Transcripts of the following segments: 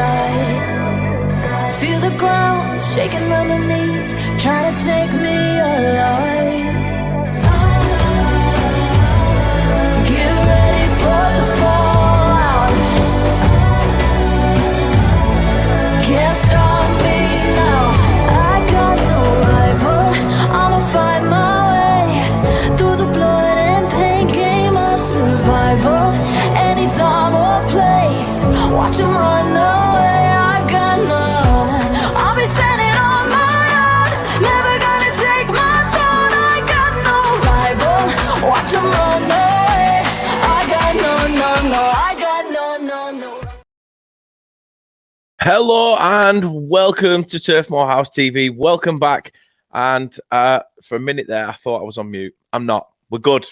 side. Feel the ground shaking underneath, trying to take me alive. Get ready for the fallout. Can't stop me now. I got no rival. I'ma find my way through the blood and pain, game of survival. Anytime or place, watch 'em run away. I got none. I'll be standing on my own, never gonna take my throne. I got no rival. Watch 'em run away. I got no. I got no. Hello and welcome to Turf Moorhouse TV. Welcome back. And for a minute there, I thought I was on mute. I'm not. We're good.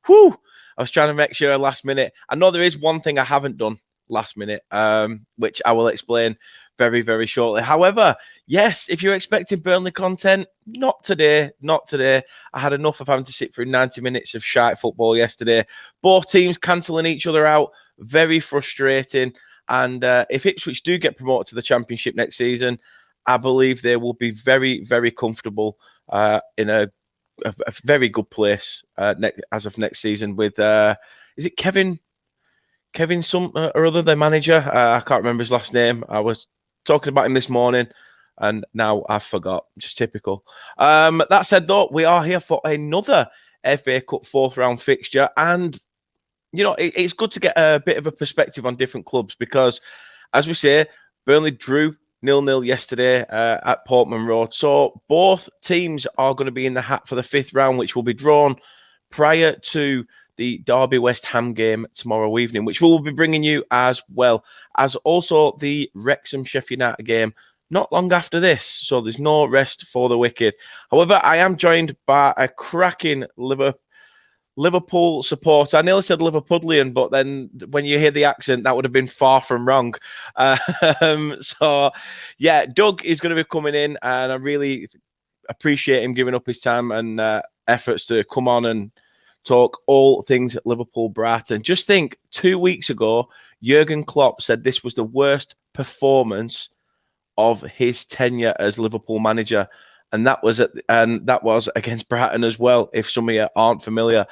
Whew! I was trying to make sure last minute. I know there is one thing I haven't done last minute, which I will explain very, very shortly. However, yes, if you're expecting Burnley content, not today. I had enough of having to sit through 90 minutes of shite football yesterday. Both teams cancelling each other out. Very frustrating. And if Ipswich do get promoted to the Championship next season, I believe they will be very, very comfortable in a very good place as of next season with, is it Kevin some or other, the manager? I can't remember his last name. I was talking about him this morning and now I forgot. Just typical. That said, though, we are here for another FA Cup fourth round fixture. And you know, it's good to get a bit of a perspective on different clubs because, as we say, Burnley drew 0-0 yesterday at Portman Road. So both teams are going to be in the hat for the fifth round, which will be drawn prior to the Derby West Ham game tomorrow evening, which we will be bringing you as well as also the Wrexham Sheffield United game not long after this. So there's no rest for the wicked. However, I am joined by a cracking Liverpool supporter. I nearly said Liverpudlian, but then when you hear the accent, that would have been far from wrong. So, yeah, Doug is going to be coming in, and I really appreciate him giving up his time and efforts to come on and talk all things Liverpool Brighton. Just think, 2 weeks ago, Jurgen Klopp said this was the worst performance of his tenure as Liverpool manager. And that was against Brighton as well, if some of you aren't familiar.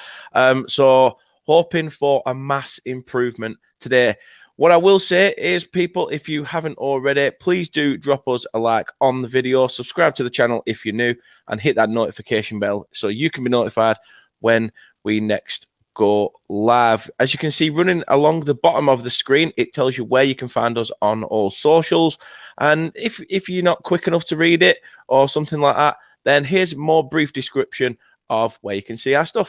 So hoping for a mass improvement today. What I will say is, people, if you haven't already, please do drop us a like on the video, subscribe to the channel if you're new, and hit that notification bell so you can be notified when we next go live. As you can see running along the bottom of the screen, it tells you where you can find us on all socials. And if you're not quick enough to read it or something like that, then here's a more brief description of where you can see our stuff.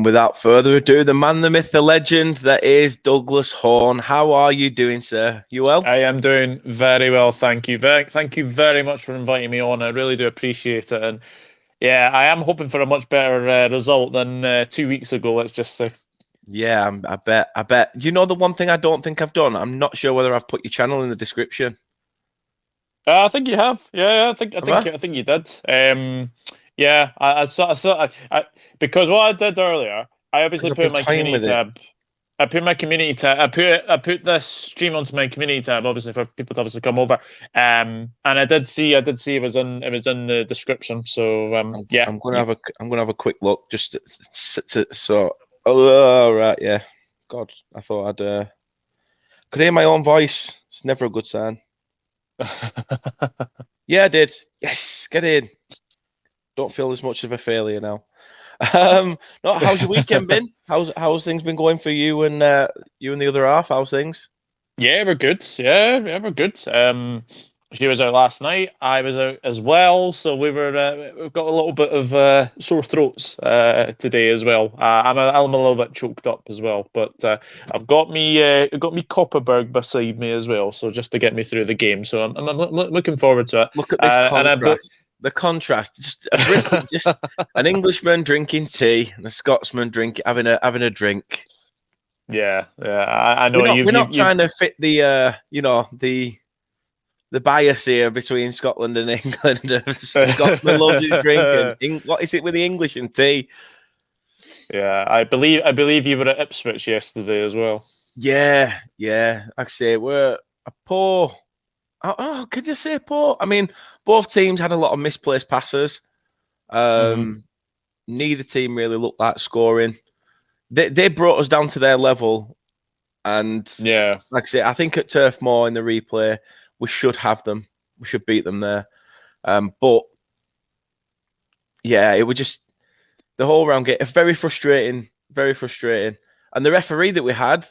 Without further ado, the man, the myth, the legend that is Douglas Horn. How are you doing, sir? You well? I am doing very well, thank you. Thank you very much for inviting me on. I really do appreciate it. And yeah, I am hoping for a much better result than 2 weeks ago, let's just say. Yeah, I bet. You know, the one thing I don't think I've done, I'm not sure whether I've put your channel in the description. I think you have. Yeah, I think you did. Yeah, I because what I did earlier, I obviously put my community tab. I put my community tab. I put this stream onto my community tab, obviously for people to obviously come over. And I did see it was in the description. So yeah, I'm gonna have a quick look just so. Oh right, yeah. God, I thought I'd could hear my own voice. It's never a good sign. Yeah, I did. Yes, get in. Don't feel as much of a failure now. No, how's your weekend been? How's things been going for you and the other half? How's things? Yeah, we're good. Yeah, we're good. She was out last night. I was out as well, so we've got a little bit of sore throats today as well. I'm a little bit choked up as well, but I've got me Copperberg beside me as well, so just to get me through the game. So I'm looking forward to it. Look at this contrast. The contrast, just a Britain, just an Englishman drinking tea and a Scotsman having a drink. Yeah, I know. We're not trying to fit the the bias here between Scotland and England. Scotsman loves his drink, and what is it with the English and tea? Yeah, I believe you were at Ipswich yesterday as well. Yeah. Like I say, we're a poor. Oh, could you say poor? I mean, both teams had a lot of misplaced passes. Neither team really looked like scoring. They brought us down to their level, and yeah, like I say, I think at Turf Moor in the replay, we should have them. We should beat them there. But yeah, it was just the whole round game. Very frustrating. And the referee that we had,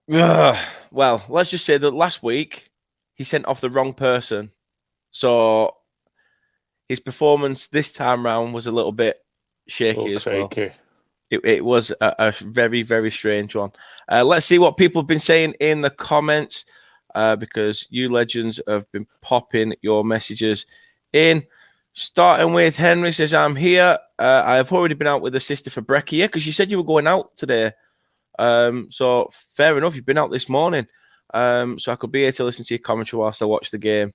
well, let's just say that last week he sent off the wrong person. So his performance this time round was a little bit shaky as well. It was a very, very strange one. Let's see what people have been saying in the comments, because you legends have been popping your messages in. Starting with Henry says, I'm here. I've already been out with the sister for brekkie. Yeah, because you said you were going out today. So fair enough. You've been out this morning. So I could be here to listen to your commentary whilst I watch the game.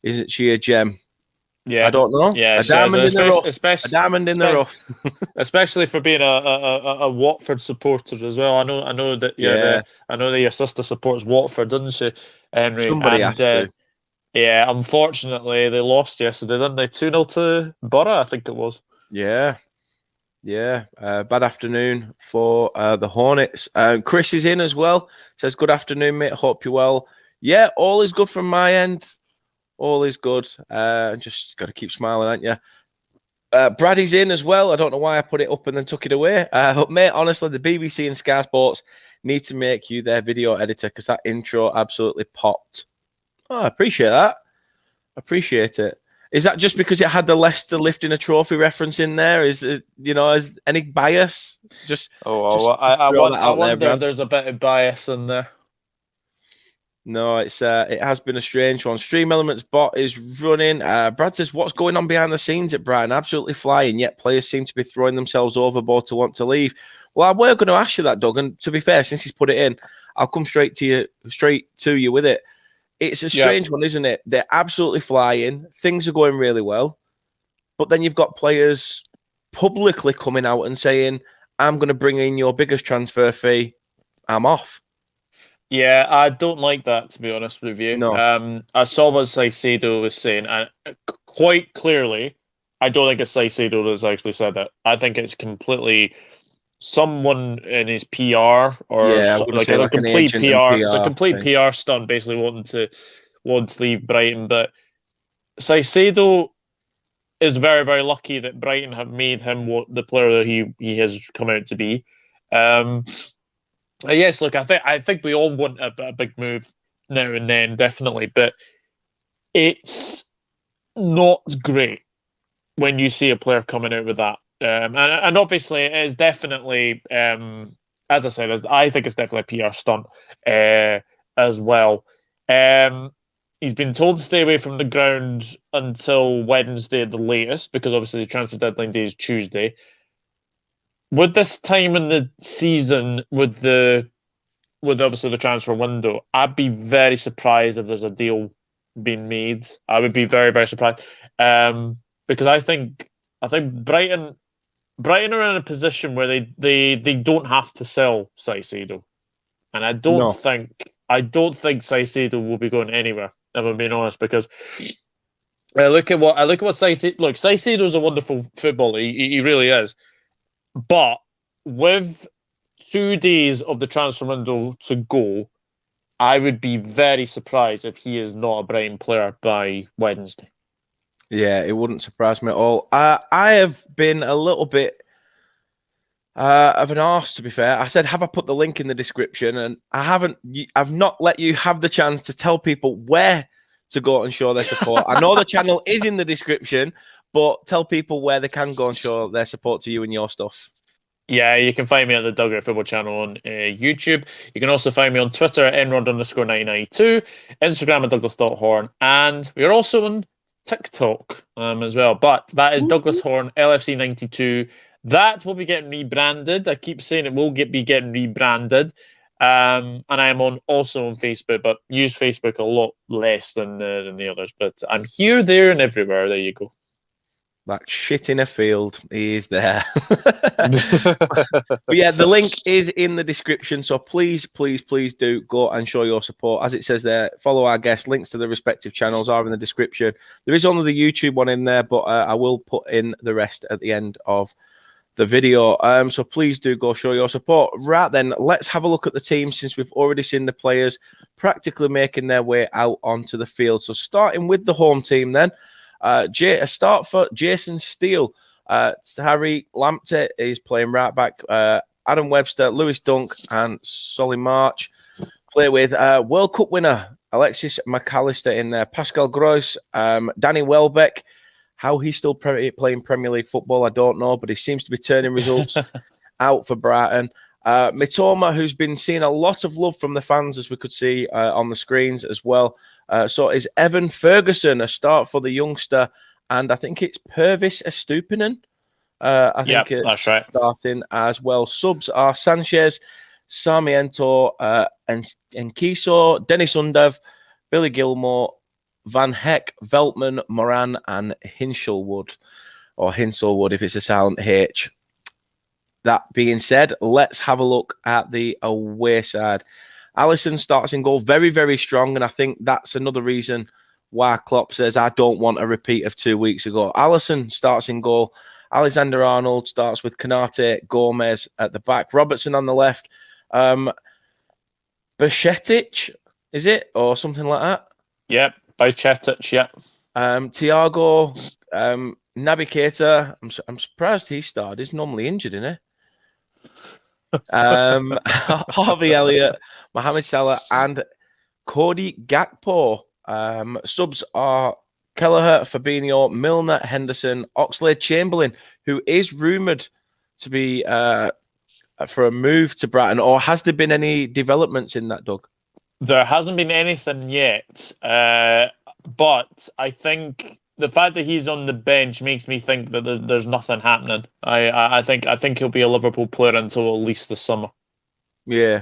Isn't she a gem? Yeah, I don't know. Yeah, a diamond in the rough. A diamond in the rough. Especially for being a Watford supporter as well. I know that. Yeah, I know that your sister supports Watford, doesn't she, Henry? Somebody has to. Yeah, unfortunately, they lost yesterday, didn't they? 2-0 to Borough, I think it was. Yeah. Bad afternoon for the Hornets. Chris is in as well. Says, good afternoon, mate. Hope you're well. Yeah, all is good from my end. All is good. Just got to keep smiling, aren't you? Braddy's in as well. I don't know why I put it up and then took it away. Mate, honestly, the BBC and Sky Sports need to make you their video editor, because that intro absolutely popped. Oh, I appreciate that. Appreciate it. Is that just because it had the Leicester lifting a trophy reference in there? Is any bias? I wonder if there's a bit of bias in there. No, it has been a strange one. Stream Elements bot is running. Brad says, what's going on behind the scenes at Brighton? Absolutely flying, yet players seem to be throwing themselves overboard to want to leave. Well, I were going to ask you that, Doug, and to be fair, since he's put it in, I'll come straight to you with it. It's a strange one, isn't it? They're absolutely flying. Things are going really well. But then you've got players publicly coming out and saying, I'm going to bring in your biggest transfer fee. I'm off. Yeah, I don't like that, to be honest with you. No. I saw what Saicedo was saying, and quite clearly, I don't think it's Saicedo that's actually said that. I think it's completely someone in his PR or like a complete PR. It's a complete PR stunt, basically wanting to leave Brighton. But Saicedo is very, very lucky that Brighton have made him the player that he has come out to be. Yes, look, I think we all want a big move now and then, definitely, but it's not great when you see a player coming out with that. And obviously, it is definitely, as I said, I think it's definitely a PR stunt as well. He's been told to stay away from the ground until Wednesday at the latest, because obviously the transfer deadline day is Tuesday. With this time in the season, with obviously the transfer window, I'd be very surprised if there's a deal being made. I would be very, very surprised, because I think Brighton are in a position where they don't have to sell Saicedo, and I don't think Saicedo will be going anywhere. If I'm being honest, because I look at what Saicedo. Look, Saicedo's a wonderful footballer. He really is. But with 2 days of the transfer window to go, I would be very surprised if he is not a Brighton player by Wednesday. Yeah, it wouldn't surprise me at all. I have been a little bit Of an arse, to be fair. I said, have I put the link in the description? And I haven't. I've not let you have the chance to tell people where to go and show their support. I know the channel is in the description, but tell people where they can go and show their support to you and your stuff. Yeah, you can find me at the Dugout Football channel on YouTube. You can also find me on Twitter at nrod_1992, Instagram at Douglas.horn, and we're also on TikTok as well. But that is Douglas Horn LFC 92. That will be getting rebranded. I keep saying it will be getting rebranded. And I am also on Facebook, but use Facebook a lot less than the others. But I'm here, there, and everywhere. There you go. Like shit in a field, he is there. But yeah, the link is in the description. So please, please, please do go and show your support. As it says there, follow our guests. Links to the respective channels are in the description. There is only the YouTube one in there, but I will put in the rest at the end of the video. So please do go show your support. Right then, let's have a look at the team, since we've already seen the players practically making their way out onto the field. So starting with the home team then. A start for Jason Steele. Harry Lamptey is playing right back. Adam Webster, Lewis Dunk, and Solly March play with World Cup winner Alexis McAllister in there. Pascal Gross, Danny Welbeck. How he's still playing Premier League football, I don't know, but he seems to be turning results out for Brighton. Mitoma, who's been seeing a lot of love from the fans, as we could see on the screens as well. So is Evan Ferguson, a start for the youngster, and I think it's Purvis Estupinen. I think that's right. Starting as well. Subs are Sanchez, Sarmiento, and Kiso, Dennis Undev, Billy Gilmore, Van Heck, Veltman, Moran, and Hinshelwood, or Hinselwood if it's a silent H. That being said, let's have a look at the away side. Alisson starts in goal, very, very strong, and I think that's another reason why Klopp says, I don't want a repeat of 2 weeks ago. Alisson starts in goal. Alexander-Arnold starts with Konate, Gomez at the back. Robertson on the left. Bajcetic, is it? Or something like that? Yep, Bajcetic, yep. Thiago, Naby Keita. I'm surprised he started. He's normally injured, isn't he? Harvey Elliott, Mohamed Salah, and Cody Gakpo. Subs are Kelleher, Fabinho, Milner, Henderson, Oxlade-Chamberlain, who is rumoured to be for a move to Brighton. Or has there been any developments in that, Doug? There hasn't been anything yet, but I think the fact that he's on the bench makes me think that there's nothing happening. I think he'll be a Liverpool player until at least the summer. Yeah.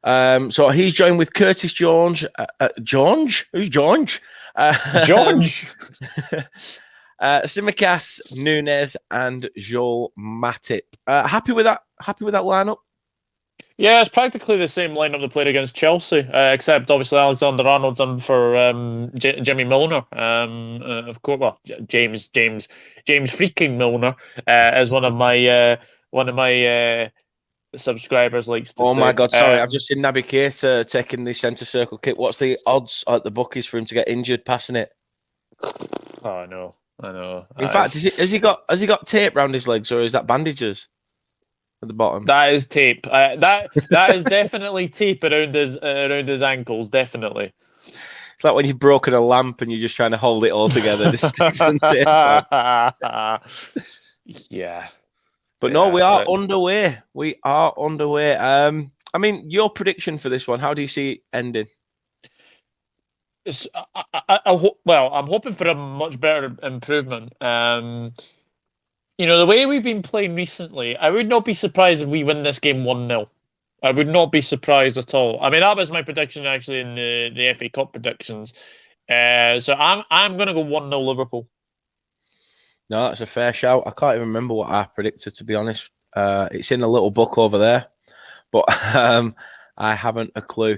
So he's joined with Curtis Jones. Jones? Who's Jones? George. Tsimikas, Nunes, and Joel Matip. Happy with that lineup? Yeah, it's practically the same lineup they played against Chelsea, except obviously Alexander-Arnold's on for Jimmy Milner. Of course, well, James freaking Milner, as one of my subscribers likes to say. Oh my God! Sorry, I've just seen Naby Keita taking the centre circle kick. What's the odds at the bookies for him to get injured passing it? Oh, I know. In fact, has he got tape around his legs, or is that bandages at the bottom? That is tape. That is definitely tape around his ankles. Definitely. It's like when you've broken a lamp and you're just trying to hold it all together. Just sticks some tape on. Yeah. But no, we are underway. We are underway. I mean, your prediction for this one, how do you see it ending? I'm hoping for a much better improvement. The way we've been playing recently, I would not be surprised if we win this game 1-0. I would not be surprised at all. I mean, that was my prediction actually in the FA Cup predictions. So I'm going to go 1-0 Liverpool. No, that's a fair shout. I can't even remember what I predicted, to be honest. It's in a little book over there, but I haven't a clue.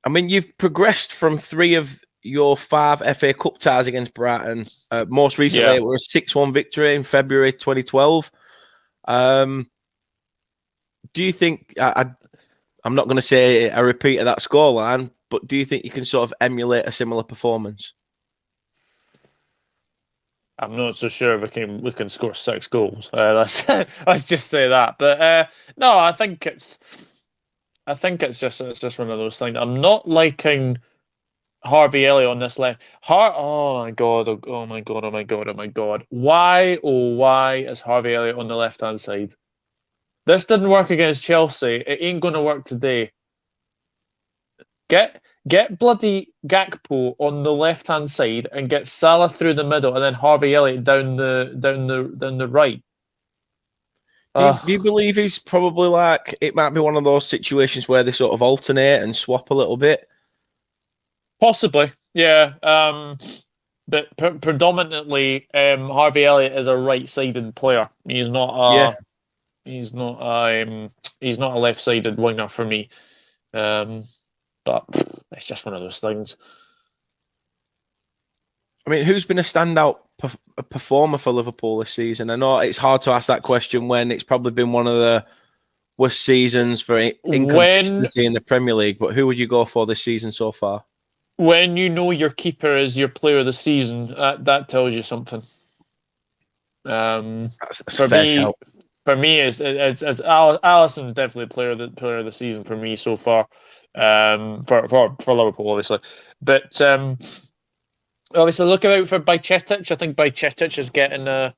I mean, you've progressed from 3 of your 5 FA Cup ties against Brighton. Most recently, it was a 6-1 victory in February 2012. Do you think, I'm not going to say a repeat of that scoreline, but do you think you can sort of emulate a similar performance? I'm not so sure we can score 6 goals. Let's just say that. But no, I think it's just one of those things. I'm not liking Harvey Elliott on this left. Oh my god! Oh my god! Oh my god! Oh my god! Why? Oh why is Harvey Elliott on the left hand side? This didn't work against Chelsea. It ain't going to work today. Get bloody Gakpo on the left hand side and get Salah through the middle, and then Harvey Elliott down the right. Do you believe he's probably like, it might be one of those situations where they sort of alternate and swap a little bit? Possibly, yeah. But predominantly, Harvey Elliott is a right-sided player. He's not he's not a left-sided winger for me. But it's just one of those things. I mean, who's been a standout performer for Liverpool this season? I know it's hard to ask that question when it's probably been one of the worst seasons for inconsistency in the Premier League, but who would you go for this season so far? When you know your keeper is your player of the season, that tells you something. That's for me, shout. For me, it's Alisson's definitely player of the season for me so far. For Liverpool, obviously, but obviously look out for Bajcetic. I think Bajcetic is getting a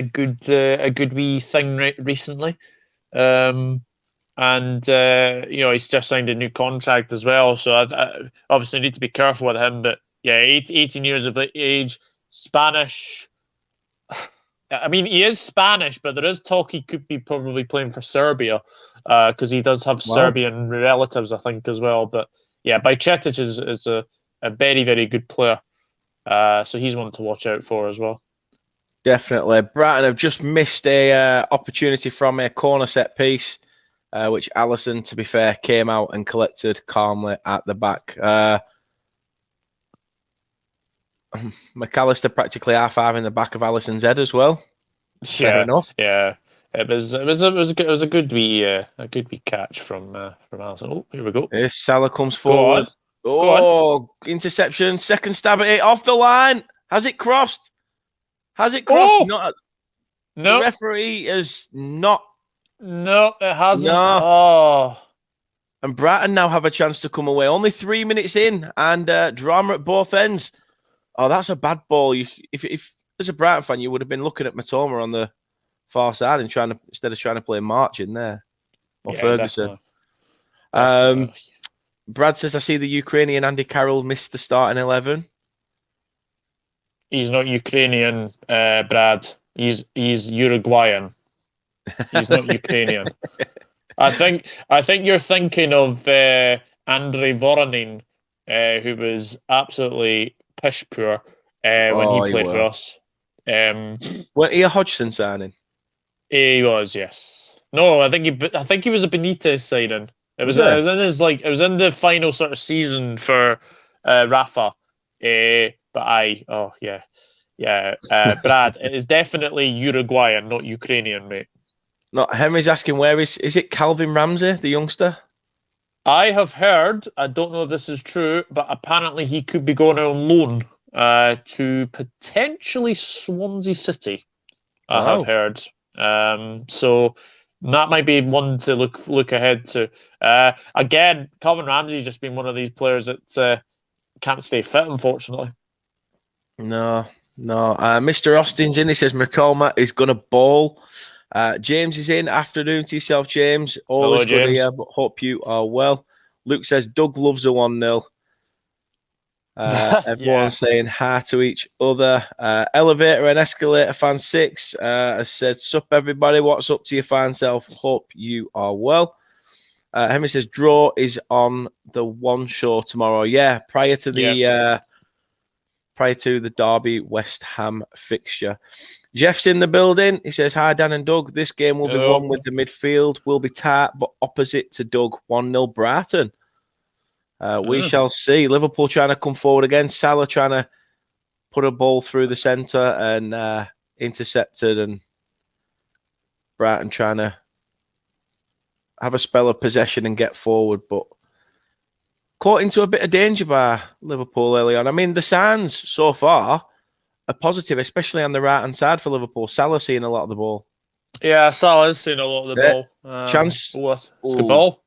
good wee thing recently, and he's just signed a new contract as well. So I obviously need to be careful with him. But yeah, 18 years of age, Spanish. I mean, he is Spanish, but there is talk he could be probably playing for Serbia because he does have Serbian relatives, I think, as well. But yeah, Bajcetic is a very, very good player. So he's one to watch out for as well. Definitely. Brighton have just missed a opportunity from a corner set piece, which Alisson, to be fair, came out and collected calmly at the back. McAllister practically half in the back of Alisson's head as well. Fair enough. Yeah, it was a good wee catch from Alisson. Oh, here we go. Yes, Salah comes forward. Go on. Interception. Second stab at it off the line. Has it crossed? Has it crossed? No. The referee is not. No, it hasn't. No. Oh. And Brighton now have a chance to come away. Only 3 minutes in, and drama at both ends. Oh, that's a bad ball. If as a Brighton fan, you would have been looking at Matoma on the far side and instead of trying to play March in there or Ferguson. Definitely. Brad says, I see the Ukrainian Andy Carroll missed the starting 11. He's not Ukrainian, Brad. He's Uruguayan. He's not Ukrainian. I think you're thinking of Andrei Voronin, who was absolutely pish poor when he played for us. Weren't he a Hodgson signing? He was, yes. No, I think he was a Benitez signing. It was in the final sort of season for Rafa. Brad, it is definitely Uruguayan, not Ukrainian, mate. No, Henry's asking where is it Calvin Ramsey, the youngster? I have heard, I don't know if this is true, but apparently he could be going on loan to potentially Swansea City. I have heard. So that might be one to look ahead to. Again, Calvin Ramsey's just been one of these players that can't stay fit, unfortunately. No. Mr. Austin's in. He says Matoma is going to ball. James is in. Afternoon to yourself, James. Always good here, but hope you are well. Luke says Doug loves a 1-0. Everyone's saying hi to each other. Elevator and Escalator fan 6 has said, sup everybody, what's up to your fine self? Hope you are well. Henry says draw is on the one show tomorrow. Yeah, prior to the Derby West Ham fixture. Jeff's in the building. He says, hi, Dan and Doug. This game will be won with the midfield. Will be tight, but opposite to Doug. 1-0 Brighton. We shall see. Liverpool trying to come forward again. Salah trying to put a ball through the centre and intercepted. And Brighton trying to have a spell of possession and get forward. But caught into a bit of danger by Liverpool early on. I mean, the signs so far a positive, especially on the right-hand side for Liverpool. Salah seeing a lot of the ball. Yeah, Salah's seen a lot of the ball. Chance. It's a good ball.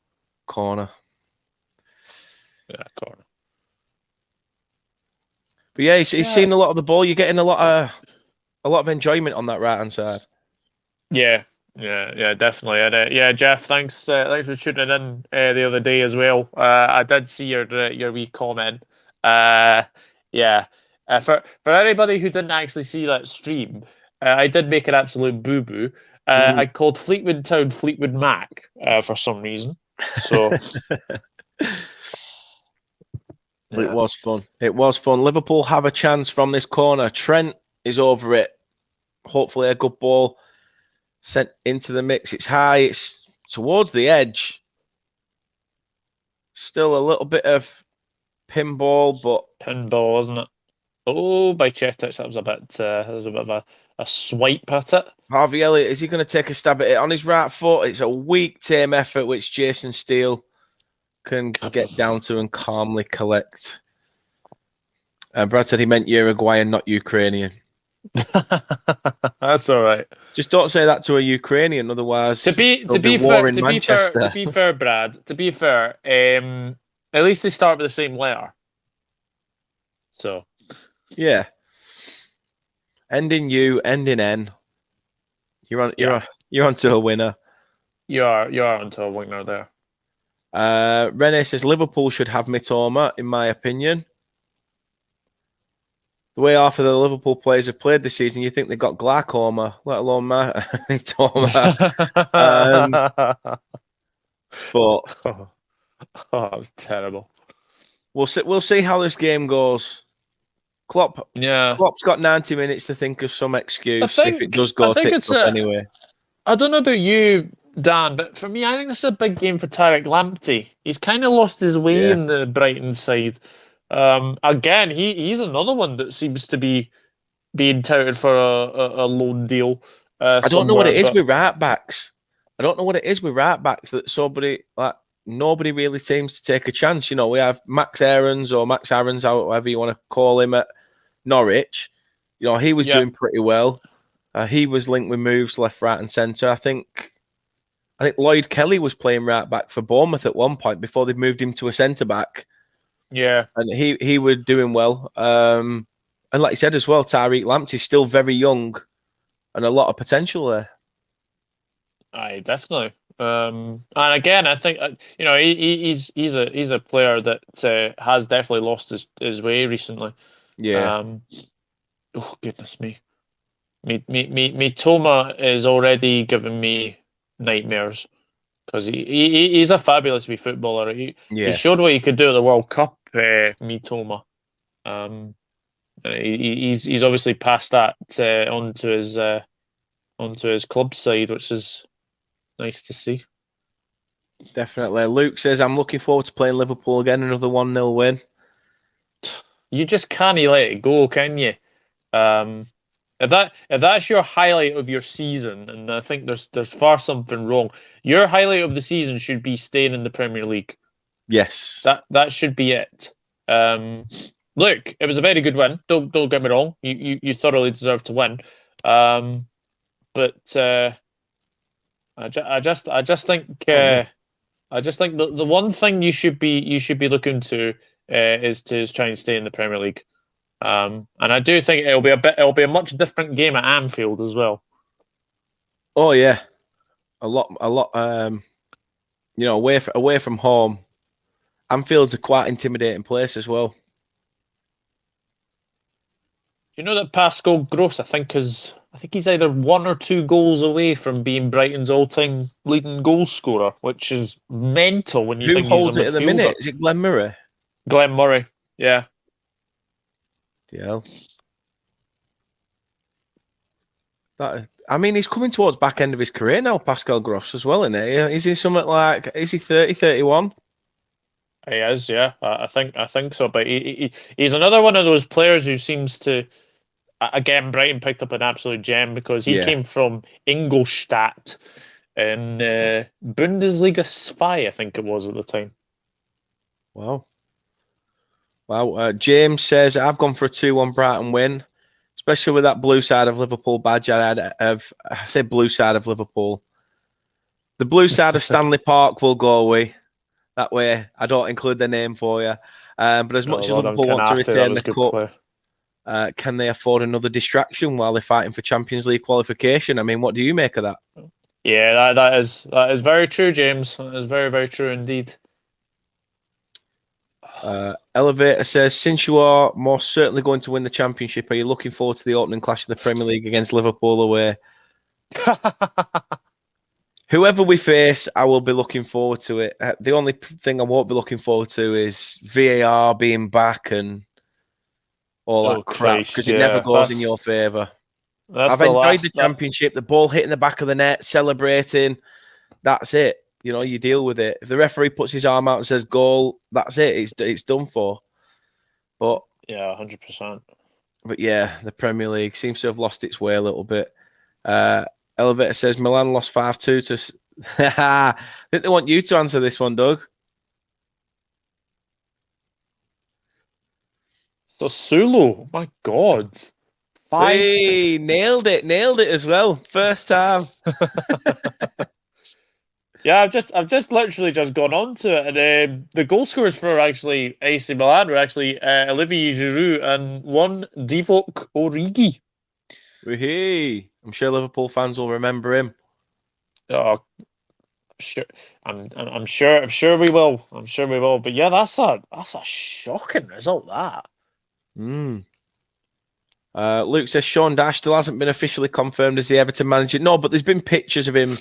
Corner. Yeah, corner. But yeah, he's seen a lot of the ball. You're getting a lot of enjoyment on that right-hand side. Yeah, definitely. And yeah, Jeff, thanks for tuning in the other day as well. I did see your wee comment. Yeah, for anybody who didn't actually see that stream, I did make an absolute boo boo. I called Fleetwood Town Fleetwood Mac for some reason. So It was fun. It was fun. Liverpool have a chance from this corner. Trent is over it. Hopefully, a good ball sent into the mix. It's high. It's towards the edge. Still a little bit of pinball, but pinball, isn't it? Oh, by Chetic, that was a bit. That was a bit of a swipe at it. Harvey Elliott, is he going to take a stab at it on his right foot? It's a weak tame effort, which Jason Steele can get down to and calmly collect. Brad said he meant Uruguayan, not Ukrainian. That's all right. Just don't say that to a Ukrainian, otherwise. To be fair, Brad. To be fair, at least they start with the same letter. So, yeah. End in U, end in N. You're on to a winner. You are onto a winner there. Rene says Liverpool should have Mitoma, in my opinion. The way half of the Liverpool players have played this season, you think they've got glaucoma, let alone Mitoma. But that was terrible. We'll see how this game goes. Klopp's got 90 minutes to think of some excuse if it does go tipped up anyway. I don't know about you, Dan, but for me, I think this is a big game for Tarek Lamptey. He's kind of lost his way in the Brighton side. Again, he's another one that seems to be being touted for a loan deal. I don't know what it is with right backs. That nobody really seems to take a chance. You know, we have Max Aarons, however you want to call him, at Norwich. You know, he was doing pretty well. He was linked with moves left, right, and centre. I think Lloyd Kelly was playing right back for Bournemouth at one point before they moved him to a centre back. Yeah, and he was doing well. And like you said as well, Tariq Lamptey's still very young, and a lot of potential there. Aye, definitely. And again, I think he's a player that has definitely lost his way recently. Yeah. Oh goodness me. Mitoma is already giving me nightmares because he's a fabulous wee footballer. He showed what he could do at the World Cup. Mitoma. He's obviously passed that onto his club side, which is nice to see. Definitely. Luke says, I'm looking forward to playing Liverpool again, another 1-0 win. You just can't let it go, can you? If that's your highlight of your season, and I think there's far something wrong. Your highlight of the season should be staying in the Premier League. Yes. That should be it. Look, it was a very good win. Don't get me wrong. You thoroughly deserve to win. But I just think the one thing you should be looking to is to try and stay in the Premier League. And I do think it'll be a much different game at Anfield as well. Oh yeah, a lot. Away from home, Anfield's a quite intimidating place as well. You know that Pascal Gross, I think he's either 1 or 2 goals away from being Brighton's all-time leading goal scorer, which is mental when you think holds he's a it at the minute. Is it Glenn Murray? Glenn Murray, yeah. Yeah. He's coming towards back end of his career now, Pascal Gross, as well, isn't he? Is he something like, is he 30, 31? He is, yeah. I think so. But he's another one of those players who seems to, again, Brighton picked up an absolute gem because he came from Ingolstadt in Bundesliga 5, I think it was at the time. Wow. James says, I've gone for a 2-1 Brighton win. It's especially with that blue side of Liverpool badge. I say blue side of Liverpool. The blue side of Stanley Park will go away. That way, I don't include their name for you. But as much as Liverpool want to retain the cup, can they afford another distraction while they're fighting for Champions League qualification? I mean, what do you make of that? Yeah, that is very true, James. That is very, very true indeed. Elevator says, since you are most certainly going to win the championship, are you looking forward to the opening clash of the Premier League against Liverpool away? Whoever we face, I will be looking forward to it. The only thing I won't be looking forward to is VAR being back and all that crap, because it never goes in your favour. I've enjoyed the championship, the ball hitting the back of the net, celebrating. That's it. You know, you deal with it. If the referee puts his arm out and says goal, that's it. It's done for. But yeah, 100%. But yeah, the Premier League seems to have lost its way a little bit. Elevator says Milan lost 5-2 to. I think they want you to answer this one, Doug. Sassuolo, my God. Hey, nailed it as well. First time. Yeah, I've just literally just gone on to it, and the goal scorers for actually AC Milan were actually Olivier Giroud and one Divock Origi. Hey, I'm sure Liverpool fans will remember him. Oh, sure. I'm sure we will. I'm sure we will. But yeah, that's a shocking result. That. Luke says Sean Dash still hasn't been officially confirmed as the Everton manager. No, but there's been pictures of him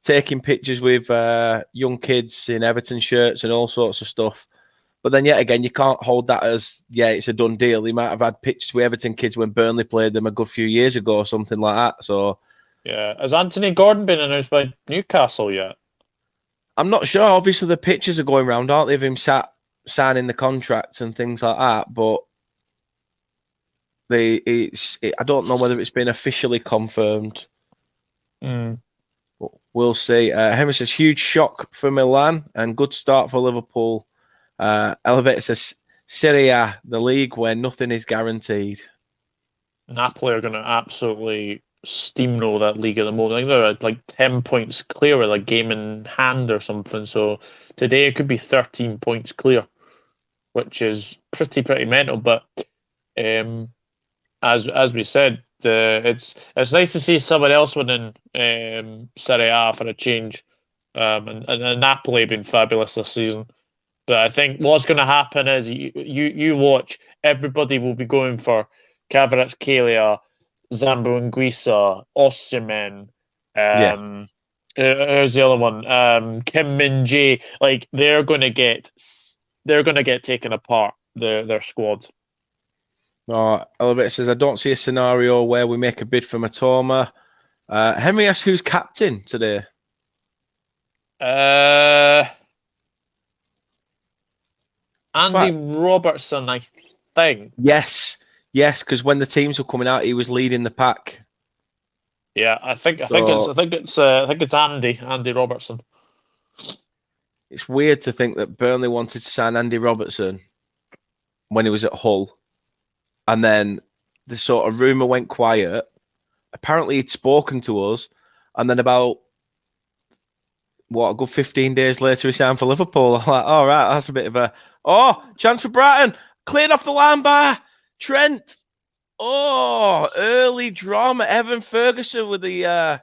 taking pictures with young kids in Everton shirts and all sorts of stuff. But then yet again, you can't hold that as, yeah, it's a done deal. He might have had pictures with Everton kids when Burnley played them a good few years ago or something like that. So, yeah. Has Anthony Gordon been announced by Newcastle yet? I'm not sure. Obviously, the pictures are going around, aren't they, of him signing the contracts and things like that. But I don't know whether it's been officially confirmed. We'll see. Henry says, huge shock for Milan and good start for Liverpool. Elevator says, Serie A, the league where nothing is guaranteed. Napoli are going to absolutely steamroll that league at the moment. I think they're at like 10 points clear with a game in hand or something. So today it could be 13 points clear, which is pretty mental. But as we said, it's nice to see someone else winning Serie A for a change. And Napoli have been fabulous this season. But I think what's going to happen is you watch, everybody will be going for Kvaratskhelia, Zambo Anguissa, Osimhen, who's the other one? Kim Min-jae. Like they're going to get taken apart, their squad. Elevator says, I don't see a scenario where we make a bid for Matoma. Henry asks, who's captain today? Andy Robertson, I think. Yes, because when the teams were coming out, he was leading the pack. Yeah, I think it's Andy Robertson. It's weird to think that Burnley wanted to sign Andy Robertson when he was at Hull, and then the sort of rumor went quiet. Apparently, he'd spoken to us, and then about a good 15 days later, he signed for Liverpool. I'm like, all right, that's a bit of a chance for Brighton, cleared off the line by Trent. Early drama. Evan Ferguson with the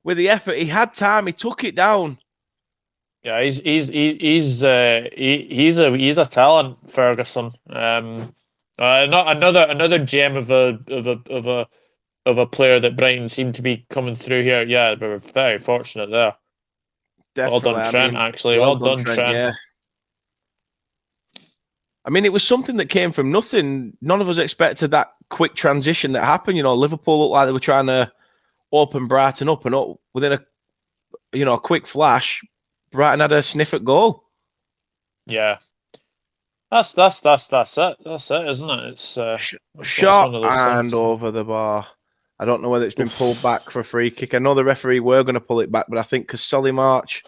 effort. He had time. He took it down. Yeah, he's a talent, Ferguson. Another gem of a player that Brighton seemed to be coming through here. Yeah, we were very fortunate there. Definitely. Well done, Trent. Actually, well done, Trent. Yeah. I mean, it was something that came from nothing. None of us expected that quick transition that happened. You know, Liverpool looked like they were trying to open Brighton up, and up within a quick flash, Brighton had a sniff at goal. Yeah, that's it. That's it, isn't it? It's shot and over the bar. I don't know whether it's been pulled back for a free kick. I know the referee were going to pull it back, but I think because Solly March.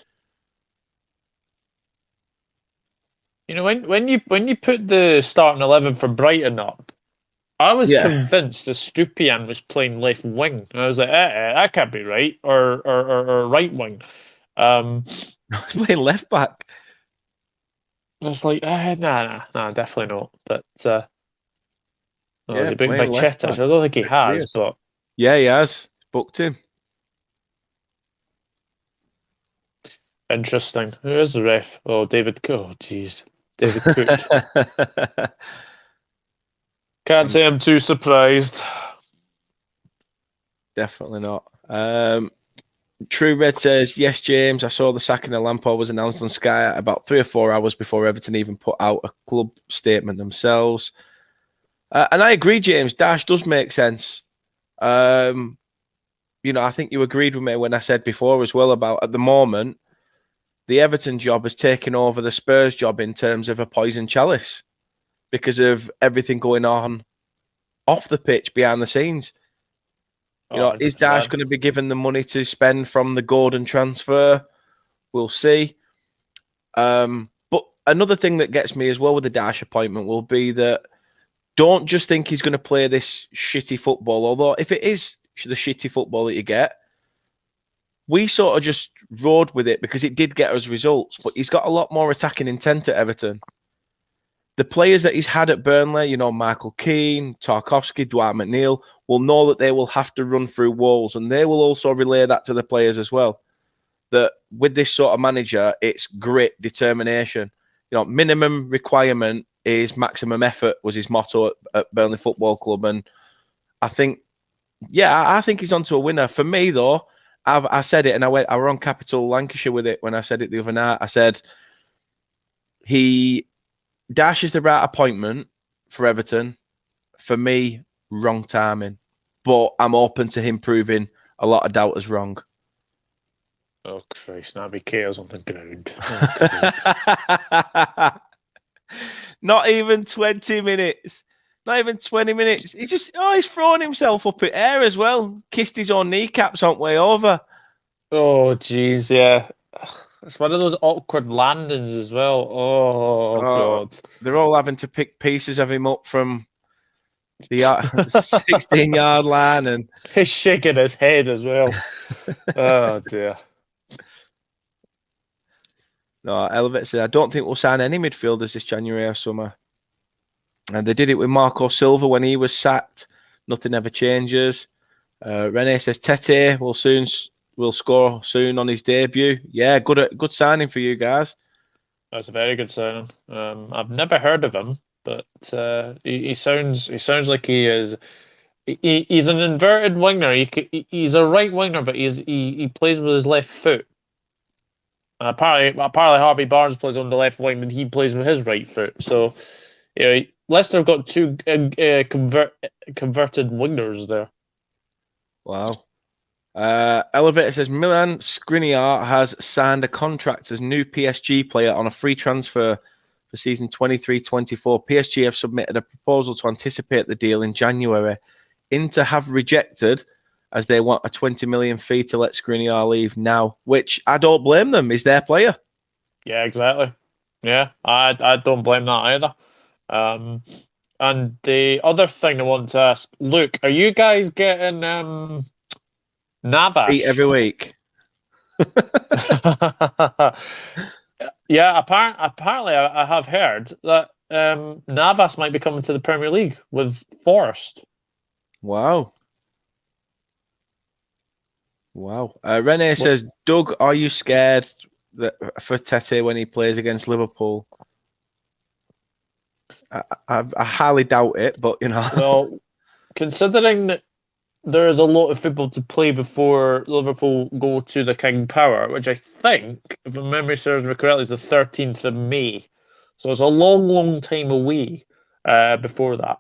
You know, when you put the starting 11 for Brighton up, I was convinced the Stupian was playing left wing. And I was like, that can't be right, or right wing. Playing left back. I was like, nah, definitely not. But is he booked by playing left Chettich? back. I don't think he has, but yeah, he has booked him. Interesting. Who is the ref? Oh, David Cook. Oh, jeez. David Cook. Can't say I'm too surprised. Definitely not. True Red says, yes, James, I saw the sacking of Lampard was announced on Sky about 3 or 4 hours before Everton even put out a club statement themselves. And I agree, James. Dash does make sense. I think you agreed with me when I said before as well about, at the moment, the Everton job has taken over the Spurs job in terms of a poison chalice because of everything going on off the pitch, behind the scenes. Is Dash going to be given the money to spend from the Gordon transfer? We'll see. But another thing that gets me as well with the Dash appointment will be that don't just think he's going to play this shitty football. Although if it is the shitty football that you get, we sort of just rode with it because it did get us results. But he's got a lot more attacking intent at Everton. The players that he's had at Burnley, Michael Keane, Tarkowski, Dwight McNeil, will know that they will have to run through walls, and they will also relay that to the players as well. That with this sort of manager, it's grit, determination. Minimum requirement is maximum effort was his motto at Burnley Football Club, and I think he's onto a winner. For me, though, I said it, and I were on Capital Lancashire with it when I said it the other night. I said Dash is the right appointment for Everton. For me, wrong timing. But I'm open to him proving a lot of doubters wrong. Oh, Christ. Now be chaos on the ground. Not even 20 minutes. Not even 20 minutes. He's throwing himself up in air as well. Kissed his own kneecaps on way over. Oh, jeez, yeah. It's one of those awkward landings as well. Oh, God. They're all having to pick pieces of him up from the 16-yard line. And he's shaking his head as well. Oh, dear. No, Elevate said, I don't think we'll sign any midfielders this January or summer. And they did it with Marco Silva when he was sacked. Nothing ever changes. Rene says, Tete will score soon on his debut. Yeah, good signing for you guys. That's a very good signing. I've never heard of him, but he sounds like he is. He's an inverted winger. He's a right winger, but he plays with his left foot. Apparently Harvey Barnes plays on the left wing, and he plays with his right foot. So, Leicester have got two converted wingers there. Wow. Elevator says Milan Skriniar has signed a contract as new PSG player on a free transfer for season 23-24. PSG have submitted a proposal to anticipate the deal in January. Inter have rejected as they want a 20 million fee to let Skriniar leave now, which I don't blame them. He's their player. Yeah, exactly. Yeah, I don't blame that either. And the other thing I want to ask, Luke, are you guys getting Navas every week? Yeah, apparently I have heard that Navas might be coming to the Premier League with Forest. Wow. Rene says, Doug, are you scared for Tete when he plays against Liverpool? I highly doubt it, but Well, considering that there is a lot of football to play before Liverpool go to the King Power, which I think, if my memory serves me correctly, is the 13th of May. So it's a long time away before that.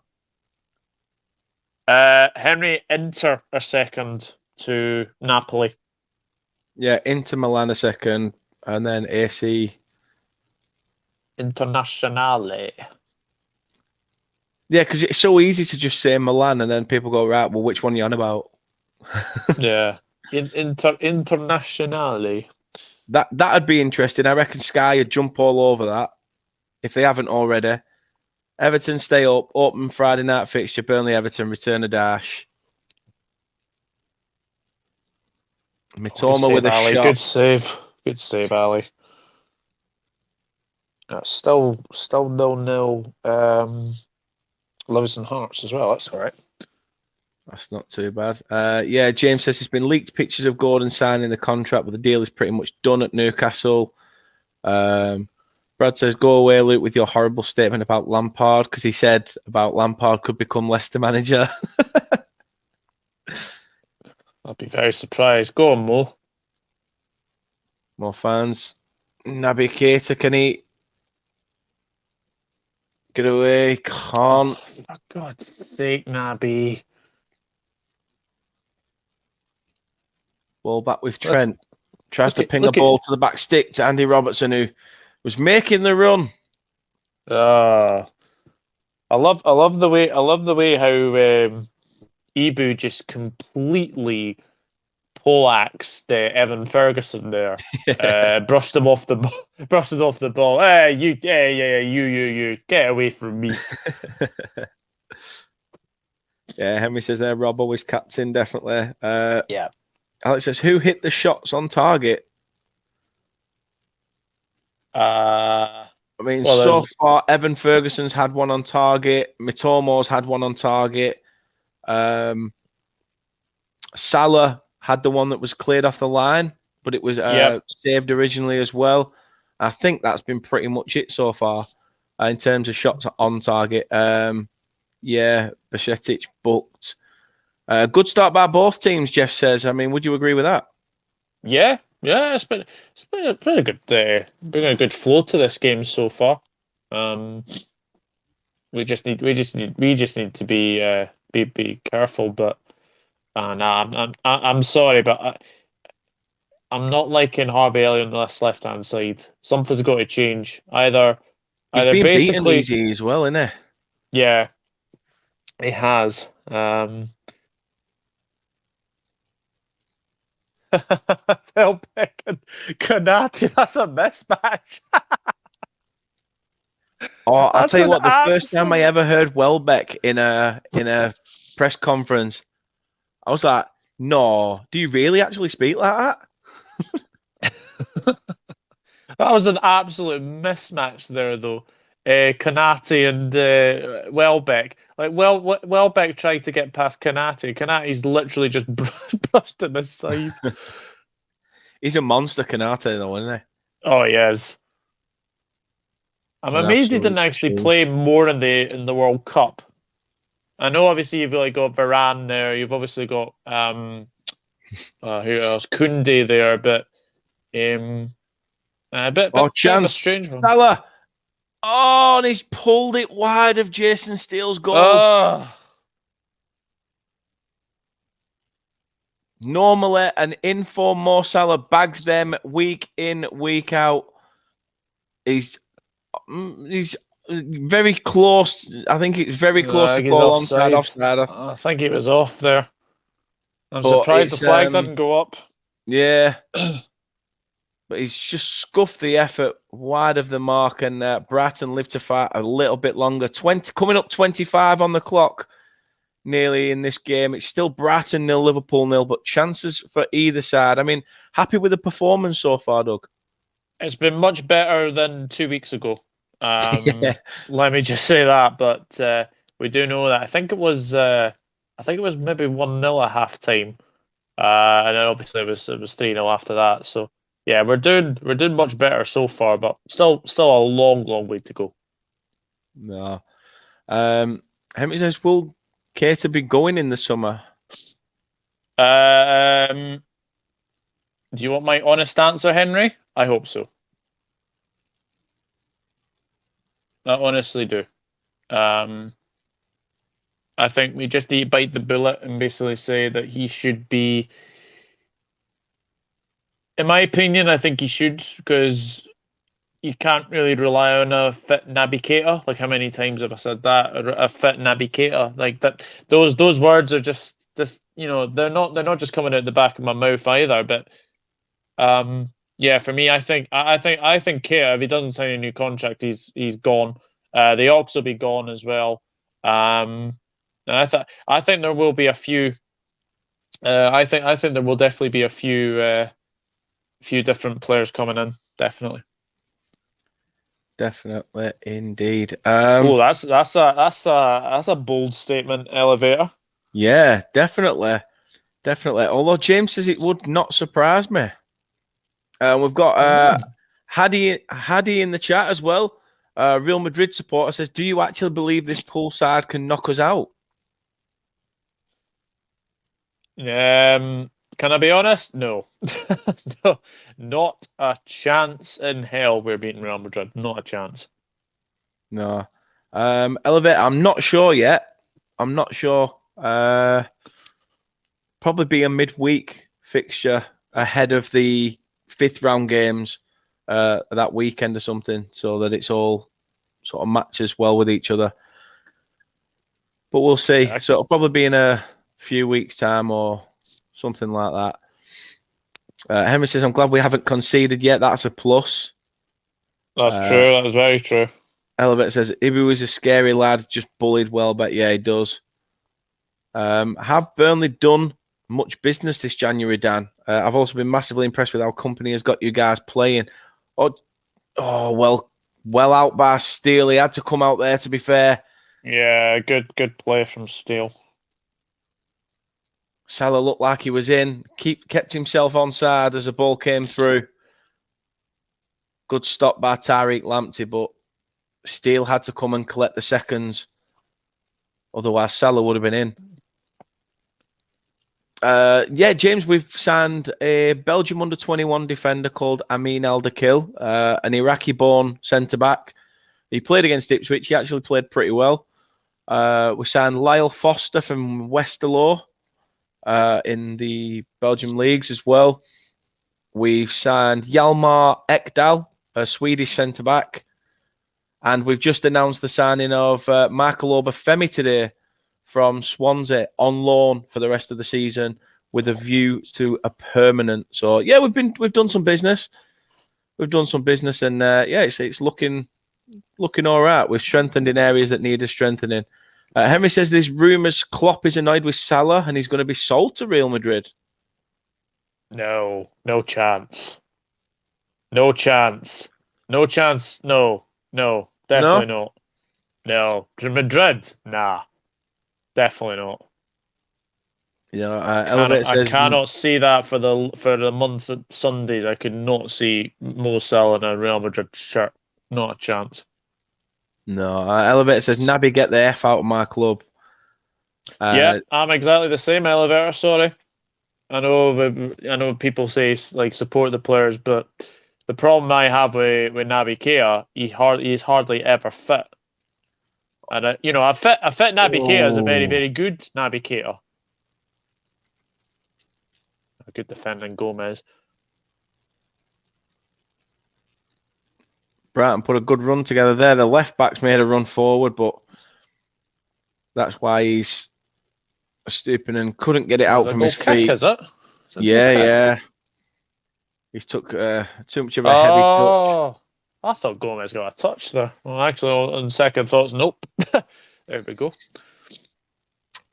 Henry, Inter a second to Napoli. Yeah, Inter Milan a second, and then AC Internazionale. Yeah, because it's so easy to just say Milan, and then people go, right, well, which one are you on about? Yeah, Internazionale. That'd be interesting. I reckon Sky would jump all over that if they haven't already. Everton stay up. Open Friday night fixture. Burnley Everton return a dash. Mitoma with a Ali. shot. Good save, Ali. Still 0-0. Livingston Hearts as well. That's all right. That's not too bad. Yeah, James says it's been leaked pictures of Gordon signing the contract, but the deal is pretty much done at Newcastle. Brad says, go away, Luke, with your horrible statement about Lampard, because he said about Lampard could become Leicester manager. I'd be very surprised. Go on, Mo. More fans. Naby Keita, can he get away? Can't. For God's sake, Naby. Ball back with Trent. Tries to ping a ball to the back stick to Andy Robertson, who was making the run. I love the way how Ibu just completely poleaxed Evan Ferguson there. Brushed him off the ball. You get away from me. Yeah, Henry says there, Robbo was captain, definitely. Yeah. Alex says, who hit the shots on target? I mean, so far, Evan Ferguson's had one on target. Mitomo's had one on target. Salah had the one that was cleared off the line, but it was saved originally as well. I think that's been pretty much it so far in terms of shots on target. Yeah, Bajcetic booked. Good start by both teams, Jeff says. I mean, would you agree with that? Yeah, it's been a good been a good flow to this game so far. We just need to be careful. But I'm sorry, but I'm not liking Harvey Elliott on this left hand side. Something's got to change. He's been basically beaten easy as well, isn't he? Yeah, he has. Welbeck and Konate, that's a mismatch. I'll tell you what, the first time I ever heard Welbeck in a press conference, I was like, no, do you really actually speak like that? That was an absolute mismatch there, though. Konate and Welbeck. Like, Welbeck tried to get past Konate. Konate's literally just brushed him aside. He's a monster, Konate, though, isn't he? Oh, he is. I'm amazed he didn't actually play more in the World Cup. I know, obviously, you've really got Varane there. You've obviously got who else? Koundé there, but a bit of a strange one. Salah. Oh, and he's pulled it wide of Jason Steele's goal. Oh. Normally, an inform Mo Salah bags them week in, week out. He's very close. I think it's very close to goal offside. I think it was off there. I'm surprised the flag didn't go up. Yeah. But he's just scuffed the effort wide of the mark, and Brighton live to fight a little bit longer. Coming up 25 on the clock, nearly in this game. It's still Brighton 0, Liverpool 0, but chances for either side. I mean, happy with the performance so far, Doug? It's been much better than 2 weeks ago. Let me just say that. But we do know that. I think it was maybe 1-0 at half time, and then obviously it was 3-0 after that. So. Yeah, we're doing much better so far, but still a long way to go. No. Henry says, will Keita be going in the summer? Do you want my honest answer, Henry? I hope so. I honestly do. I think we just need to bite the bullet and basically say that he should be. In my opinion, I think he should, because you can't really rely on a fit Naby Keita. Like, how many times have I said that? A fit Naby Keita. Like that. Those words are just they're not just coming out the back of my mouth either. But yeah, for me, I think Keita, if he doesn't sign a new contract, he's gone. The Ox will be gone as well. And I think there will be a few. I think there will definitely be a few different players coming in. Definitely. Definitely, indeed. Oh, that's a bold statement, Elevator. Yeah, definitely. Although James says it would not surprise me. We've got Hadi in the chat as well. Real Madrid supporter says, "Do you actually believe this pool side can knock us out?" Can I be honest? No. No, not a chance in hell we're beating Real Madrid. Not a chance. No. Elevate, I'm not sure yet. I'm not sure. Probably be a midweek fixture ahead of the 5th round games that weekend or something, so that it's all sort of matches well with each other. But we'll see. Yeah, so it'll probably be in a few weeks' time or something like that. Henry says, "I'm glad we haven't conceded yet. That's a plus." That's true. That is very true. Elevate says, "Ibu is a scary lad, just bullied well, but yeah, he does." Have Burnley done much business this January, Dan? I've also been massively impressed with how company has got you guys playing. Well out by Steele. He had to come out there, to be fair. Yeah, good play from Steele. Salah looked like he was in. Kept himself onside as the ball came through. Good stop by Tariq Lamptey, but Steele had to come and collect the seconds. Otherwise, Salah would have been in. Yeah, James, we've signed a Belgium under-21 defender called Amin Al-Dakil, an Iraqi-born centre-back. He played against Ipswich. He actually played pretty well. We signed Lyle Foster from Westerlo in the Belgium leagues as well. We've signed Hjalmar Ekdal, a Swedish centre-back. And we've just announced the signing of Michael Obafemi today from Swansea on loan for the rest of the season with a view to a permanent. So yeah, we've done some business. And yeah, it's looking all right. We've strengthened in areas that needed strengthening. Henry says there's rumours Klopp is annoyed with Salah and he's going to be sold to Real Madrid. No chance. No, definitely not. No, to Madrid, nah, definitely not. I cannot see that for the month of Sundays. I could not see Mo Salah in a Real Madrid shirt. Not a chance. No, Elevator says, "Naby, get the F out of my club." Yeah, I'm exactly the same, Elevator. Sorry, I know people say like support the players, but the problem I have with Naby Keita, he's hardly ever fit. And a fit Naby Keita is a very, very good Naby Keita. A good defending Gomez. Brighton put a good run together there. The left back's made a run forward, but that's why he's stupid and couldn't get it out from his feet. Is it? Yeah. He's took too much of a heavy touch. I thought Gomez got a touch there. Well, actually, on second thoughts, nope. There we go.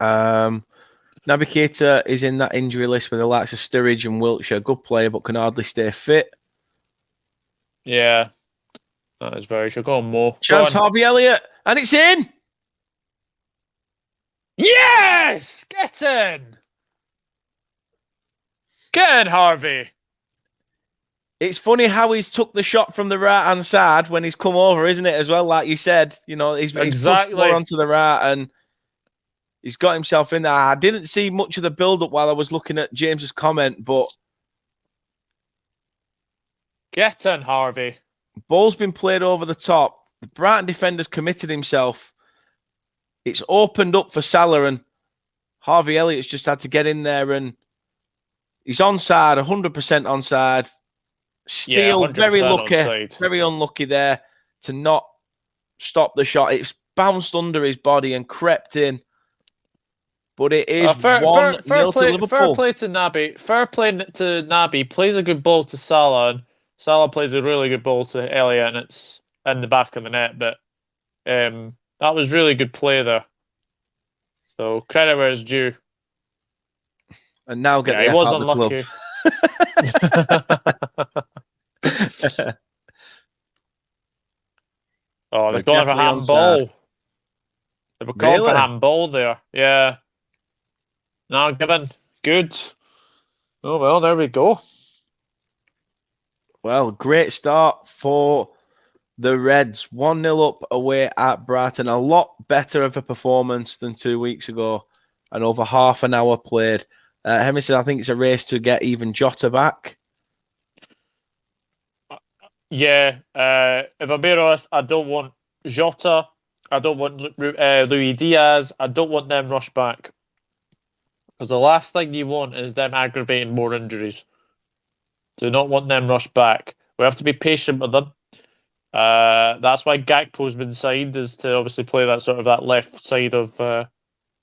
Naby Keita is in that injury list with the likes of Sturridge and Wiltshire. Good player, but can hardly stay fit. Yeah, that is very true. Go on, Mo. Chance Harvey Elliott, and it's in. Yes! Get in! Get in, Harvey. It's funny how he's took the shot from the right-hand side when he's come over, isn't it, as well? Like you said, he's pushed more onto the right and he's got himself in there. I didn't see much of the build-up while I was looking at James's comment, but... Get in, Harvey. Ball's been played over the top. The Brighton defender's committed himself. It's opened up for Salah and Harvey Elliott's just had to get in there and he's onside, 100% onside. Steele, very lucky, onside. Very unlucky there to not stop the shot. It's bounced under his body and crept in. But it is 1-0 to Liverpool. Fair play to Naby. Fair play to Naby. Plays a good ball to Salah. And Salah plays a really good ball to Elliott, and it's in the back of the net. But That was really good play there. So credit where it's due. And now get the he F was out unlucky. Oh, they're calling for handball. They were calling for handball there. Yeah. Now given. Good. Oh, well, there we go. Well, great start for the Reds. 1-0 up away at Brighton. A lot better of a performance than 2 weeks ago. And over half an hour played. Henry said, I think it's a race to get even Jota back. Yeah. If I'm being honest, I don't want Jota. I don't want Luis Diaz. I don't want them rushed back. Because the last thing you want is them aggravating more injuries. Do not want them rushed back. We have to be patient with them. That's why Gakpo's been signed, is to obviously play that sort of that left side of the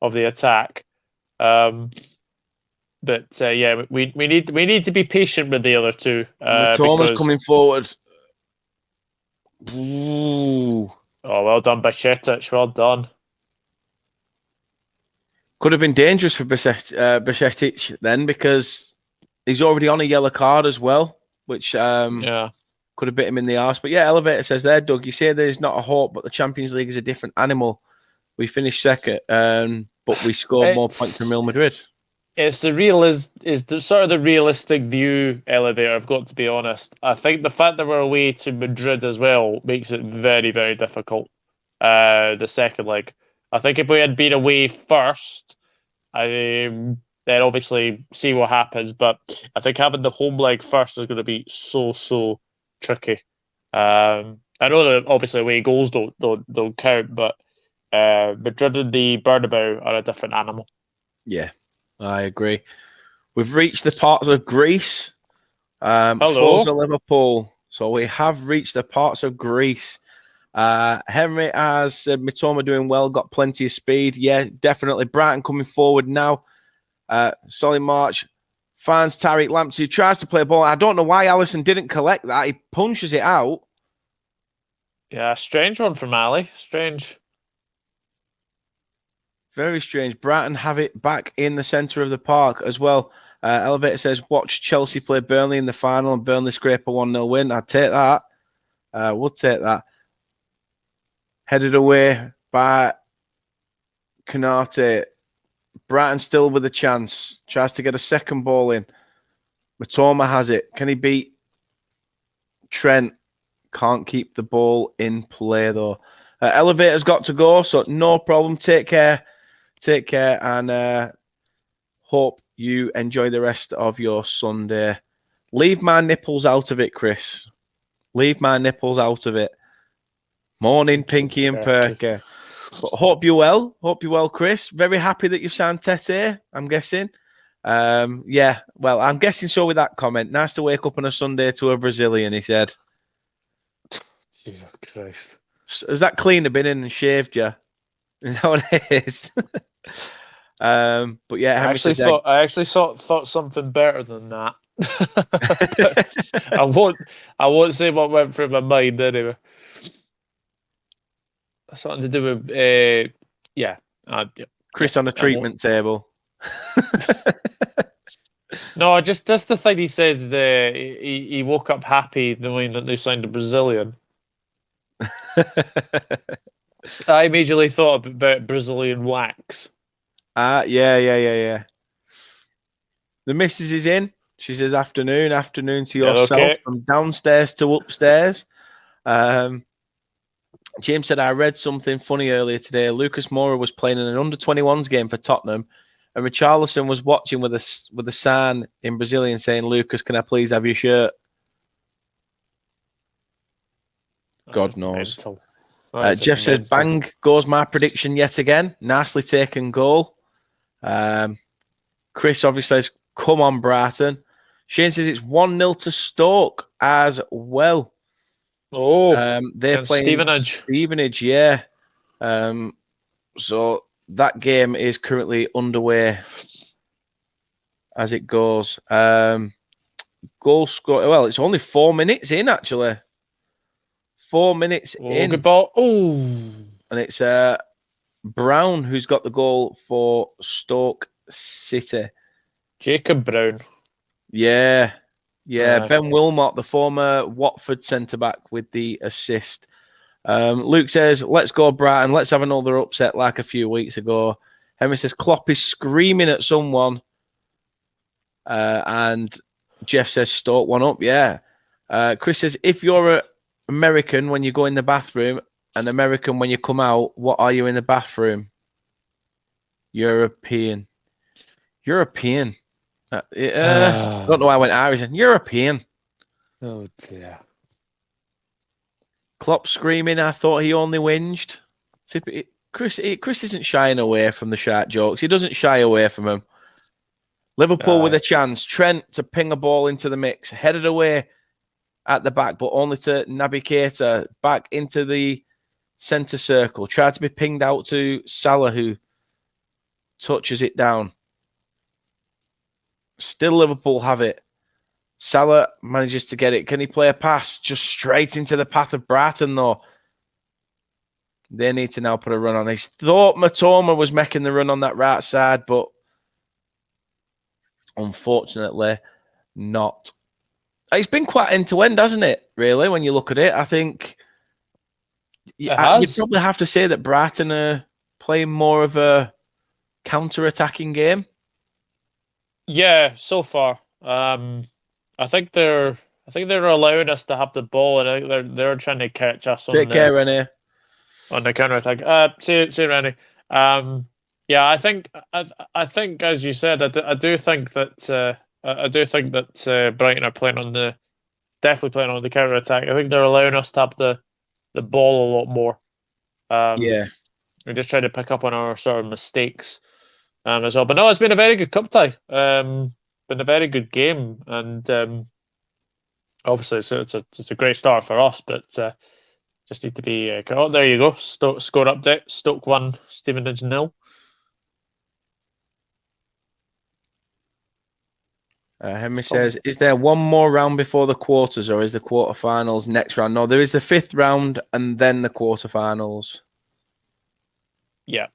attack. But yeah, we need to be patient with the other two. Thomas coming forward. Ooh. Oh, well done, Bajcetic. Well done. Could have been dangerous for Bajcetic then, because he's already on a yellow card as well, which could have bit him in the arse. But yeah, Elevator says there, Doug, you say there's not a hope, but the Champions League is a different animal. We finished second, but we scored more points than Real Madrid. It's the sort of the realistic view, Elevator, I've got to be honest. I think the fact that we're away to Madrid as well makes it very, very difficult. The second leg. I think if we had been away first, then obviously see what happens. But I think having the home leg first is going to be so tricky. I know that obviously away goals don't count, but Madrid and the Bernabeu are a different animal. Yeah, I agree. We've reached the parts of Greece. Hello. Forza Liverpool. So we have reached the parts of Greece. Henry has said Mitoma doing well, got plenty of speed. Yeah, definitely. Brighton coming forward now. Solly March finds Tariq Lamptey, tries to play a ball. I don't know why Allison didn't collect that. He punches it out. Yeah, strange one from Ali. Strange. Very strange. Brighton have it back in the centre of the park as well. Elevator says, watch Chelsea play Burnley in the final and Burnley scrape a 1-0 win. I'd take that. We'll take that. Headed away by Canate. Brighton still with a chance. Tries to get a second ball in. Mitoma has it. Can he beat Trent? Can't keep the ball in play though. Elevator's got to go, so no problem. Take care. Take care, and hope you enjoy the rest of your Sunday. Leave my nipples out of it, Chris. Leave my nipples out of it. Morning, Pinky and Perky. But hope you're well. Hope you're well, Chris. Very happy that you've signed Tete, I'm guessing. Yeah, well, I'm guessing so with that comment. Nice to wake up on a Sunday to a Brazilian, he said. Jesus Christ. Has that cleaner been in and shaved you? Is that what it is? But yeah, I actually thought something better than that. I won't say what went through my mind anyway. Something to do with yeah. Chris on a treatment table. No, just the thing he says. He woke up happy knowing that they signed a Brazilian. I immediately thought about Brazilian wax. Yeah. The missus is in. She says afternoon to yourself, okay. From downstairs to upstairs. James said, I read something funny earlier today. Lucas Moura was playing in an under-21s game for Tottenham, and Richarlison was watching with a sign in Brazilian saying, Lucas, can I please have your shirt? God knows. Jeff says, bang goes my prediction yet again. Nicely taken goal. Chris obviously says, come on, Brighton. Shane says it's 1-0 to Stoke as well. Oh, they're playing Stevenage, yeah. So that game is currently underway as it goes. Goal score. Well, it's only 4 minutes in, actually. 4 minutes in. Good ball. Oh, and it's Brown who's got the goal for Stoke City. Jacob Brown. Yeah. Ben Wilmot, the former Watford centre-back, with the assist. Luke says, let's go Brighton. Let's have another upset like a few weeks ago. Henry says, Klopp is screaming at someone. And Jeff says, Stoke one up. Yeah. Chris says, if you're American when you go in the bathroom and American when you come out, what are you in the bathroom? European. I don't know why I went Irish. European. Oh dear. Klopp screaming. I thought he only whinged. Chris isn't shying away from the shark jokes. He doesn't shy away from them. Liverpool with a chance. Trent to ping a ball into the mix. Headed away at the back, but only to Naby Keita. Back into the centre circle. Tried to be pinged out to Salah, who touches it down. Still Liverpool have it. Salah manages to get it. Can he play a pass? Just straight into the path of Brighton, though. They need to now put a run on. He thought Matoma was making the run on that right side, but unfortunately not. It's been quite end-to-end, hasn't it, really, when you look at it? I think you'd probably have to say that Brighton are playing more of a counter-attacking game. Yeah, so far. I think they're allowing us to have the ball, and I think they're trying to catch us Take care, Rennie. On the counter attack. See Rennie. Yeah, I think as you said, I do think that Brighton are definitely playing on the counter attack. I think they're allowing us to have the ball a lot more. Yeah, we're just trying to pick up on our sort of mistakes as well. But no, it's been a very good cup tie. Been a very good game, and obviously it's a great start for us. But just need to be. Oh, there you go. Score update. Stoke 1, Stevenage 0. Henry says, is there one more round before the quarters, or is the quarterfinals next round? No, there is the 5th round and then the quarterfinals. Yeah.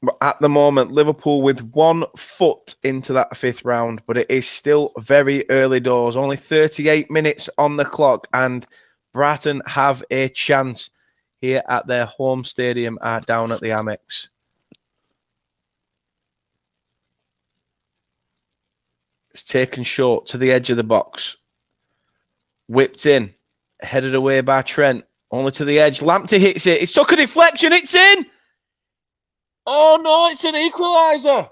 But at the moment, Liverpool with 1 foot into that 5th round, but it is still very early doors. Only 38 minutes on the clock, and Brighton have a chance here at their home stadium down at the AMEX. It's taken short to the edge of the box. Whipped in. Headed away by Trent. Only to the edge. Lamptey hits it. It's took a deflection. It's in. Oh, no, it's an equaliser.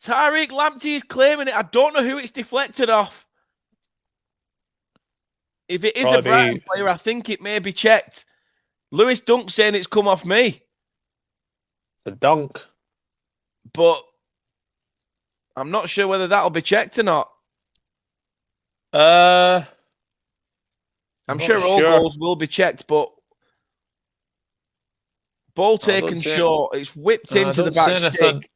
Tariq Lamptey is claiming it. I don't know who it's deflected off. If it is a Brighton player, I think it may be checked. Lewis Dunk saying it's come off me. The dunk. But I'm not sure whether that'll be checked or not. I'm sure all goals will be checked, but ball taken short. It's whipped into the back stick.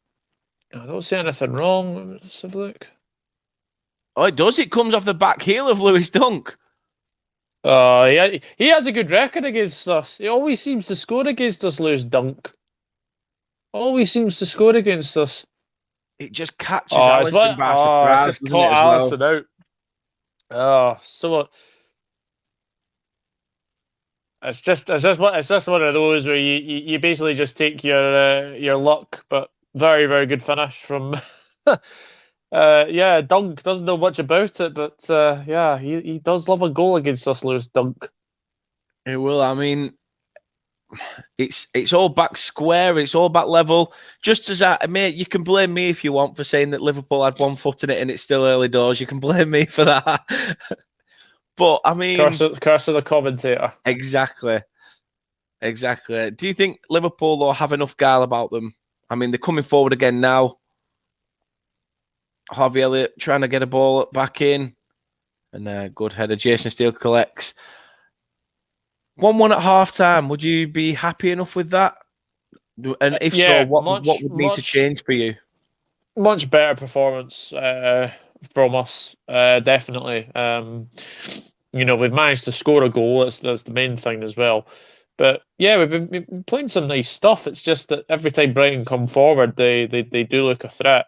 I don't see anything wrong. Let's have a look. Oh, it does. It comes off the back heel of Lewis Dunk. He has a good record against us. He always seems to score against us, Lewis Dunk. Always seems to score against us. It just catches Alisson by surprise. It's just caught Alisson out. It's just one of those where you basically just take your luck, but very, very good finish from Dunk doesn't know much about it, but he does love a goal against us, Lewis Dunk. It will. I mean, it's all back square, it's all back level. Just as mate, you can blame me if you want for saying that Liverpool had 1 foot in it and it's still early doors. You can blame me for that. But I mean, curse of the commentator. Exactly. Do you think Liverpool though have enough guile about them? I mean, they're coming forward again now. Harvey Elliott trying to get a ball back in, and good header. Jason Steele collects. 1-1 at half time. Would you be happy enough with that? And if so, what would need to change for you? Much better performance from us, definitely. we've managed to score a goal. That's the main thing as well. But yeah, we've been playing some nice stuff. It's just that every time Brighton come forward, they do look a threat.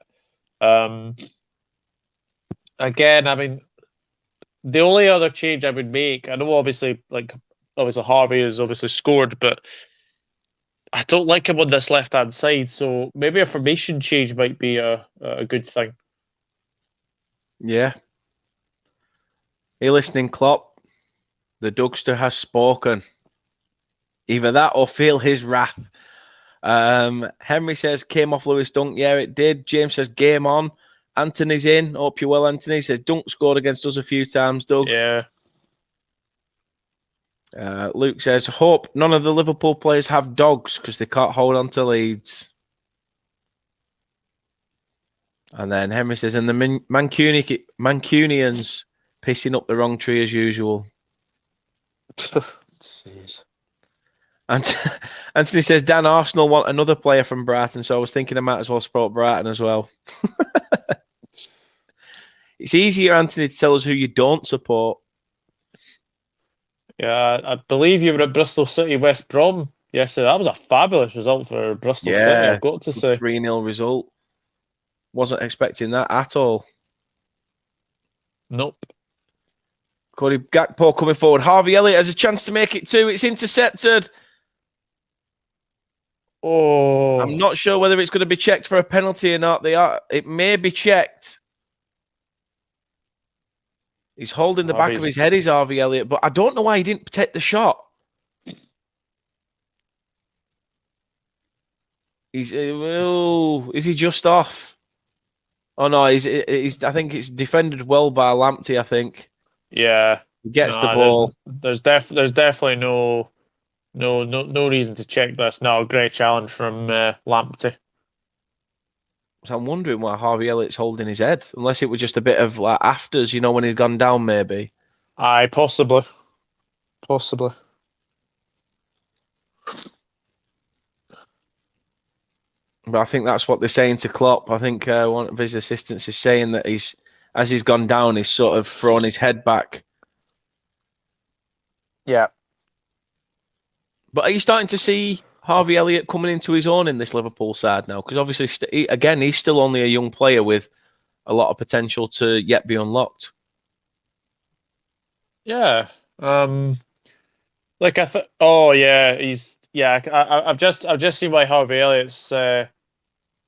Again, I mean, the only other change I would make, I know obviously Harvey has obviously scored, but I don't like him on this left-hand side, so maybe a formation change might be a good thing. Yeah. Are you listening, Klopp? The Dugster has spoken. Either that or feel his wrath. Henry says, came off Lewis Dunk. Yeah, it did. James says, game on. Anthony's in. Hope you're well, Anthony. Says, Dunk scored against us a few times, Doug. Yeah. Luke says, hope none of the Liverpool players have dogs because they can't hold on to leads. And then Henry says, and the Mancunians pissing up the wrong tree as usual. Jeez. And Anthony says, Dan, Arsenal want another player from Brighton, so I was thinking I might as well support Brighton as well. It's easier, Anthony, to tell us who you don't support. Yeah, I believe you were at Bristol City, West Brom yesterday. That was a fabulous result for Bristol City, I've got to say. 3-0 result. Wasn't expecting that at all. Nope. Cody Gakpo coming forward. Harvey Elliott has a chance to make it too. It's intercepted. Oh. I'm not sure whether it's going to be checked for a penalty or not. It may be checked. He's holding the back of his head, is Harvey Elliott, but I don't know why he didn't protect the shot. Is he just off? Oh no, he's. I think it's defended well by Lamptey. I think. Yeah, he gets the ball. There's definitely no reason to check this. No, great challenge from Lamptey. So I'm wondering why Harvey Elliott's holding his head, unless it was just a bit of like afters, when he'd gone down, maybe. Aye, possibly. But I think that's what they're saying to Klopp. I think one of his assistants is saying that as he's gone down, he's sort of thrown his head back. Yeah. But are you starting to see Harvey Elliott coming into his own in this Liverpool side now? Because obviously, he's still only a young player with a lot of potential to yet be unlocked. Yeah. Like I thought. Oh yeah, I've just seen why Harvey Elliott's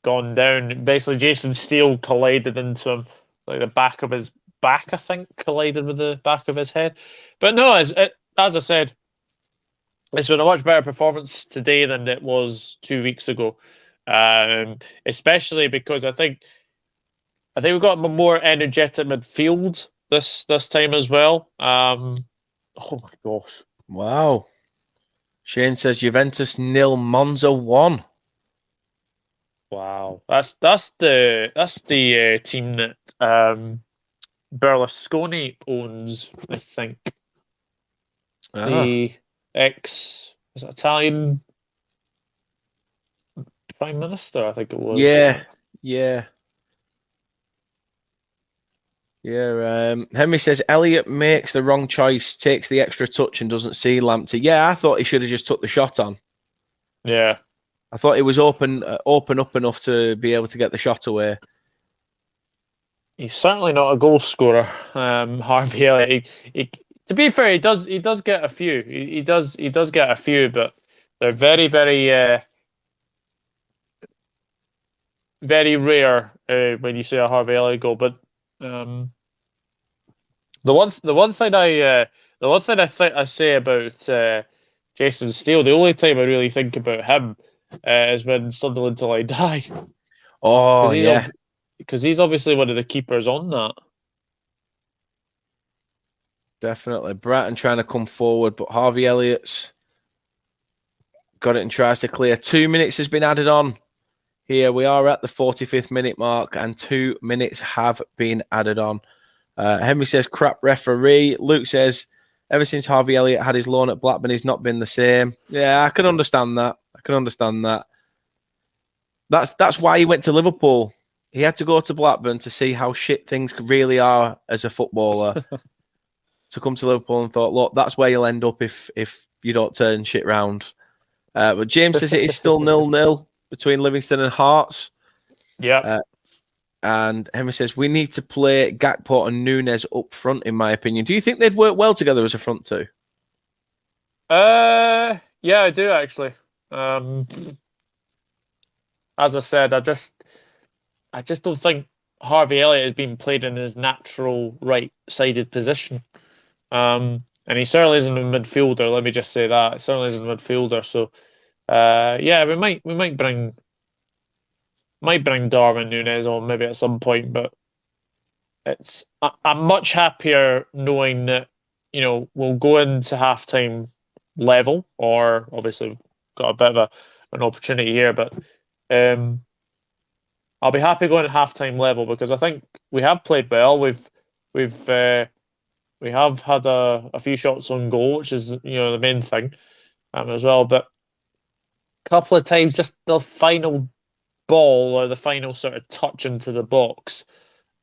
gone down. Basically, Jason Steele collided into him, like the back of his back. I think collided with the back of his head. But no, as I said, it's been a much better performance today than it was 2 weeks ago. Especially because I think we've got a more energetic midfield this time as well. Oh my gosh! Wow. Shane says Juventus 0, Monza 1. Wow, that's the team that Berlusconi owns, I think. The is it Italian Prime Minister, I think it was. Yeah. Henry says Elliott makes the wrong choice, takes the extra touch and doesn't see Lamptey. Yeah, I thought he should have just took the shot on. Yeah. I thought he was open up enough to be able to get the shot away. He's certainly not a goal scorer, Harvey Elliott. To be fair, he does get a few. He does get a few, but they're very, very very rare when you see a Harvey Elliott goal. But the one thing I say about Jason Steele, the only time I really think about him is when Sunderland Till I Die. Oh, yeah. Because he's obviously one of the keepers on that. Definitely. Brighton trying to come forward, but Harvey Elliott's got it and tries to clear. 2 minutes has been added on. Here we are at the 45th minute mark, and 2 minutes have been added on. Henry says, crap referee. Luke says, ever since Harvey Elliott had his loan at Blackburn, he's not been the same. Yeah, I can understand that. That's why he went to Liverpool. He had to go to Blackburn to see how shit things really are as a footballer. to come to Liverpool and thought, look, that's where you'll end up if you don't turn shit round. But James says it is still 0-0 between Livingston and Hearts. Yeah. And Henry says, we need to play Gakpo and Nunes up front, in my opinion. Do you think they'd work well together as a front two? Yeah, I do, actually. As I said, I just don't think Harvey Elliott has been played in his natural right-sided position. And he certainly isn't a midfielder, let me just say that. He certainly isn't a midfielder. So, we might bring Darwin Núñez on maybe at some point, but I'm much happier knowing that, we'll go into halftime level, or obviously we've got a bit of an opportunity here, but I'll be happy going at halftime level because I think we have played well. We have had a few shots on goal, which is the main thing as well. But a couple of times, just the final ball or the final sort of touch into the box.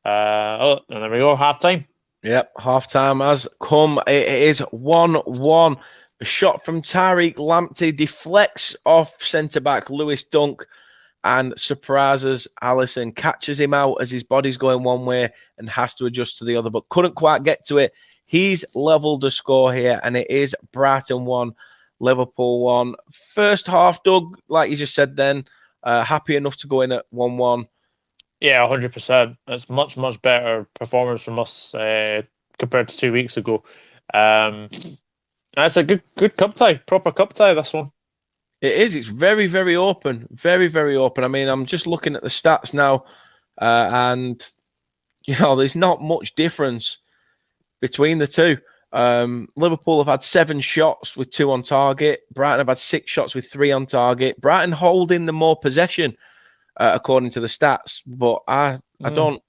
And there we go, halftime. Yep, halftime has come. It is 1-1. A shot from Tariq Lamptey deflects off centre-back Lewis Dunk and surprises Alisson, catches him out as his body's going one way and has to adjust to the other, but couldn't quite get to it. He's levelled the score here, and it is Brighton 1, Liverpool 1. First half, Doug, like you just said then, happy enough to go in at 1-1. Yeah, 100%. It's much, much better performance from us compared to 2 weeks ago. It's a good cup tie, proper cup tie, this one. It is. It's very, very open. Very, very open. I mean, I'm just looking at the stats now, and, there's not much difference between the two. Liverpool have had 7 shots with 2 on target. Brighton have had 6 shots with 3 on target. Brighton holding the more possession, according to the stats. But I don't,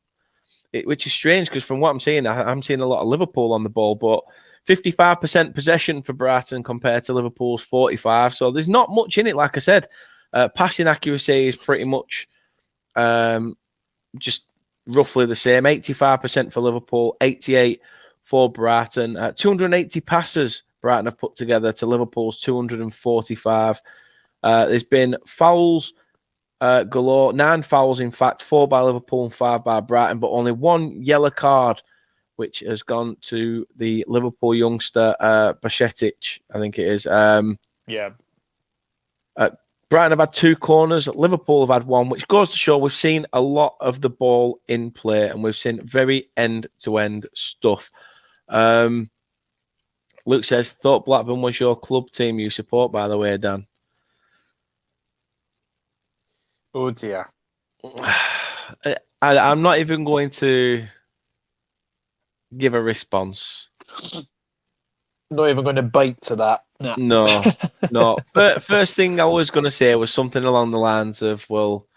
which is strange because from what I'm seeing, I'm seeing a lot of Liverpool on the ball, but 55% possession for Brighton compared to Liverpool's 45%. So there's not much in it, like I said. Passing accuracy is pretty much just roughly the same. 85% for Liverpool, 88% for Brighton. 280 passes Brighton have put together to Liverpool's 245. There's been fouls galore. 9 fouls, in fact. 4 by Liverpool and 5 by Brighton, but only 1 yellow card, which has gone to the Liverpool youngster, Bajcetic, I think it is. Brighton have had 2 corners. Liverpool have had 1, which goes to show we've seen a lot of the ball in play and we've seen very end-to-end stuff. Luke says, thought Blackburn was your club team you support, by the way, Dan. Oh, dear. I'm not even going to give a response. Not even going to bite to that. No. But first thing I was going to say was something along the lines of, well,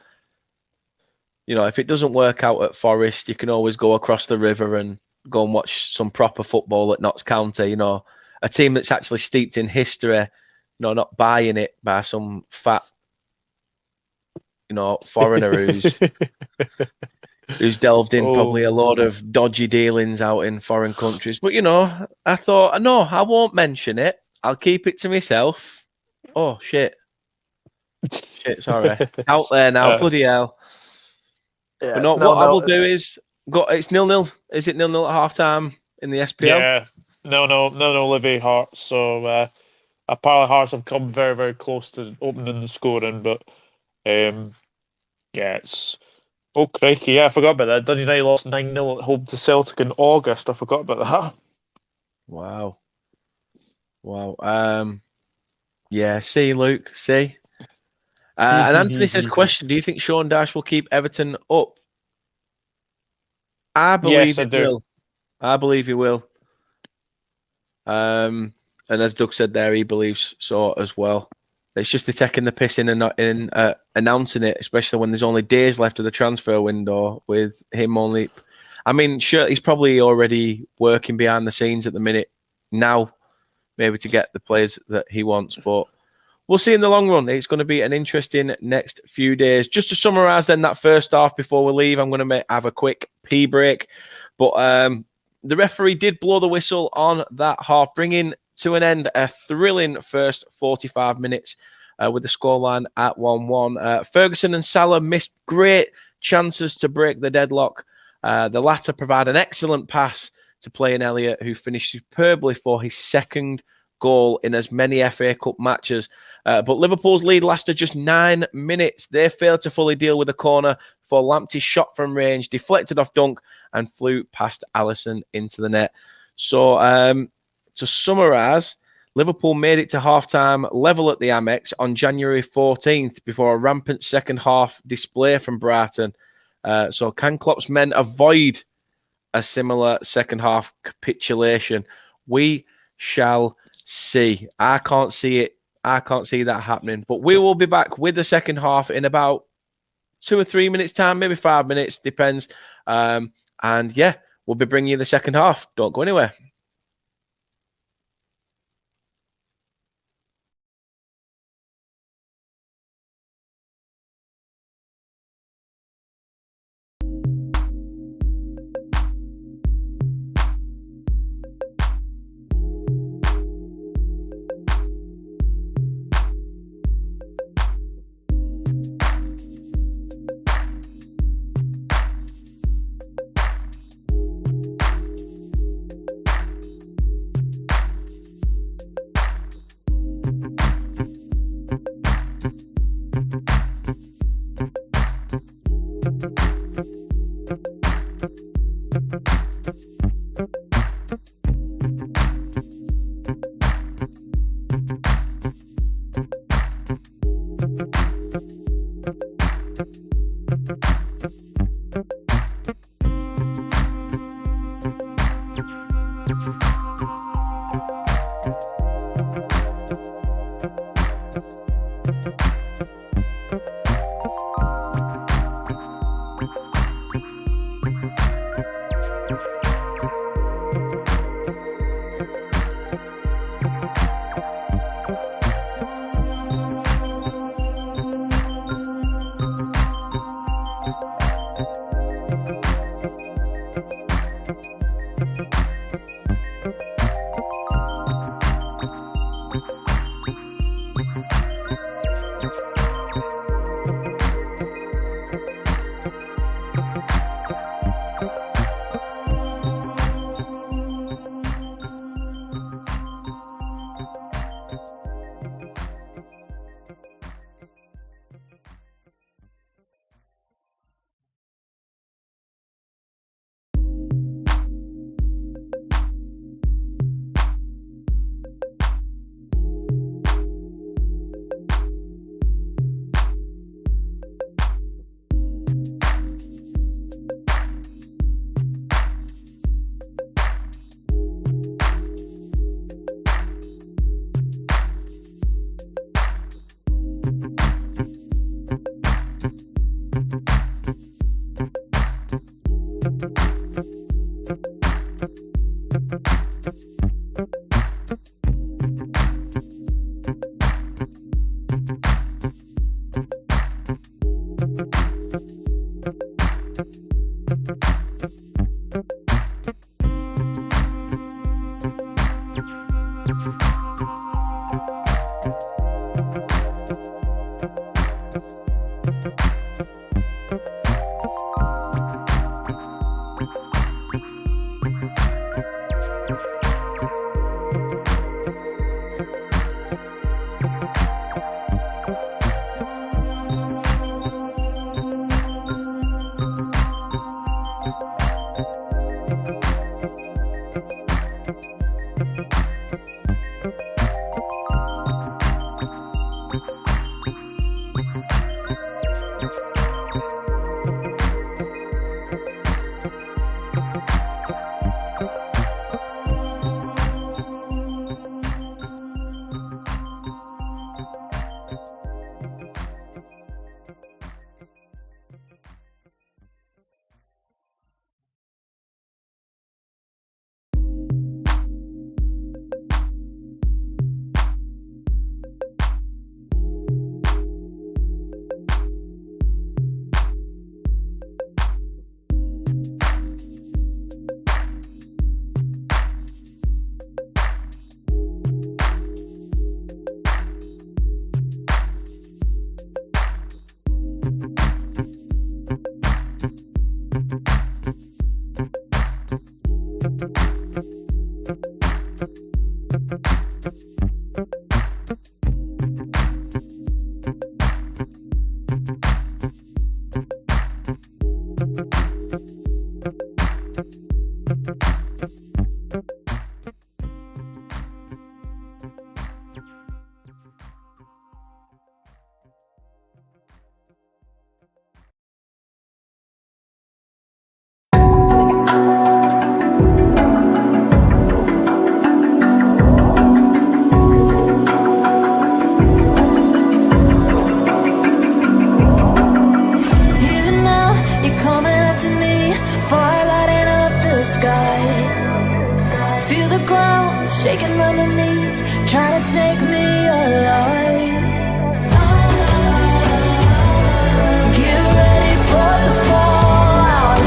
if it doesn't work out at Forest, you can always go across the river and go and watch some proper football at Notts County. A team that's actually steeped in history, not buying it by some fat, foreigner who's delved in probably a lot of dodgy dealings out in foreign countries. But, I thought, no, I won't mention it. I'll keep it to myself. Oh, shit. Sorry. Out there now, bloody hell. Yeah, but no, what I will do is, it's 0-0. Is it 0-0 at half-time in the SPL? Yeah. No, Livy Hearts. So, apparently Hearts have come very, very close to opening the scoring, but, it's... Oh, crikey, yeah, I forgot about that. Dundee United lost 9-0 at home to Celtic in August. I forgot about that. Wow. Yeah, see, Luke, see? And Anthony says, question, do you think Sean Dyche will keep Everton up? I believe he will. I believe he will. And as Doug said there, he believes so as well. It's just they're taking the piss in and not in announcing it, especially when there's only days left of the transfer window with him only. I mean, sure, he's probably already working behind the scenes at the minute now, maybe to get the players that he wants. But we'll see in the long run. It's going to be an interesting next few days. Just to summarise then that first half before we leave, I'm going to have a quick pee break. But The referee did blow the whistle on that half, bringing to an end a thrilling first 45 minutes with the scoreline at 1-1. Ferguson and Salah missed great chances to break the deadlock. The latter provide an excellent pass to Playin Elliott, who finished superbly for his second goal in as many FA Cup matches. But Liverpool's lead lasted just 9 minutes. They failed to fully deal with the corner for Lamptey's shot from range, deflected off Dunk, and flew past Alisson into the net. So to summarise, Liverpool made it to half-time level at the Amex on January 14th before a rampant second-half display from Brighton. So can Klopp's men avoid a similar second-half capitulation? We shall see. I can't see it. I can't see that happening. But we will be back with the second half in about 2 or 3 minutes' time, maybe 5 minutes, depends. And yeah, we'll be bringing you the second half. Don't go anywhere. shaking underneath, trying to take me alive. Get ready for the fallout.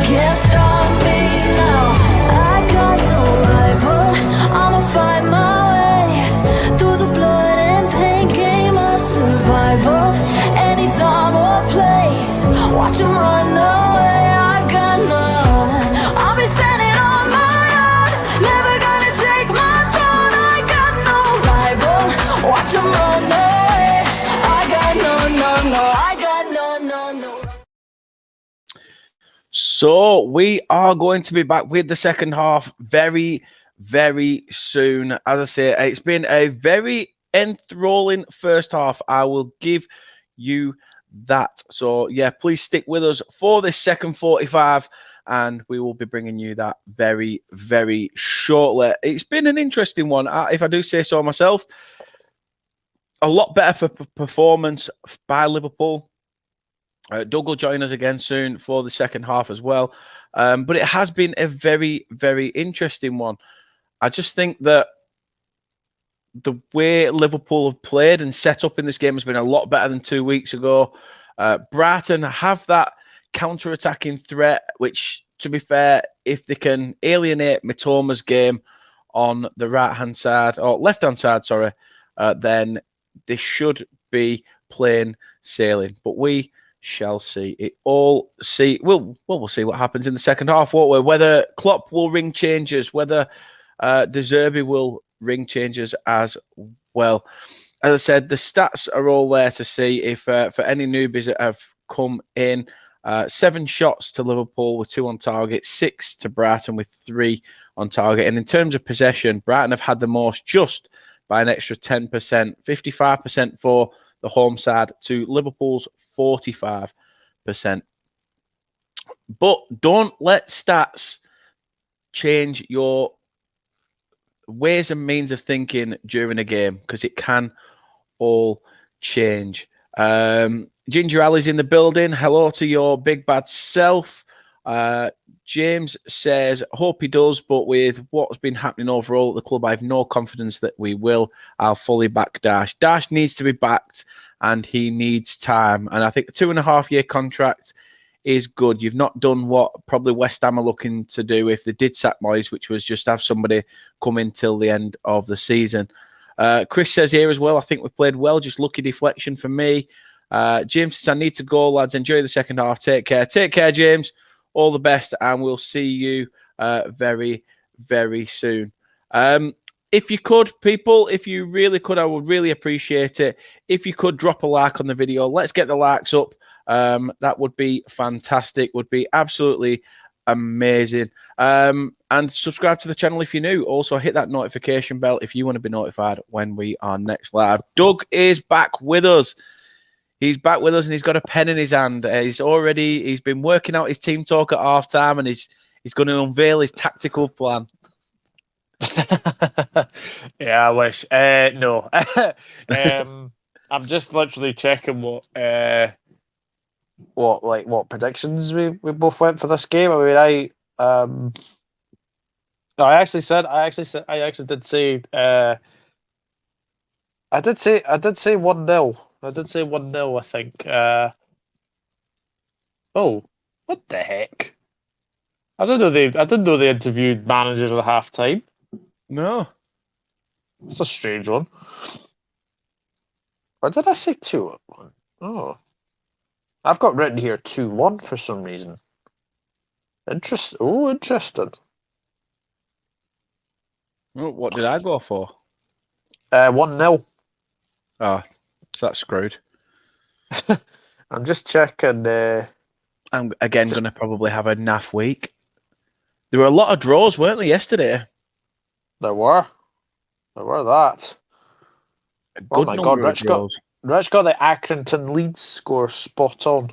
Can't stop me now. I got no rival. I'ma find my way through the blood and pain, game of survival. Anytime or place, watch 'em run away. I got none. I'll be standing on my own, never gonna take my throne. I got no rival. Watch 'em run away. I got no. I got no. So we are going to be back with the second half very, very soon. As I say, it's been a very enthralling first half. I will give you that. So yeah, please stick with us for this second 45, and we will be bringing you that very, very shortly. It's been an interesting one, if I do say so myself. A lot better for performance by Liverpool. Doug will join us again soon for the second half as well. But it has been a very, very interesting one. I just think that the way Liverpool have played and set up in this game has been a lot better than 2 weeks ago. Brighton have that counter-attacking threat, which, to be fair, if they can alienate Mitoma's game on the right-hand side, or left-hand side, sorry, then they should be plain sailing. But we shall see. We'll see what happens in the second half, won't we? Whether Klopp will ring changes, whether De Zerbi will ring changes as well. As I said, the stats are all there to see. If for any newbies that have come in, 7 shots to Liverpool with 2 on target, 6 to Brighton with 3 on target. And in terms of possession, Brighton have had the most just by an extra 10%, 55% for the home side to Liverpool's 45%. But don't let stats change your ways and means of thinking during a game, because it can all change. Ginger Alley's in the building. Hello to your big bad self. James says, hope he does, but with what's been happening overall at the club, I have no confidence that we will. I'll fully back Dash. Dash needs to be backed, and he needs time. And I think a 2.5-year contract is good. You've not done what probably West Ham are looking to do if they did sack Moyes, which was just have somebody come in till the end of the season. Chris says here as well, I think we played well, just lucky deflection for me. James says, I need to go, lads. Enjoy the second half. Take care. Take care, James. All the best, and we'll see you very, very soon. If you could, people, if you really could, I would really appreciate it. If you could drop a like on the video, let's get the likes up. That would be fantastic, would be absolutely amazing. And subscribe to the channel if you're new. Also, hit that notification bell if you want to be notified when we are next live. Doug is back with us. He's back with us, and he's got a pen in his hand. He's been working out his team talk at half time, and he's going to unveil his tactical plan. Yeah, I wish. No. I'm just literally checking what predictions we both went for this game. I mean, I actually did say I did say 1-0. I did say 1-0, I think. Oh, what the heck? I didn't know they interviewed managers at half time. No. It's a strange one. Or did I say 2-1? Oh. I've got written here 2-1 for some reason. Interesting. Oh, what did I go for? 1-0. Oh, so that's screwed. I'm just checking. I'm again going to probably have a naff week. There were a lot of draws, weren't there, yesterday? There were that. Oh my God, Rich got the Accrington Leeds score spot on.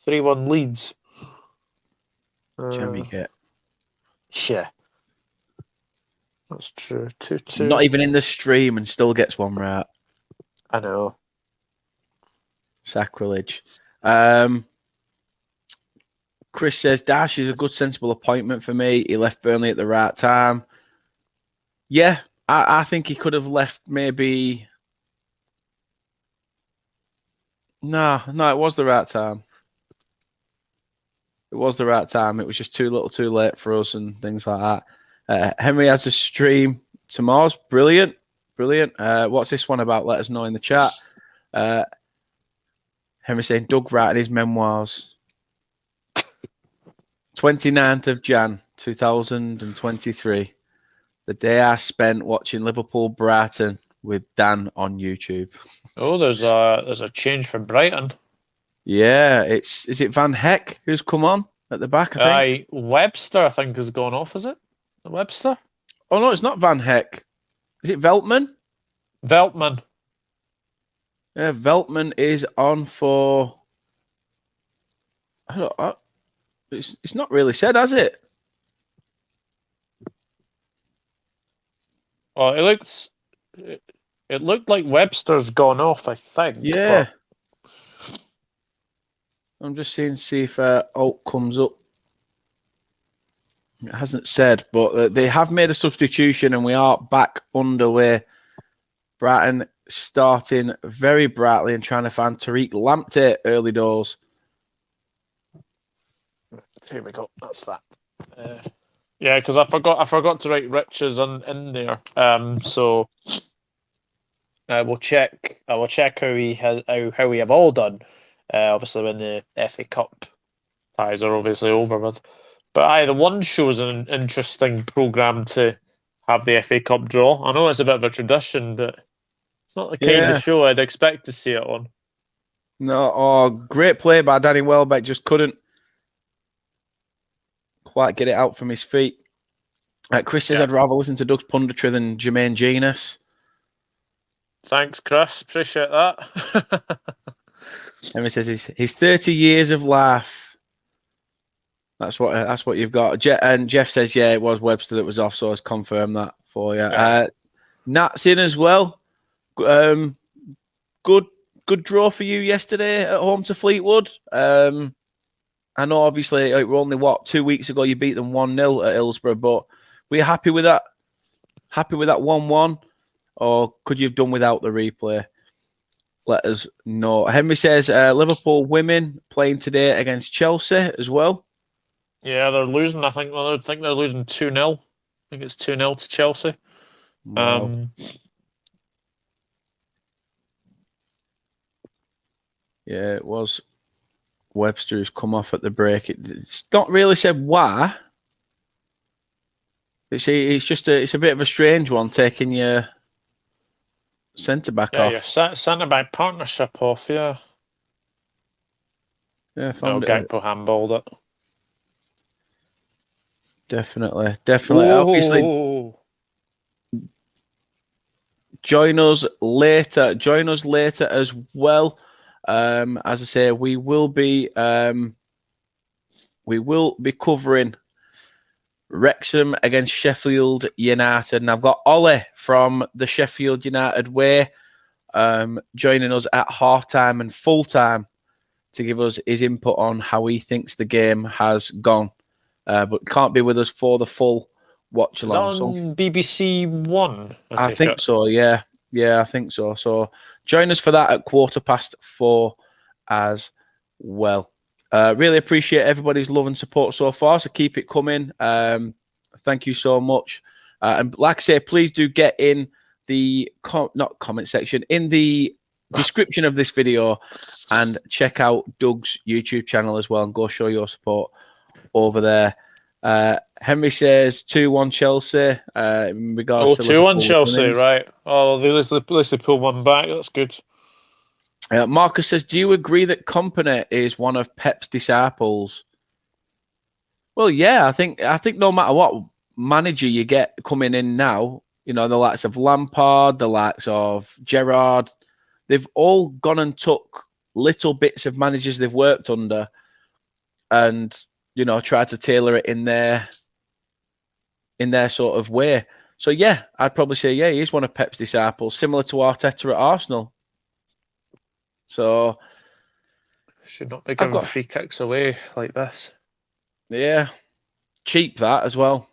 3-1 Leeds. Jammy get. Yeah. That's true. 2-2. Not even in the stream and still gets one right. I know. Sacrilege. Chris says Dash is a good, sensible appointment for me. He left Burnley at the right time. Yeah, I think he could have left maybe. No, it was the right time. It was the right time. It was just too little, too late for us, and things like that. Henry has a stream tomorrow's brilliant. What's this one about? Let us know in the chat. Henry saying Doug writing his memoirs. 29th of Jan 2023. The day I spent watching Liverpool Brighton with Dan on YouTube. Oh, there's a change for Brighton. Yeah, is it Van Heck who's come on at the back? I think. Webster, I think, has gone off. Is it Webster? Oh no, it's not Van Heck. Is it Veltman? Veltman. Yeah, Veltman is on for. It's not really said, has it? Oh, it looked like Webster's gone off, I think. Yeah. But... I'm just seeing see if Alt comes up. It hasn't said, but they have made a substitution and we are back underway. Brighton starting very brightly and trying to find Tariq Lamptey early doors. Here we go. That's that. Yeah, because I forgot to write Rich's in there. So I will check how we have all done. Obviously, when the FA Cup ties are obviously over with. But the one show is an interesting programme to have the FA Cup draw. I know it's a bit of a tradition, but it's not the kind of show I'd expect to see it on. No, great play by Danny Welbeck. Just couldn't quite get it out from his feet. Chris says I'd rather listen to Doug's punditry than Jermaine Genius. Thanks, Chris. Appreciate that. And he says he's 30 years of life. That's what you've got. And Jeff says, yeah, it was Webster that was off, so I confirmed that for you. Yeah. Nat's in as well. Good draw for you yesterday at home to Fleetwood. I know, obviously, it were only 2 weeks ago you beat them 1-0 at Hillsborough, but were you happy with that? Happy with that 1-1, or could you have done without the replay? Let us know. Henry says Liverpool women playing today against Chelsea as well. Yeah, they're losing. I think they're losing 2-0. I think it's 2-0 to Chelsea. Wow. Yeah, it was Webster who's come off at the break. It's not really said why. It's a bit of a strange one, taking your centre back off. Yeah, centre back partnership off. Yeah. Yeah, found it. Gakpo handballed it. Definitely. Obviously, join us later as well. As I say, we will be covering Wrexham against Sheffield United, and I've got Ollie from the Sheffield United way joining us at half-time and full-time to give us his input on how he thinks the game has gone. But can't be with us for the full watch along. Is that on BBC One? I think so, yeah. Yeah, I think so. So join us for that at 4:15 as well. Really appreciate everybody's love and support so far, so keep it coming. Thank you so much. And like I say, please do get in the comment section, in the description of this video, and check out Doug's YouTube channel as well, and go show your support over there. Henry says 2-1 Chelsea. In regards to 2-1 Chelsea, right? Oh, at least they pull one back. That's good. Marcus says, do you agree that Kompany is one of Pep's disciples? Well, yeah, I think no matter what manager you get coming in now, you know, the likes of Lampard, the likes of Gerrard, they've all gone and took little bits of managers they've worked under and, you know, tried to tailor it in their sort of way. So, yeah, I'd probably say, yeah, he's one of Pep's disciples, similar to Arteta at Arsenal. So, should not be giving free kicks away like this. Yeah, cheap that as well.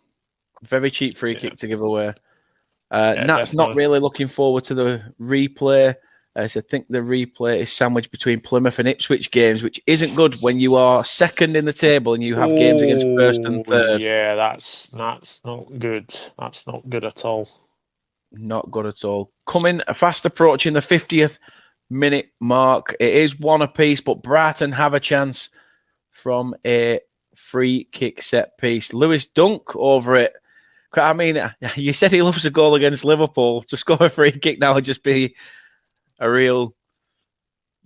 Very cheap free kick to give away. Nat's not really looking forward to the replay. So I think the replay is sandwiched between Plymouth and Ipswich games, which isn't good when you are second in the table and you have games against first and third. Yeah, that's not good. That's not good at all. Not good at all. Coming fast approaching the 50th minute mark. It is one apiece, but Brighton have a chance from a free kick set piece. Lewis Dunk over it. I mean, you said he loves a goal against Liverpool. To score a free kick now would just be a real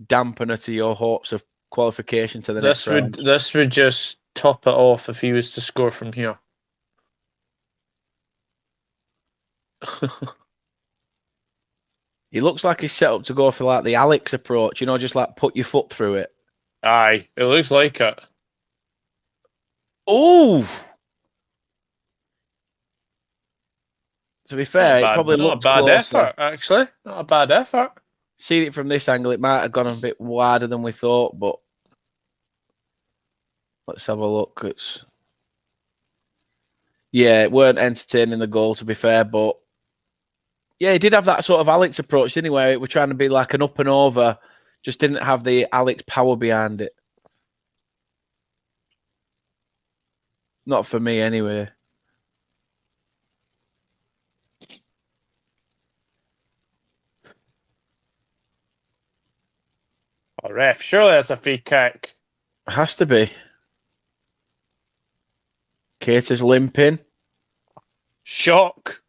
dampener to your hopes of qualification to the next round. This would just top it off if he was to score from here. He looks like he's set up to go for like the Alex approach, you know, just like put your foot through it. Aye, it looks like it. Oh! To be fair, it probably looked not a bad closer. effort, actually. Not a bad effort. Seeing it from this angle, it might have gone a bit wider than we thought, but let's have a look. Yeah, it weren't entertaining the goal, to be fair, but yeah, he did have that sort of Alex approach, didn't he, where it was trying to be like an up and over, just didn't have the Alex power behind it. Not for me, anyway. Oh, ref, surely that's a free kick. It has to be. Cater's limping. Shock.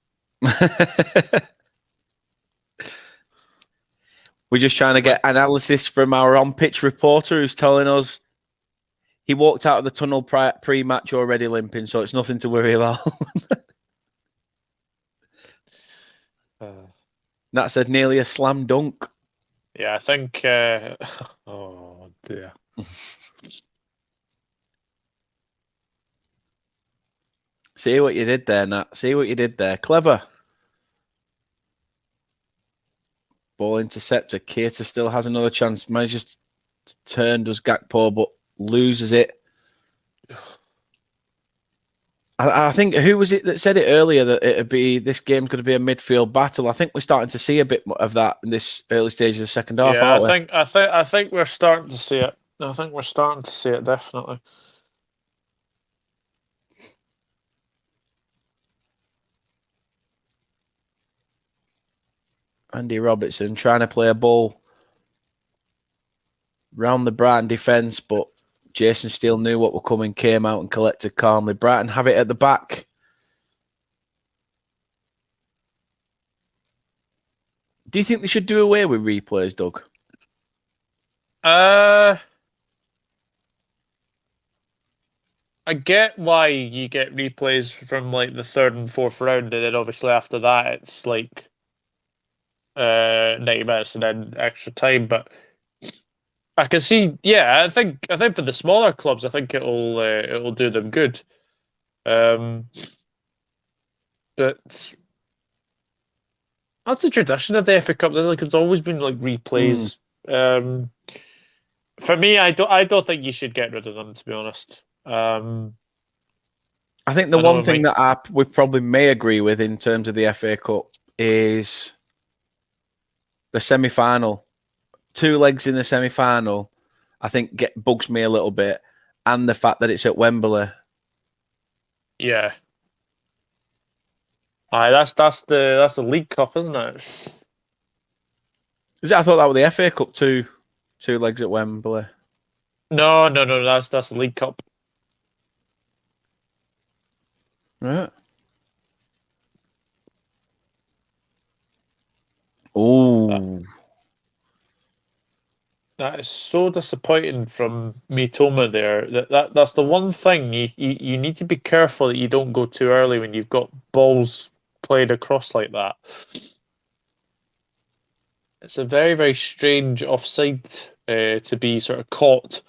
We're just trying to get analysis from our on-pitch reporter who's telling us he walked out of the tunnel pre-match already limping, so it's nothing to worry about. That said nearly a slam dunk. Yeah, I think... oh, dear. See what you did there, Nat. See what you did there. Clever. Ball interceptor. Cater still has another chance. Manages to turn, does Gakpo, but loses it. I think, who was it that said it earlier that it'd be this game's going to be a midfield battle? I think we're starting to see a bit of that in this early stage of the second half. Yeah, aren't we? I think we're starting to see it. I think we're starting to see it, definitely. Andy Robertson trying to play a ball round the Brighton defence, but Jason Steele knew what were coming, came out and collected calmly. Brighton have it at the back. Do you think they should do away with replays, Doug? I get why you get replays from like the third and fourth round, and then obviously after that it's like 90 minutes and then extra time. But I can see, yeah, I think for the smaller clubs, I think it'll do them good. But that's the tradition of the FA Cup. Like, it's always been like replays. For me, I don't think you should get rid of them, to be honest. I think the one thing that we probably may agree with in terms of the FA Cup is the semi-final. 2 legs in the semi-final, I think bugs me a little bit, and the fact that it's at Wembley. Yeah. Aye, that's the League Cup, isn't it? Is it? I thought that was the FA Cup, 2 legs at Wembley. No, that's the League Cup. Right. Oh. That is so disappointing from Mitoma there. That's the one thing you need to be careful that you don't go too early when you've got balls played across like that. It's a very, very strange offside to be sort of caught.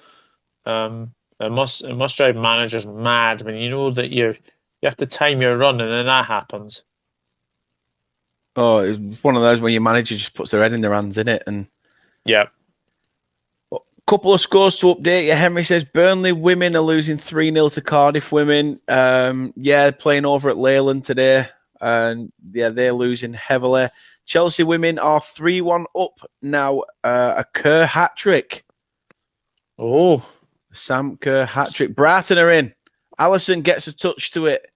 It must drive managers mad when you know that you have to time your run and then that happens. Oh, it's one of those where your manager just puts their head in their hands, in it, and yeah. Couple of scores to update you. Henry says Burnley women are losing 3-0 to Cardiff women. Yeah, playing over at Leyland today. And yeah, they're losing heavily. Chelsea women are 3-1 up now. A Kerr hat-trick. Oh. Sam Kerr hat-trick. Brighton are in. Allison gets a touch to it.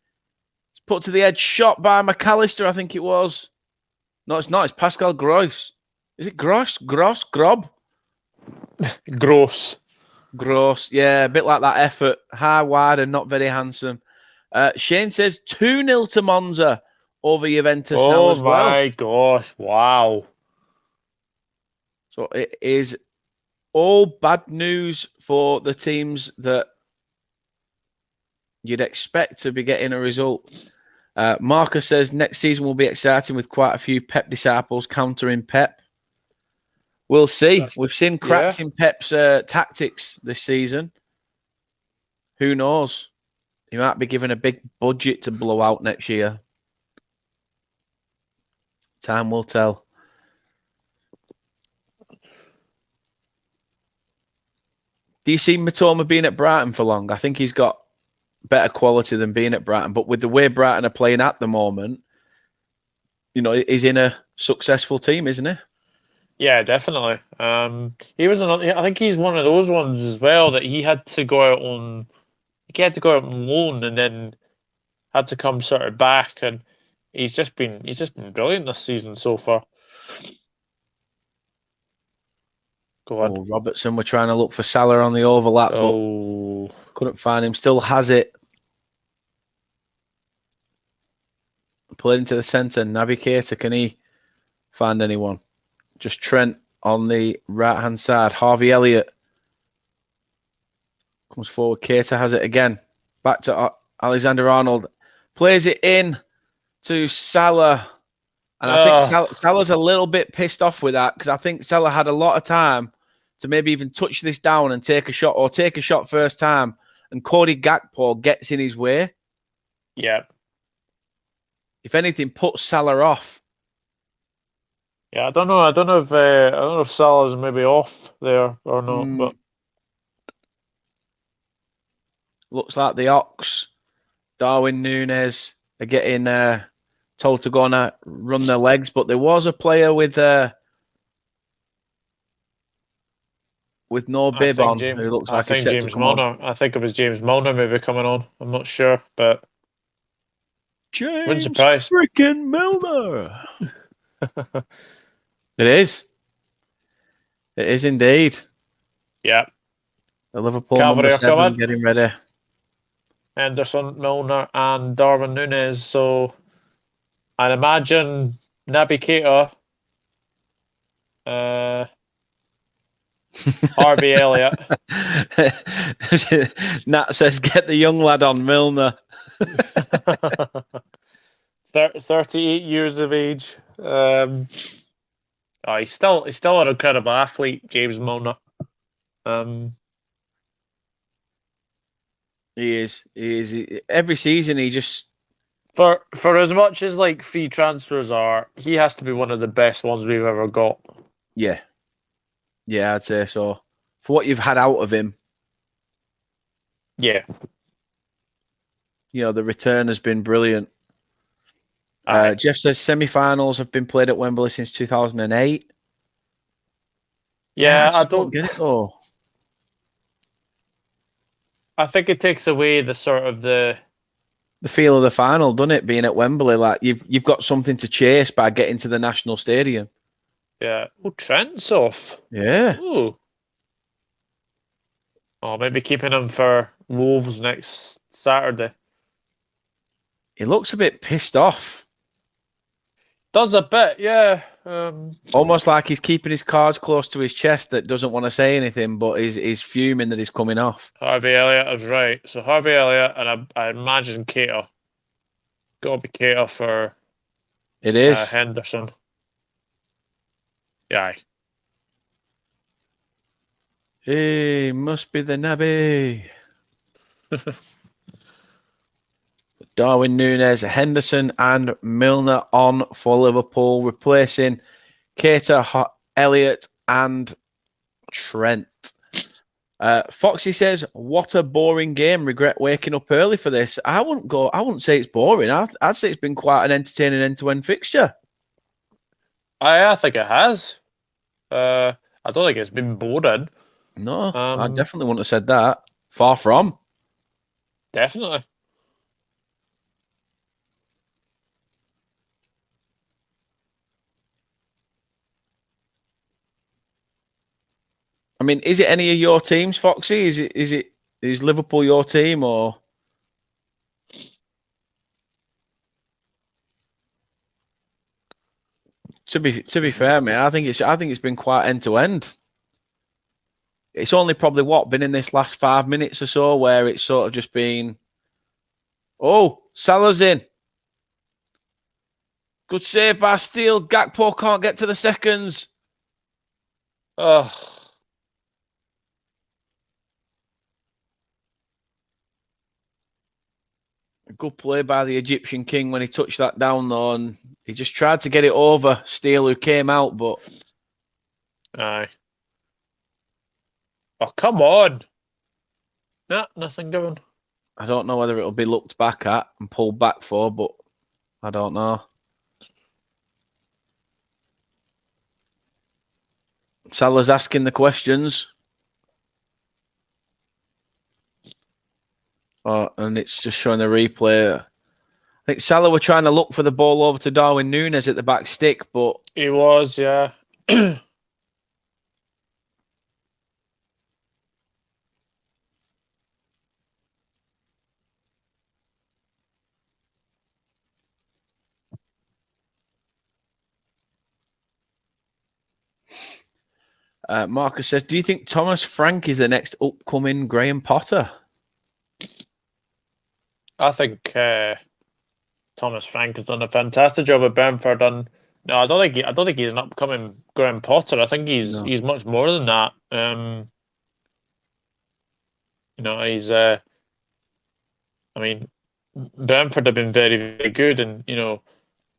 It's put to the edge. Shot by McAllister, I think it was. No, it's not. It's Pascal Gross. Is it Gross? Grob? Gross. Yeah, a bit like that effort. High, wide, and not very handsome. Shane says 2-0 to Monza over Juventus now as well. Oh my gosh. Wow. So it is all bad news for the teams that you'd expect to be getting a result. Marcus says next season will be exciting with quite a few Pep disciples countering Pep. We'll see. We've seen cracks in Pep's tactics this season. Who knows? He might be given a big budget to blow out next year. Time will tell. Do you see Matoma being at Brighton for long? I think he's got better quality than being at Brighton. But with the way Brighton are playing at the moment, you know, he's in a successful team, isn't he? Yeah, definitely. He was another. I think he's one of those ones as well that he had to go out on. He had to go out on loan and then had to come sort of back, and he's just been brilliant this season so far. Go on. Oh, Robertson, we're trying to look for Salah on the overlap, but couldn't find him. Still has it. Played into the centre. Navigator, can he find anyone? Just Trent on the right-hand side. Harvey Elliott comes forward. Keita has it again. Back to Alexander Arnold. Plays it in to Salah. And I think Salah's a little bit pissed off with that because I think Salah had a lot of time to maybe even touch this down and take a shot or take a shot first time. And Cody Gakpo gets in his way. Yeah. If anything, puts Salah off. Yeah, I don't know. I don't know if Salah's maybe off there or not. But looks like the Ox, Darwin Núñez are getting told to go and run their legs. But there was a player with no bib on who looks like he's set to come on. I think it was James Milner maybe coming on. I'm not sure, but James freaking Milner. It is. It is indeed. Yeah. The Liverpool number 7 getting ready. Henderson, Milner, and Darwin Núñez. So I'd imagine Naby Keita, Harvey Elliott. Nat says, get the young lad on Milner. 38 years of age. He's still an incredible athlete, James Milner. He is. Every season, he just for as much as like free transfers are, he has to be one of the best ones we've ever got. Yeah, I'd say so. For what you've had out of him, yeah, you know, the return has been brilliant. Jeff says semi-finals have been played at Wembley since 2008. Yeah, I don't get it though. I think it takes away the sort of the feel of the final, doesn't it? Being at Wembley, like you've got something to chase by getting to the National Stadium. Yeah. Oh, Trent's off. Yeah. Ooh. Oh, maybe keeping him for Wolves next Saturday. He looks a bit pissed off. Does a bit, yeah. Almost like he's keeping his cards close to his chest that doesn't want to say anything, but he's fuming that he's coming off. Harvey Elliott is right. So Harvey Elliott and I imagine Keita. Got to be Keita for it is Henderson. Yeah. Hey, must be the Naby. Darwin Núñez, Henderson and Milner on for Liverpool, replacing Keita, Elliott and Trent. Foxy says, "What a boring game. Regret waking up early for this." I wouldn't say it's boring. I'd say it's been quite an entertaining end-to-end fixture. I think it has. I don't think it's been boring. No, I definitely wouldn't have said that. Far from. Definitely. I mean, is it any of your teams, Foxy? Is Liverpool your team or? To be fair, mate, I think it's been quite end to end. It's only probably been in this last 5 minutes or so where it's sort of just been. Oh, Salah's in. Good save by Steele. Gakpo can't get to the seconds. Oh. Good play by the Egyptian king when he touched that down, though, and he just tried to get it over Steele, who came out, but. Aye. Oh, come on. Nah, nothing going. I don't know whether it'll be looked back at and pulled back for, but I don't know. Salah's asking the questions. Oh, and it's just showing the replay. I think Salah were trying to look for the ball over to Darwin Núñez at the back stick, but... He was, yeah. Marcus says, do you think Thomas Frank is the next upcoming Graham Potter? I think Thomas Frank has done a fantastic job at Brentford, and no, I don't think he's an upcoming Graham Potter. I think he's much more than that. He's I mean, Brentford have been very, very good, and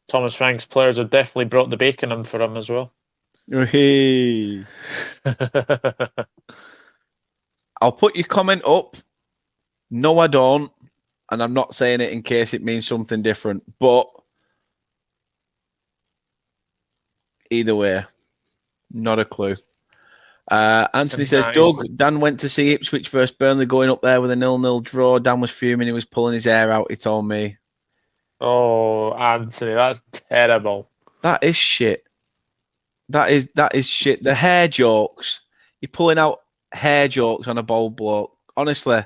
Thomas Frank's players have definitely brought the bacon in for him as well. Hey. I'll put your comment up. No, I don't. And I'm not saying it in case it means something different. But either way, not a clue. Anthony says, Doug, Dan went to see Ipswich versus Burnley going up there with a 0-0 draw. Dan was fuming. He was pulling his hair out, he told me. Oh, Anthony, that's terrible. That is shit. That is shit. The hair jokes. You're pulling out hair jokes on a bold bloke. Honestly.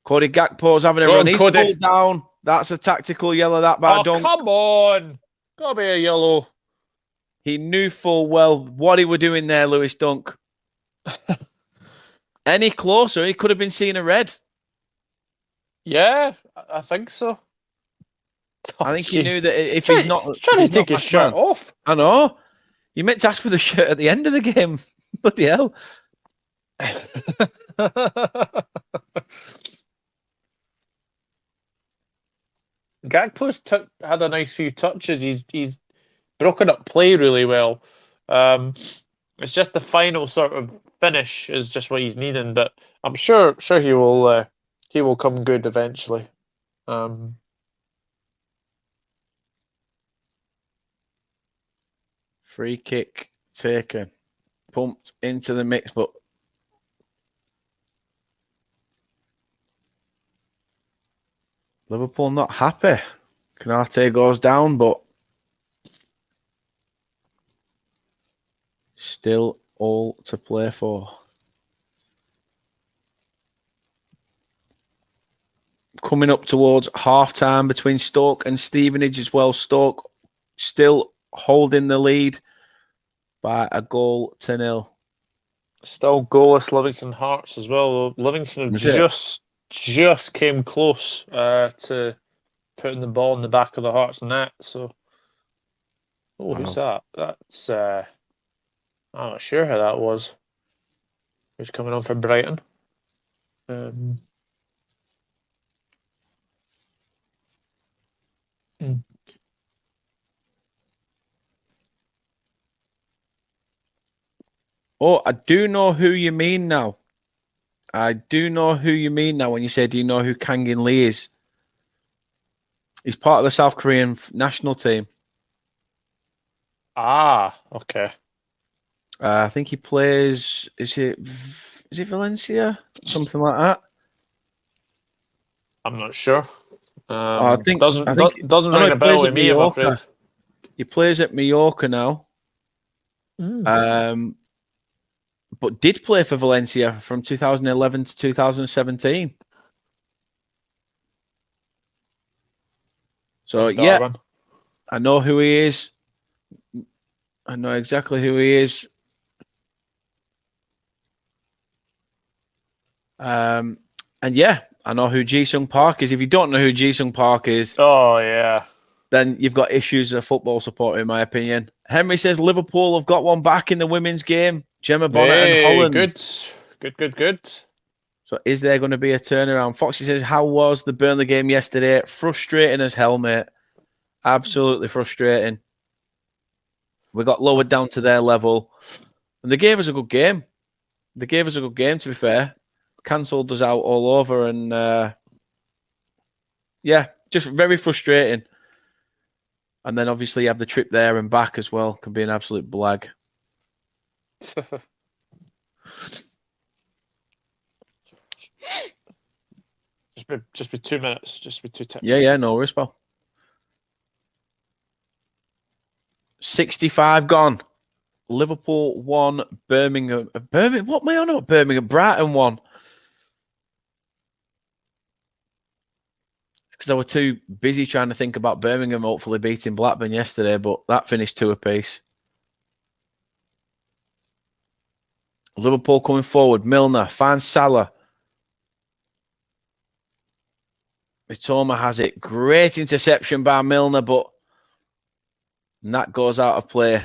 Cody Gakpo's having a run. He's pulled down. That's a tactical yellow, that by Dunk. Come on. Gotta be a yellow. He knew full well what he were doing there, Lewis Dunk. Any closer, he could have been seeing a red. Yeah, I think so. I think he knew that if he's not... He's trying to take his shirt off. I know. You meant to ask for the shirt at the end of the game. Bloody hell. Gakpo's had a nice few touches. He's broken up play really well. It's just the final sort of finish is just what he's needing, but I'm sure he will come good eventually. Free kick taken, pumped into the mix, but Liverpool not happy. Canate goes down, but still all to play for. Coming up towards half-time between Stoke and Stevenage as well. Stoke still holding the lead by a 0-0. Still goalless Livingston Hearts as well. Livingston have just came close to putting the ball in the back of the Hearts net. So, who's that? That's I'm not sure who that was. Who's coming on for Brighton? Oh, I do know who you mean now. I do know who you mean now when you say, do you know who Kangin Lee is? He's part of the South Korean national team. Ah, okay. I think he plays, is it Valencia? Something like that. I'm not sure. I think Doesn't I know ring he a bell plays with at me, I'm afraid. Mallorca. He plays at Mallorca now. But did play for Valencia from 2011 to 2017. So yeah, I know who he is. I know exactly who he is. And yeah, I know who Ji-sung Park is. If you don't know who Ji-sung Park is, oh yeah, then you've got issues as a football supporter, in my opinion. Henry says Liverpool have got one back in the women's game. Gemma Bonnet and Holland. Good. So is there going to be a turnaround? Foxy says, how was the Burnley game yesterday? Frustrating as hell, mate. Absolutely frustrating. We got lowered down to their level. And they gave us a good game. To be fair. Cancelled us out all over. And yeah, just very frustrating. And then obviously you have the trip there and back as well. Can be an absolute blag. Just be 2 minutes. Just be 2 ticks. Yeah, no worries, pal. 65 gone. Liverpool won. Birmingham. What am I on about? Birmingham. Brighton won. Because I was too busy trying to think about Birmingham hopefully beating Blackburn yesterday, but that finished 2 apiece. Liverpool coming forward. Milner finds Salah. Mitoma has it. Great interception by Milner, but that goes out of play.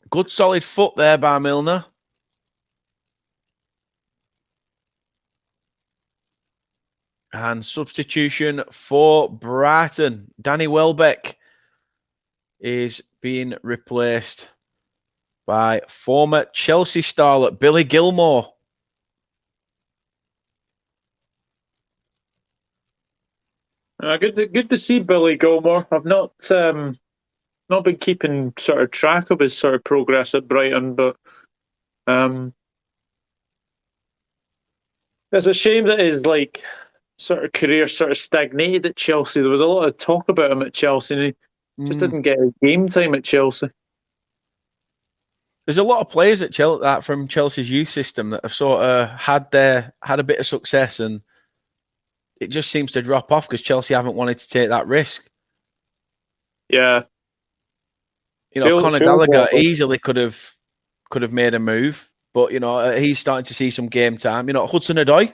Good solid foot there by Milner. And substitution for Brighton. Danny Welbeck is being replaced by former Chelsea starlet Billy Gilmore. Good to see Billy Gilmore. I've not been keeping sort of track of his sort of progress at Brighton, but it's a shame that his sort of career sort of stagnated at Chelsea. There was a lot of talk about him at Chelsea, and he just didn't get his game time at Chelsea. There's a lot of players at Chelsea that from Chelsea's youth system that have sort of had a bit of success, and it just seems to drop off because Chelsea haven't wanted to take that risk. Yeah, you know, Conor Gallagher easily could have made a move, but you know he's starting to see some game time. You know, Hudson-Odoi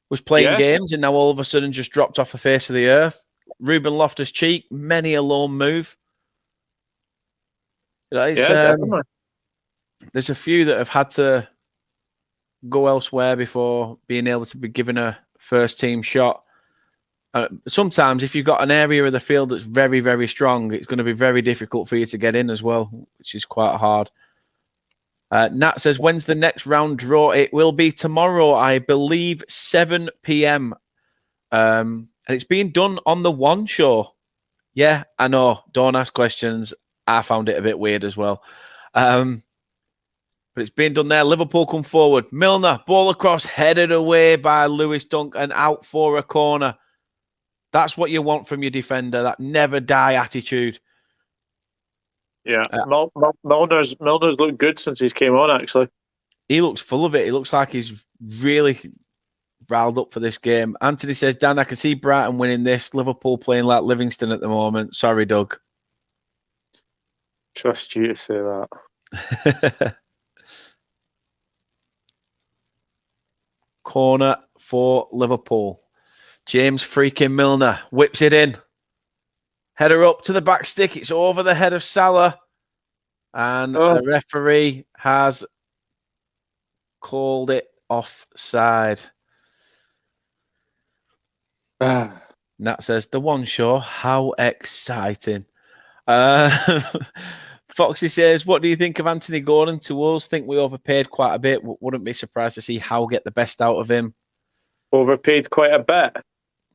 was playing games and now all of a sudden just dropped off the face of the earth. Ruben Loftus-Cheek, many a lone move. You know, there's a few that have had to go elsewhere before being able to be given a first team shot. Sometimes if you've got an area of the field that's very, very strong, it's going to be very difficult for you to get in as well, which is quite hard. Nat says, when's the next round draw? It will be tomorrow, I believe, 7 p.m. And it's being done on the One Show. Yeah, I know. Don't ask questions. I found it a bit weird as well. But it's being done there. Liverpool come forward. Milner, ball across, headed away by Lewis Dunk and out for a corner. That's what you want from your defender, that never die attitude. Yeah, Milner's looked good since he's came on, actually. He looks full of it. He looks like he's really riled up for this game. Anthony says, Dan, I can see Brighton winning this. Liverpool playing like Livingston at the moment. Sorry, Doug. Trust you to say that. Corner for Liverpool. James freaking Milner whips it in. Header up to the back stick. It's over the head of Salah. And the referee has called it offside. Nat says, the One Show, how exciting. Foxy says, what do you think of Anthony Gordon to us? Think we overpaid quite a bit. Wouldn't be surprised to see Howe get the best out of him. Overpaid quite a bit.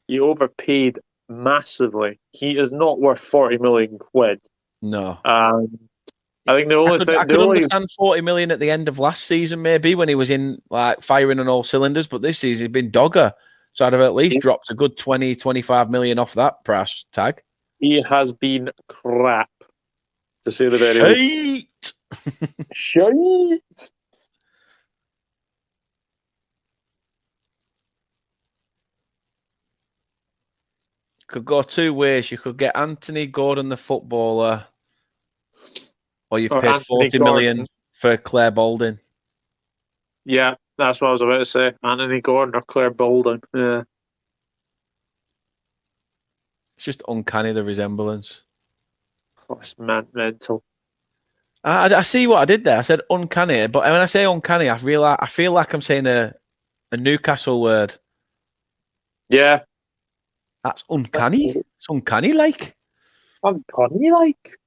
You overpaid massively. He is not worth 40 million quid. No. I think the only thing... I could understand 40 million at the end of last season, maybe, when he was in, like, firing on all cylinders, but this season he's been dogger. So I'd have at least dropped a good 20, 25 million off that price tag. He has been crap, to say the very least. Shite! Could go two ways. You could get Anthony Gordon, the footballer, or you pay 40 million for Claire Balding. Yeah, that's what I was about to say. Anthony Gordon or Claire Balding. Yeah. It's just uncanny, the resemblance. Oh, it's mental. I see what I did there. I said uncanny, but when I say uncanny, I feel like I'm saying a Newcastle word. Yeah. That's uncanny. It's uncanny, like. Uncanny, like.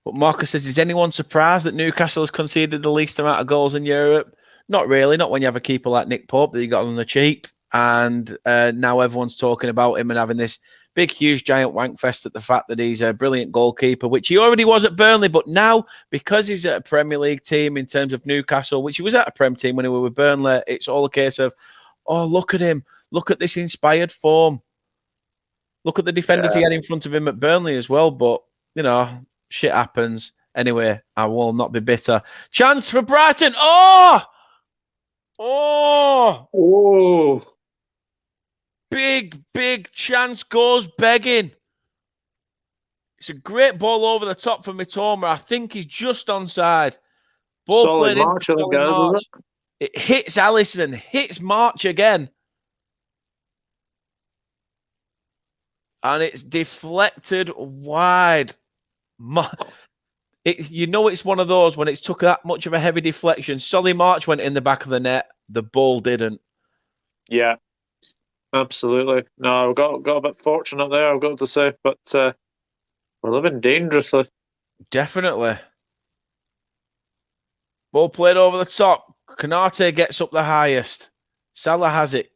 But Marcus says, is anyone surprised that Newcastle has conceded the least amount of goals in Europe? Not really. Not when you have a keeper like Nick Pope that you got on the cheap. And now everyone's talking about him and having this big, huge, giant wankfest at the fact that he's a brilliant goalkeeper, which he already was at Burnley. But now, because he's at a Premier League team in terms of Newcastle, which he was at a Prem team when he was with Burnley, it's all a case of, oh, look at him. Look at this inspired form. Look at the defenders he had in front of him at Burnley as well. But, you know, shit happens. Anyway, I will not be bitter. Chance for Brighton. Oh! Oh! Oh! Big, big chance goes begging. It's a great ball over the top for Mitoma. I think he's just onside. Ball Solid played March, I think, guys, is it? It hits Allison, hits March again. And it's deflected wide. You know it's one of those when it's took that much of a heavy deflection. Solly March went in the back of the net. The ball didn't. Yeah, absolutely. No, got a bit fortunate there, I've got to say. But we're living dangerously. Definitely. Ball played over the top. Canate gets up the highest. Salah has it.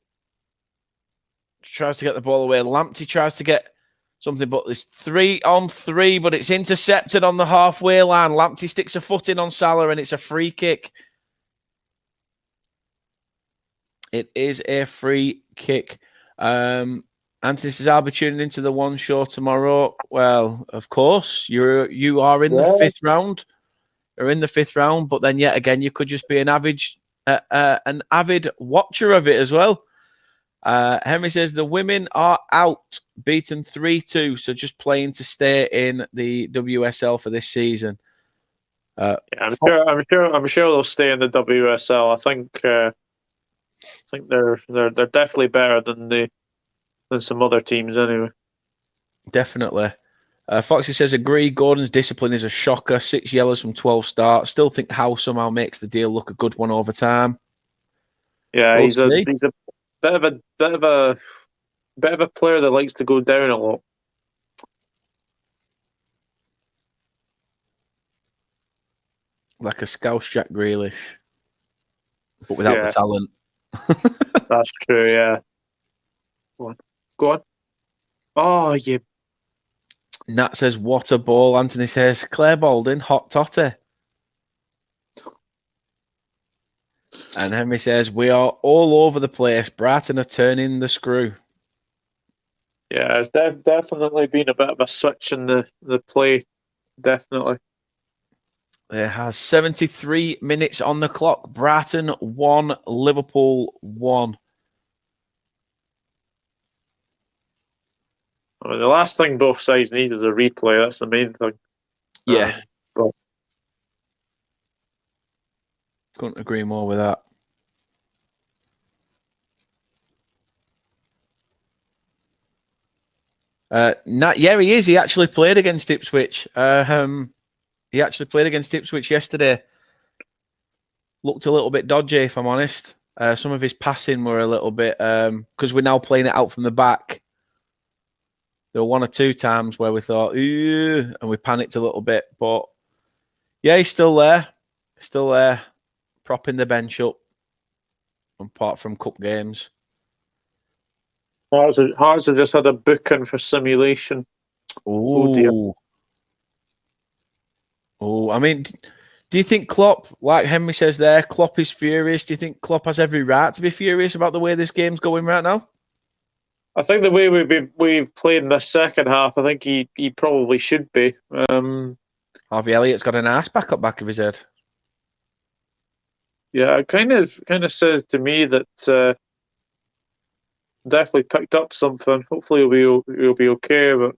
Tries to get the ball away. Lamptey tries to get something, but there's 3-on-3, but it's intercepted on the halfway line. Lamptey sticks a foot in on Salah, and it's a free kick. It is a free kick. Anthony says, I'll be tuning into the one show tomorrow. Well, of course, you are in the fifth round. You're in the fifth round, but then yet again, you could just be an avid watcher of it as well. Henry says the women are out, beaten 3-2, so just playing to stay in the WSL for this season. Yeah, I'm sure they'll stay in the WSL. I think they're definitely better than some other teams anyway. Definitely. Foxy says agree. Gordon's discipline is a shocker. 6 yellows from 12 starts. Still think Howe somehow makes the deal look a good one over time. Yeah, he's a bit of a player that likes to go down a lot. Like a Scouse Jack Grealish, but without the talent. That's true, yeah. Go on. Oh, yeah. Nat says, what a ball. Anthony says, Claire Balding, hot totty. And Henry says, we are all over the place. Brighton are turning the screw. Yeah, it's definitely been a bit of a switch in the play. Definitely. There has 73 minutes on the clock. Brighton 1, Liverpool 1. I mean, the last thing both sides need is a replay. That's the main thing. Yeah. Couldn't agree more with that. Yeah, he is. He actually played against Ipswich. He actually played against Ipswich yesterday. Looked a little bit dodgy, if I'm honest. Some of his passing were a little bit... because we're now playing it out from the back. There were one or two times where we thought, ooh, and we panicked a little bit. But yeah, he's still there. Still there, propping the bench up, apart from cup games. Hearts have just had a booking for simulation. Ooh. Oh dear. Oh, I mean, do you think Klopp, like Henry says there, Klopp is furious? Do you think Klopp has every right to be furious about the way this game's going right now? I think the way we've played in the second half, I think he probably should be. Harvey Elliott's got an ass back of his head. Yeah, it kind of says to me that definitely picked up something. Hopefully he'll be okay. But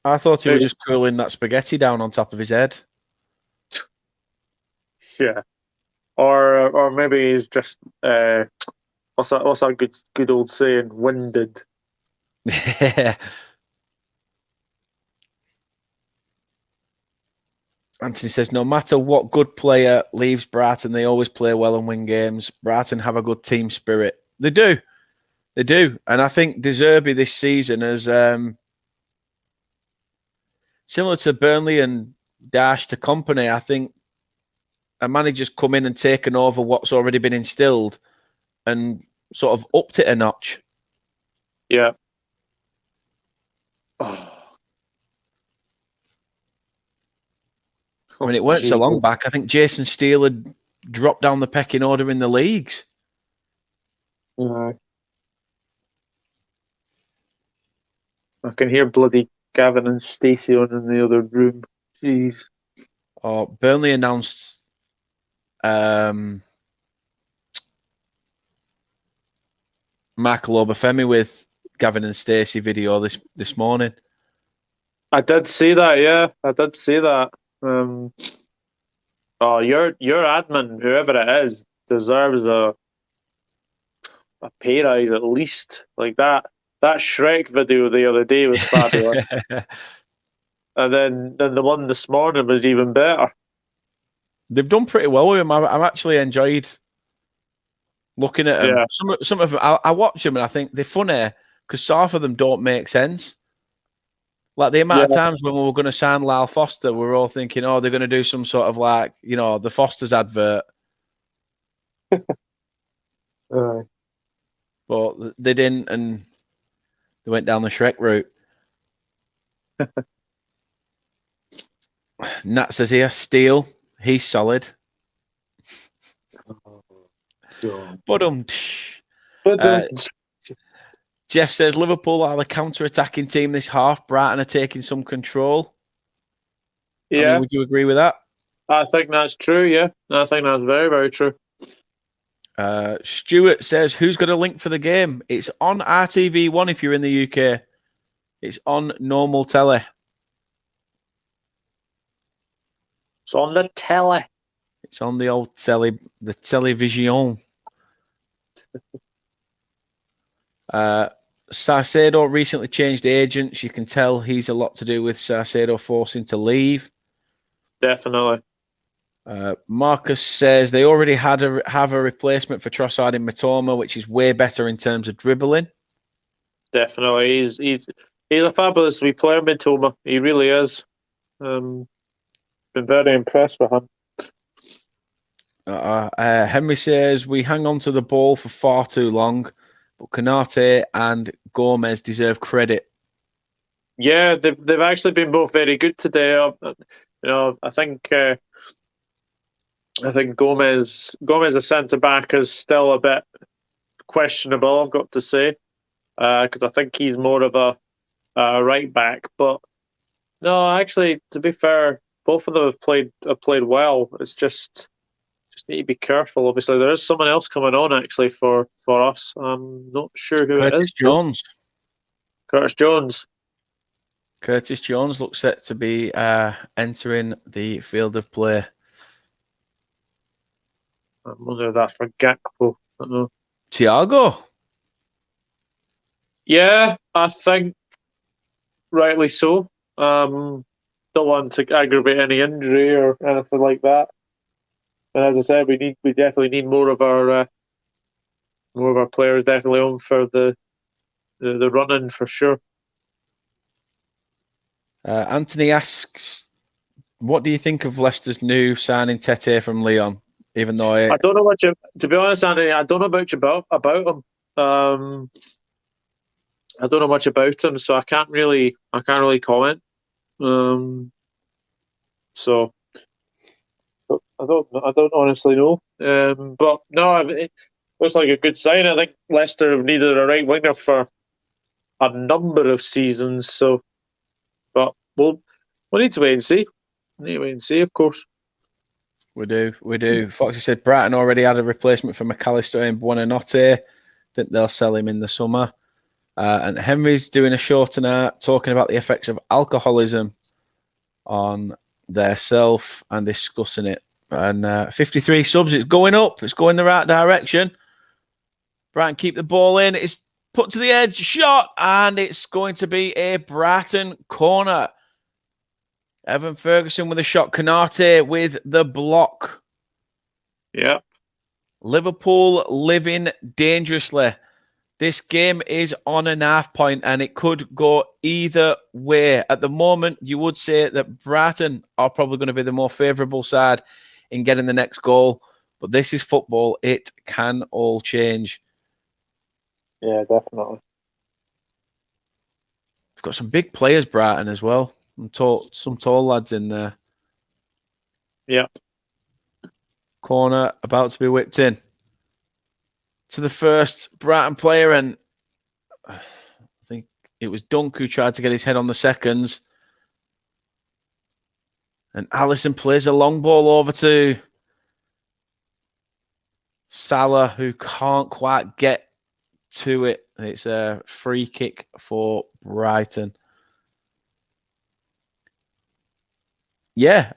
I thought he was just cooling that spaghetti down on top of his head. Yeah, or maybe he's just what's that good old saying? Winded. Anthony says, no matter what good player leaves Brighton, they always play well and win games. Brighton have a good team spirit. They do. They do. And I think De Zerbi this season has, similar to Burnley and Dash to Company, I think a manager's come in and taken over what's already been instilled and sort of upped it a notch. Yeah. Oh. I mean, it weren't so long back. I think Jason Steele had dropped down the pecking order in the leagues. I can hear bloody Gavin and Stacey on in the other room. Jeez. Oh, Burnley announced Michael Obafemi with Gavin and Stacey video this morning. I did see that, yeah. I did see that. Your admin, whoever it is, deserves a pay rise at least. Like that Shrek video the other day was fabulous. And then the one this morning was even better. They've done pretty well with him. I've actually enjoyed looking at them. Yeah. Some of them, I watch them and I think they're funny because half of them don't make sense. Like the amount of times when we were going to sign Lyle Foster, we were all thinking, oh, they're going to do some sort of like, the Foster's advert. But they didn't, and they went down the Shrek route. Nat says here, Steele, he's solid. Jeff says Liverpool are the counter-attacking team this half. Brighton are taking some control. Yeah. I mean, would you agree with that? I think that's true, yeah. I think that's very, very true. Stuart says, who's got a link for the game? It's on RTV1 if you're in the UK. It's on normal telly. It's on the telly. It's on the old telly, the television. Sarcedo recently changed agents. You can tell he's a lot to do with Sarcedo forcing to leave. Definitely. Marcus says they already have a replacement for Trossard in Matoma, which is way better in terms of dribbling. Definitely. He's a fabulous wee player, Matoma. He really is. Been very impressed with him. Henry says we hang on to the ball for far too long, but Konate and Gomez deserve credit. Yeah, they've actually been both very good today. I think Gomez as centre back is still a bit questionable, I've got to say, because I think he's more of a right back. But no, actually, to be fair, both of them have played well. It's just need to be careful. Obviously, there is someone else coming on actually for us. I'm not sure who it is. Curtis Jones. Curtis Jones looks set to be entering the field of play. I wonder if that's for Gakpo. I don't know. Thiago? Yeah, I think rightly so. Don't want to aggravate any injury or anything like that. And as I said, we definitely need more of our players definitely on for the run-in for sure. Anthony asks, what do you think of Leicester's new signing Tete from Lyon? Even though I don't know much. To be honest, Anthony, I don't know much about him. I don't know much about him, so I can't really comment. So I don't honestly know. But no, it looks like a good sign. I think Leicester have needed a right winger for a number of seasons. So, but we'll need to wait and see. Of course. We do. Foxy said Brighton already had a replacement for McAllister and Buonanotte. Think they'll sell him in the summer. And Henry's doing a show tonight talking about the effects of alcoholism on their self and discussing it. And 53 subs, it's going up. It's going the right direction. Brighton keep the ball in. It's put to the edge, shot, and it's going to be a Brighton corner. Evan Ferguson with a shot. Canate with the block. Yeah. Liverpool living dangerously. This game is on a half point and it could go either way. At the moment, you would say that Brighton are probably going to be the more favourable side in getting the next goal. But this is football. It can all change. Yeah, definitely. We've got some big players, Brighton, as well. Some tall lads in there. Yep. Corner about to be whipped in to the first Brighton player, and I think it was Dunk who tried to get his head on the seconds. And Allison plays a long ball over to Salah, who can't quite get to it. It's a free kick for Brighton. Yeah,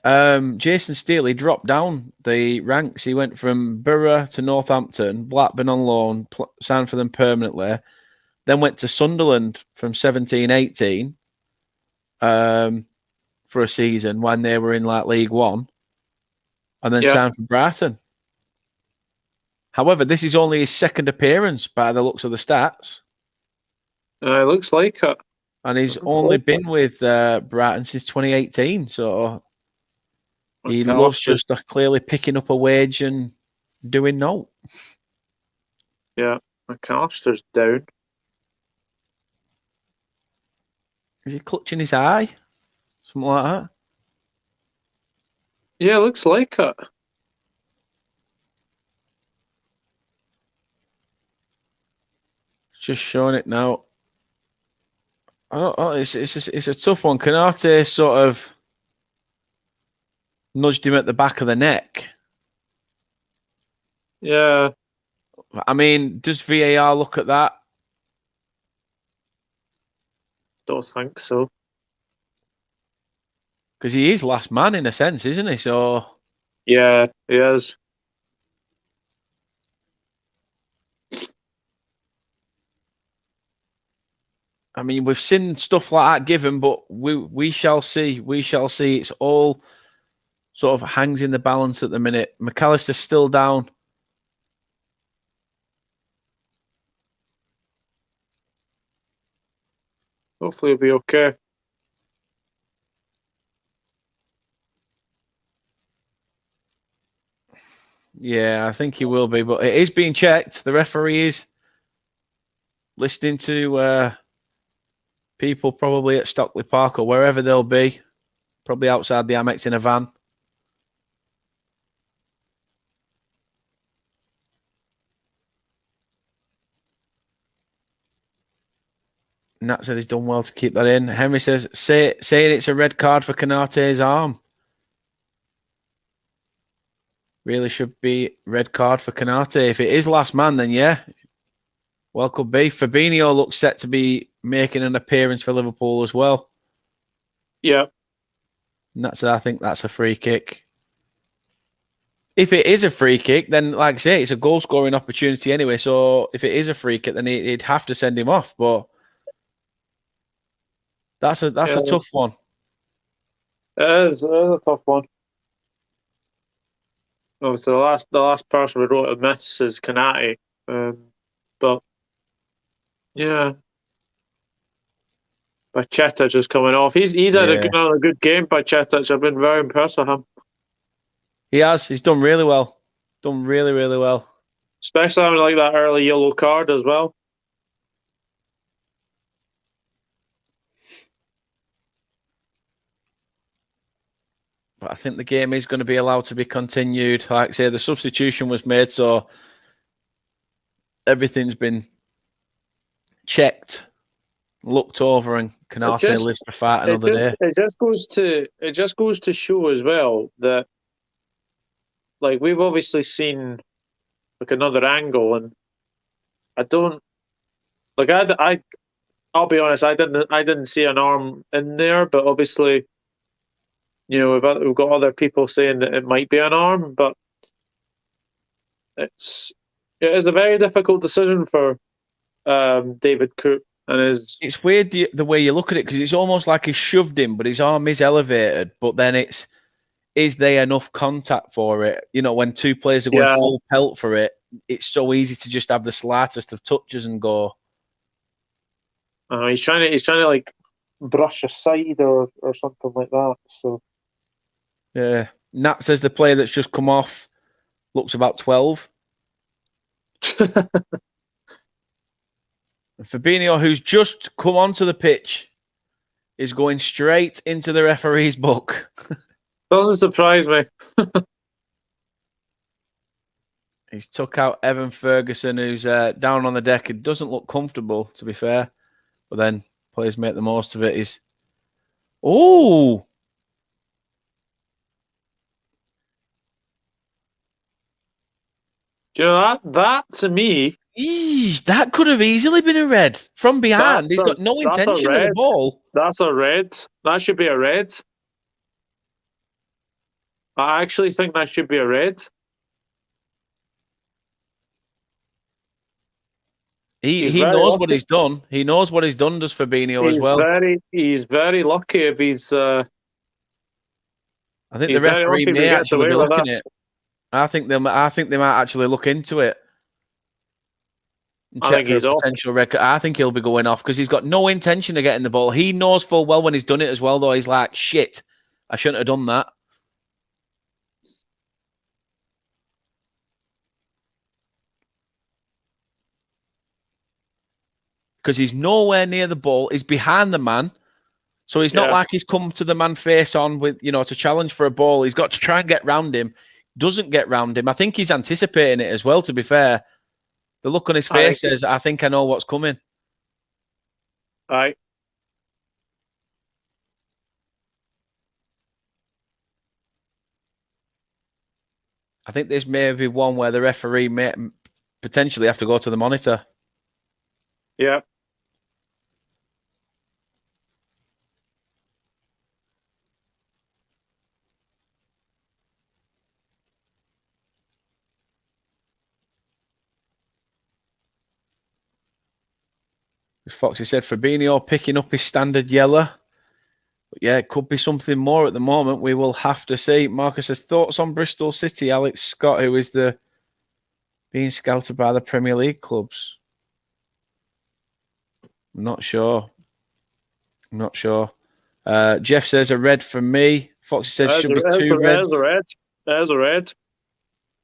Jason Steele dropped down the ranks. He went from Borough to Northampton, Blackburn on loan, signed for them permanently, then went to Sunderland from 17-18 for a season when they were in like League One, and then signed for Brighton. However, this is only his second appearance by the looks of the stats. It looks like it. And he's only been with Brighton since 2018, so he loves just clearly picking up a wage and doing no. Yeah, McAllister's down. Is he clutching his eye? Something like that? Yeah, looks like it. Just showing it now. It's a tough one. Canate sort of nudged him at the back of the neck. Yeah. I mean, does VAR look at that? Don't think so. Because he is last man in a sense, isn't he? So yeah, he is. I mean, we've seen stuff like that given, but we shall see. We shall see. It's all sort of hangs in the balance at the minute. McAllister's still down. Hopefully he'll be okay. Yeah, I think he will be, but it is being checked. The referee is listening to people probably at Stockley Park or wherever they'll be, probably outside the AMEX in a van. Nat said he's done well to keep that in. Henry says, saying it's a red card for Canate's arm. Really should be red card for Canate. If it is last man, then yeah. Well, could be. Fabinho looks set to be making an appearance for Liverpool as well. Yeah. And I think that's a free kick. If it is a free kick, then like I say, it's a goal scoring opportunity anyway. So if it is a free kick, then he'd have to send him off. But that's a tough one. It is a tough one. Obviously, the last person we wrote a miss is Canate, but yeah, Chettich is coming off. He's had another good game by Chettich. I've been very impressed with him. He has. He's done really well. Done really, really well. Especially having like that early yellow card as well. But I think the game is going to be allowed to be continued. Like I say, the substitution was made, so everything's been checked, looked over, and Canate lives to fight another day. It just goes to show as well that, like, we've obviously seen like another angle, and I don't like I'll be honest, I didn't see an arm in there, but obviously, you know, we've got other people saying that it might be an arm, but it is a very difficult decision for David Cook and his. It's weird the way you look at it, because it's almost like he shoved him, but his arm is elevated. But then is there enough contact for it? You know, when two players are going full pelt for it, it's so easy to just have the slightest of touches and go. He's trying to like brush aside or something like that. So yeah, Nat says the player that's just come off looks about 12. Fabinho, who's just come onto the pitch, is going straight into the referee's book. Doesn't surprise me. He's took out Evan Ferguson, who's down on the deck. It doesn't look comfortable, to be fair. But then players make the most of it. Oh! Do you know that to me? That could have easily been a red from behind. He's got no intention of the ball. That's a red. That should be a red. I actually think that should be a red. He knows what he's done. He knows what he's done, does Fabinho as well. He's very lucky if he's. I think the referee may actually be looking at it. I think they might actually look into it and check for a potential record. I think he'll be going off because he's got no intention of getting the ball. He knows full well when he's done it as well, though. He's like, shit, I shouldn't have done that. Because he's nowhere near the ball. He's behind the man. So he's not like he's come to the man face on with, you know, to challenge for a ball. He's got to try and get round him. Doesn't get round him. I think he's anticipating it as well, to be fair. The look on his face says, I think I know what's coming. Aye. I think this may be one where the referee may potentially have to go to the monitor. Yeah. As Foxy said, Fabinho picking up his standard yellow. But yeah, it could be something more at the moment. We will have to see. Marcus says, thoughts on Bristol City? Alex Scott, who is being scouted by the Premier League clubs. I'm not sure. Jeff says a red for me. Foxy says should be two reds. There's a red.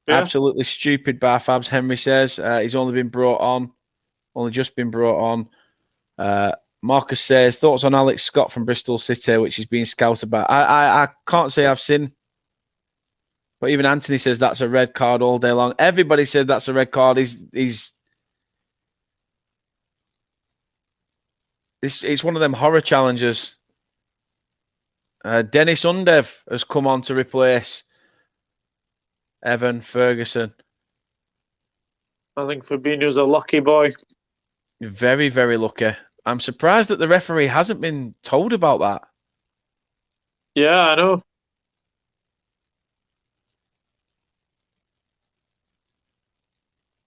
Yeah. Absolutely stupid by Fabs. Henry says he's only just been brought on. Marcus says thoughts on Alex Scott from Bristol City, which is being scouted by. I can't say I've seen, but even Anthony says that's a red card all day long. Everybody said that's a red card. It's one of them horror challenges. Dennis Undev has come on to replace Evan Ferguson. I think Fabinho's a lucky boy. Very, very lucky. I'm surprised that the referee hasn't been told about that. Yeah, I know.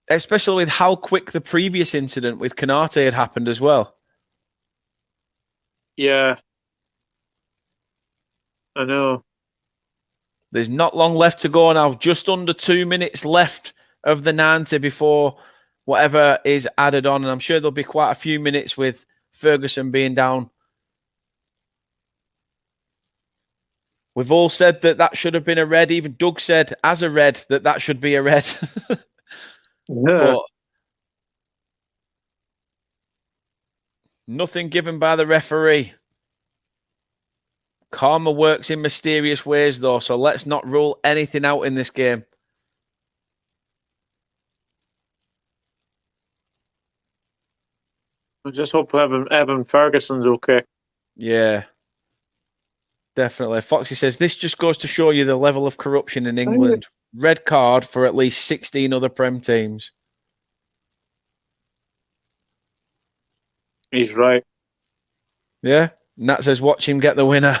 Especially with how quick the previous incident with Canate had happened as well. Yeah. I know. There's not long left to go now. Just under 2 minutes left of the 90 before whatever is added on. And I'm sure there'll be quite a few minutes with Ferguson being down We've all said that should have been a red. Even Doug said, as a red, that should be a red. Yeah. But nothing given by the referee. Karma works in mysterious ways, though, so let's not rule anything out in this game. I just hope Evan Ferguson's okay. Yeah, definitely. Foxy says, this just goes to show you the level of corruption in England. Red card for at least 16 other Prem teams. He's right. Yeah. Nat says, watch him get the winner.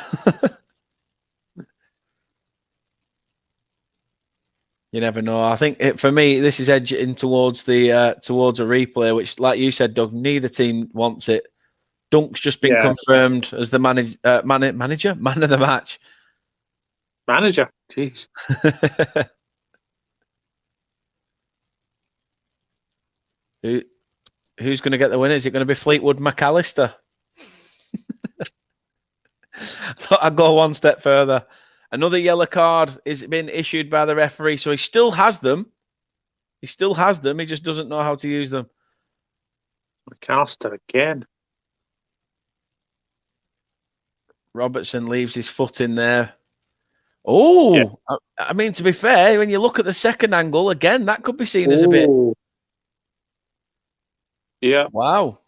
You never know. I think for me, this is edging towards towards a replay, which, like you said, Doug, neither team wants it. Dunk's just been confirmed as the manager, man of the match. Manager, jeez. Who's going to get the win? Is it going to be Fleetwood McAllister? I'll go one step further. Another yellow card is been issued by the referee, so he still has them. He still has them. He just doesn't know how to use them. McAllister again. Robertson leaves his foot in there. Oh, yeah. I mean, to be fair, when you look at the second angle, again, that could be seen as a bit. Yeah. Wow.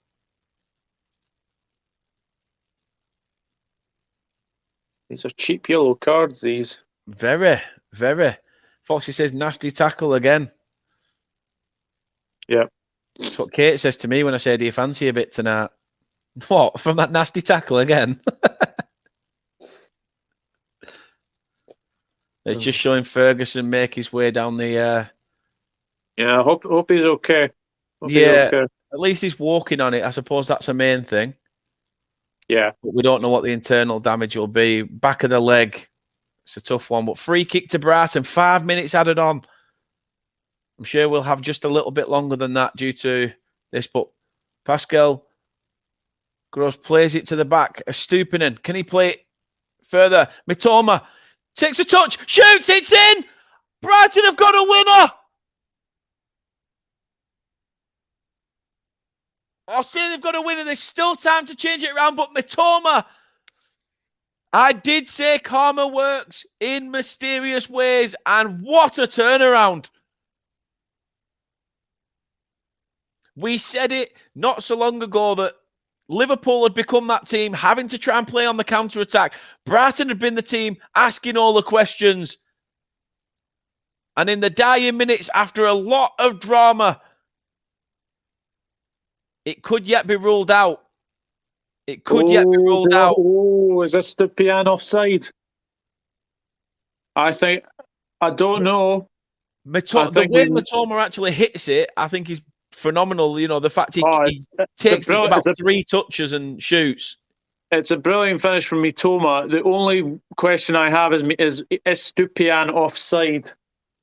These are cheap yellow cards, these. Very, very. Foxy says, nasty tackle again. Yeah. That's what Kate says to me when I say, do you fancy a bit tonight? What? From that nasty tackle again? It's just showing Ferguson make his way down the... Yeah, I hope he's okay. He's okay. At least he's walking on it. I suppose that's the main thing. Yeah. But we don't know what the internal damage will be. Back of the leg. It's a tough one. But free kick to Brighton. 5 minutes added on. I'm sure we'll have just a little bit longer than that due to this. But Pascal Gross plays it to the back. Stupinen. Can he play it further? Mitoma takes a touch. Shoots. It's in. Brighton have got a winner. I'll say they've got a winner. There's still time to change it around, but Mitoma, I did say karma works in mysterious ways, and what a turnaround. We said it not so long ago that Liverpool had become that team having to try and play on the counter-attack. Brighton had been the team asking all the questions. And in the dying minutes, after a lot of drama, it could yet be ruled out. It could yet be ruled out. Oh, is this Stupien offside? I don't know. The way Mitoma actually hits it, I think is phenomenal. You know, the fact he takes about 3 touches and shoots. It's a brilliant finish from Mitoma. The only question I have is Stupien offside?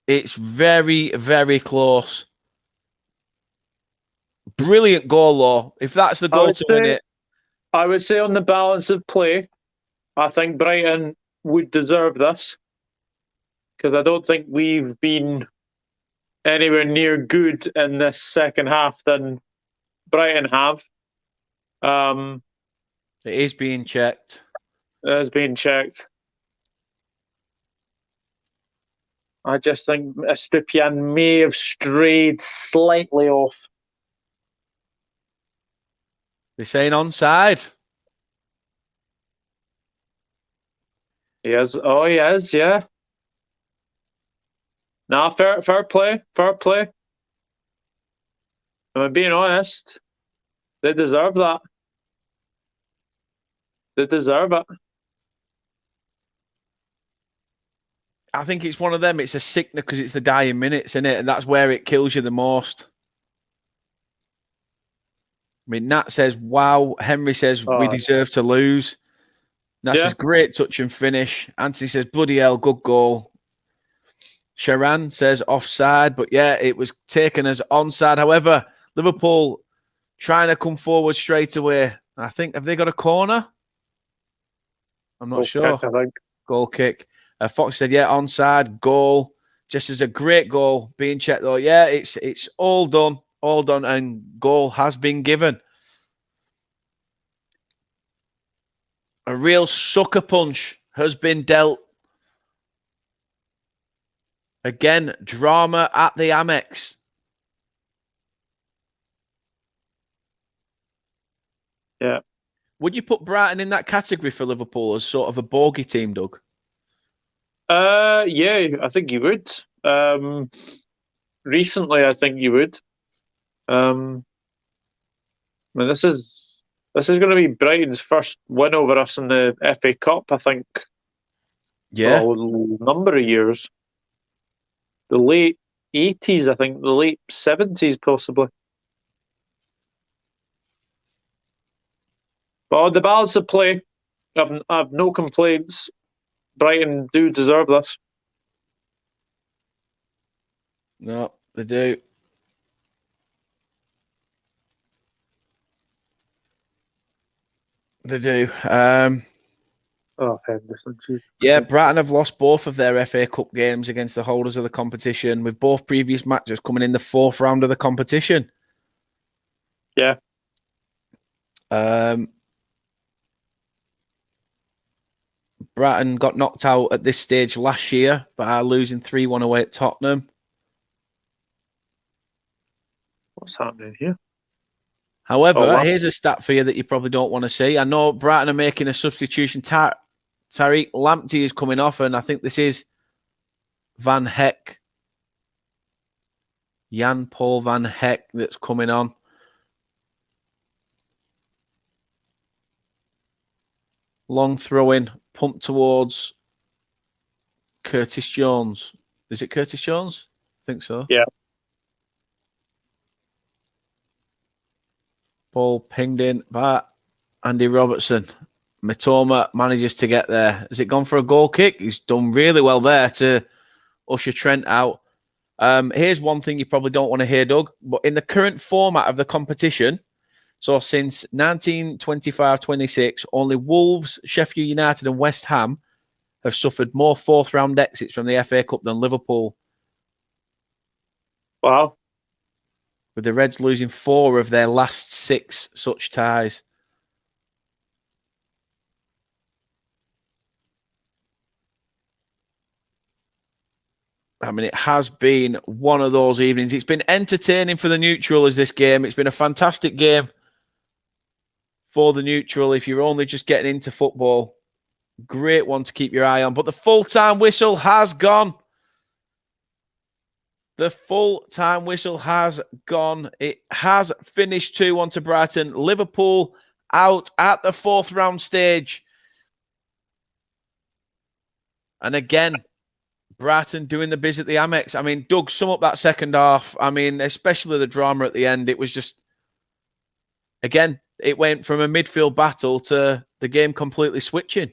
It's very, very close. Brilliant goal, though. If that's the goal to win it. I would say on the balance of play, I think Brighton would deserve this. Because I don't think we've been anywhere near good in this second half than Brighton have. It is being checked. It is being checked. I just think Stupien may have strayed slightly off. They're saying onside. He is. Oh, he is, yeah. Nah, fair play. Fair play. Am I being honest? They deserve that. They deserve it. I think it's one of them. It's a sickness because it's the dying minutes, isn't it? And that's where it kills you the most. I mean, Nat says, wow. Henry says, we deserve to lose. Nat says, great touch and finish. Anthony says, bloody hell, good goal. Sharan says, offside. But yeah, it was taken as onside. However, Liverpool trying to come forward straight away. I think, have they got a corner? I'm not sure. I think. Goal kick. Fox said, yeah, onside, goal. Just as a great goal being checked, though. Yeah, it's all done, and goal has been given. A real sucker punch has been dealt. Again, drama at the AMEX. Yeah. Would you put Brighton in that category for Liverpool as sort of a bogey team, Doug? Yeah, I think you would. Recently, I think you would. I mean, this is going to be Brighton's first win over us in the FA Cup, I think. Yeah. For a number of years. The late 80s, I think. The late 70s, possibly. But on the balance of play, I've no complaints. Brighton do deserve this. No, they do. They do. Henderson. Yeah, Brighton have lost both of their FA Cup games against the holders of the competition, with both previous matches coming in the 4th round of the competition. Yeah. Brighton got knocked out at this stage last year by losing 3-1 away at Tottenham. What's happening here? However, here's a stat for you that you probably don't want to see. I know Brighton are making a substitution. Tariq Lamptey is coming off, and I think this is Van Heck. Jan-Paul Van Heck that's coming on. Long throw-in, pump towards Curtis Jones. Is it Curtis Jones? I think so. Yeah. Ball pinged in by Andy Robertson. Mitoma manages to get there. Has it gone for a goal kick? He's done really well there to usher Trent out. Here's one thing you probably don't want to hear, Doug, but in the current format of the competition, so since 1925-26, only Wolves, Sheffield United and West Ham have suffered more 4th round exits from the FA Cup than Liverpool. Wow. With the Reds losing 4 of their last 6 such ties. I mean, it has been one of those evenings. It's been entertaining for the neutral as this game. It's been a fantastic game for the neutral if you're only just getting into football. Great one to keep your eye on. But the full-time whistle has gone. The full-time whistle has gone. It has finished 2-1 to Brighton. Liverpool out at the 4th round stage. And again, Brighton doing the biz at the AMEX. I mean, Doug, sum up that second half. I mean, especially the drama at the end. It was just, again, it went from a midfield battle to the game completely switching.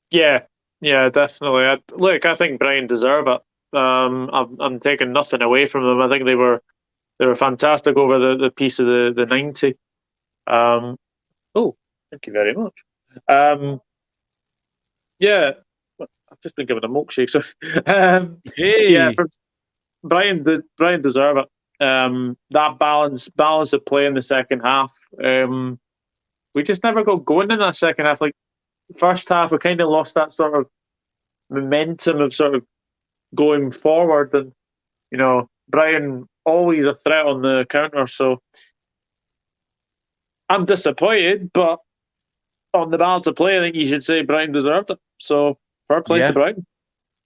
Yeah, definitely. I think Brighton deserve it. I'm taking nothing away from them. I think they were fantastic over the piece of the 90. Oh, thank you very much. Yeah, I've just been given a milkshake. So, yeah, Brighton deserve it. That balance of play in the second half. We just never got going in that second half. Like first half, we kind of lost that sort of momentum of sort of going forward, and Brighton always a threat on the counter. So I'm disappointed, but on the balance of play, I think you should say Brighton deserved it. So fair play to Brighton.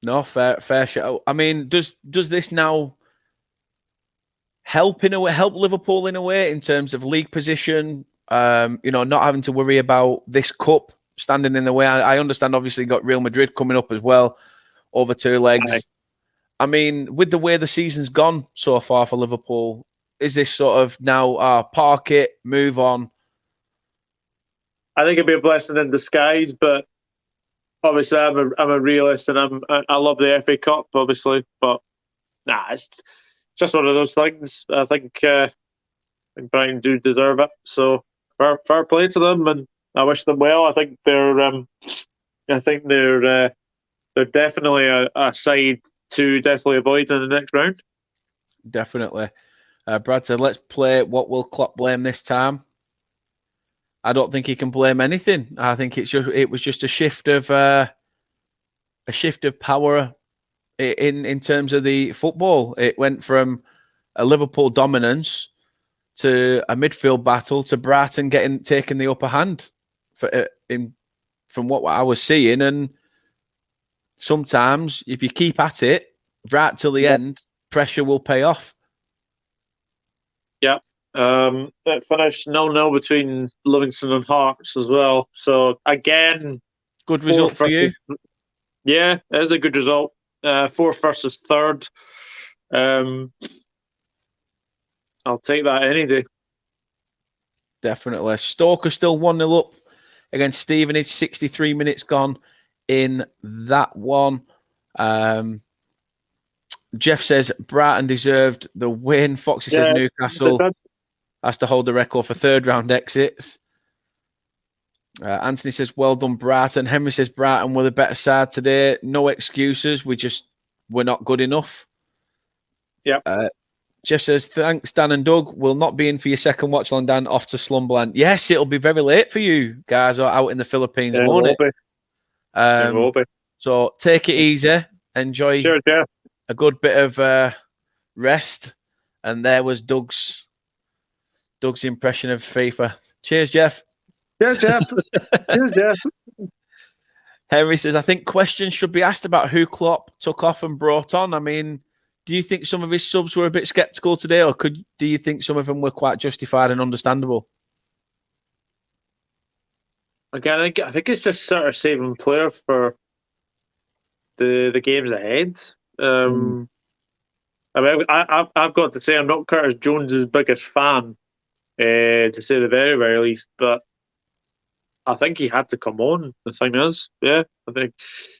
No, fair shout. I mean, does this now help Liverpool in a way in terms of league position? Not having to worry about this cup standing in the way. I understand. Obviously, got Real Madrid coming up as well over 2 legs. Aye. I mean, with the way the season's gone so far for Liverpool, is this sort of now park it, move on? I think it'd be a blessing in disguise, but obviously I'm a realist and I love the FA Cup, obviously, but it's just one of those things. I think Brighton do deserve it, so fair play to them, and I wish them well. I think they're I think they're definitely a side to definitely avoid in the next round. Definitely. Brad said, let's play what will Klopp blame this time. I don't think he can blame anything. I think it was just a shift of power in terms of the football. It went from a Liverpool dominance to a midfield battle to Brighton taking the upper hand from what I was seeing. And sometimes if you keep at it right till the end, pressure will pay off. Yeah. It finished 0-0 between Livingston and Hearts as well. So again, good result for you. Yeah, it is a good result. Fourth versus third. I'll take that any day. Definitely. Stoke are still 1-0 up against Stevenage. 63 minutes gone in that one. Jeff says Brighton deserved the win. Foxy says Newcastle has to hold the record for third round exits. Anthony says, well done, Brighton. Henry says Brighton were the better side today. No excuses. We're not good enough. Yeah. Jeff says, thanks, Dan and Doug. Will not be in for your second watch along, Dan, off to Slumberland. Yes, it'll be very late for you guys out in the Philippines, won't it? It will be. So take it easy. Enjoy a good bit of rest. And there was Doug's impression of FIFA. Cheers, Jeff. Cheers, Jeff. Cheers, Jeff. Henry says, I think questions should be asked about who Klopp took off and brought on. I mean, do you think some of his subs were a bit sceptical today, or do you think some of them were quite justified and understandable? Again, I think it's just sort of saving players for the games ahead. I mean, I've got to say I'm not Curtis Jones's biggest fan, to say the very, very least, but I think he had to come on. The thing is, I think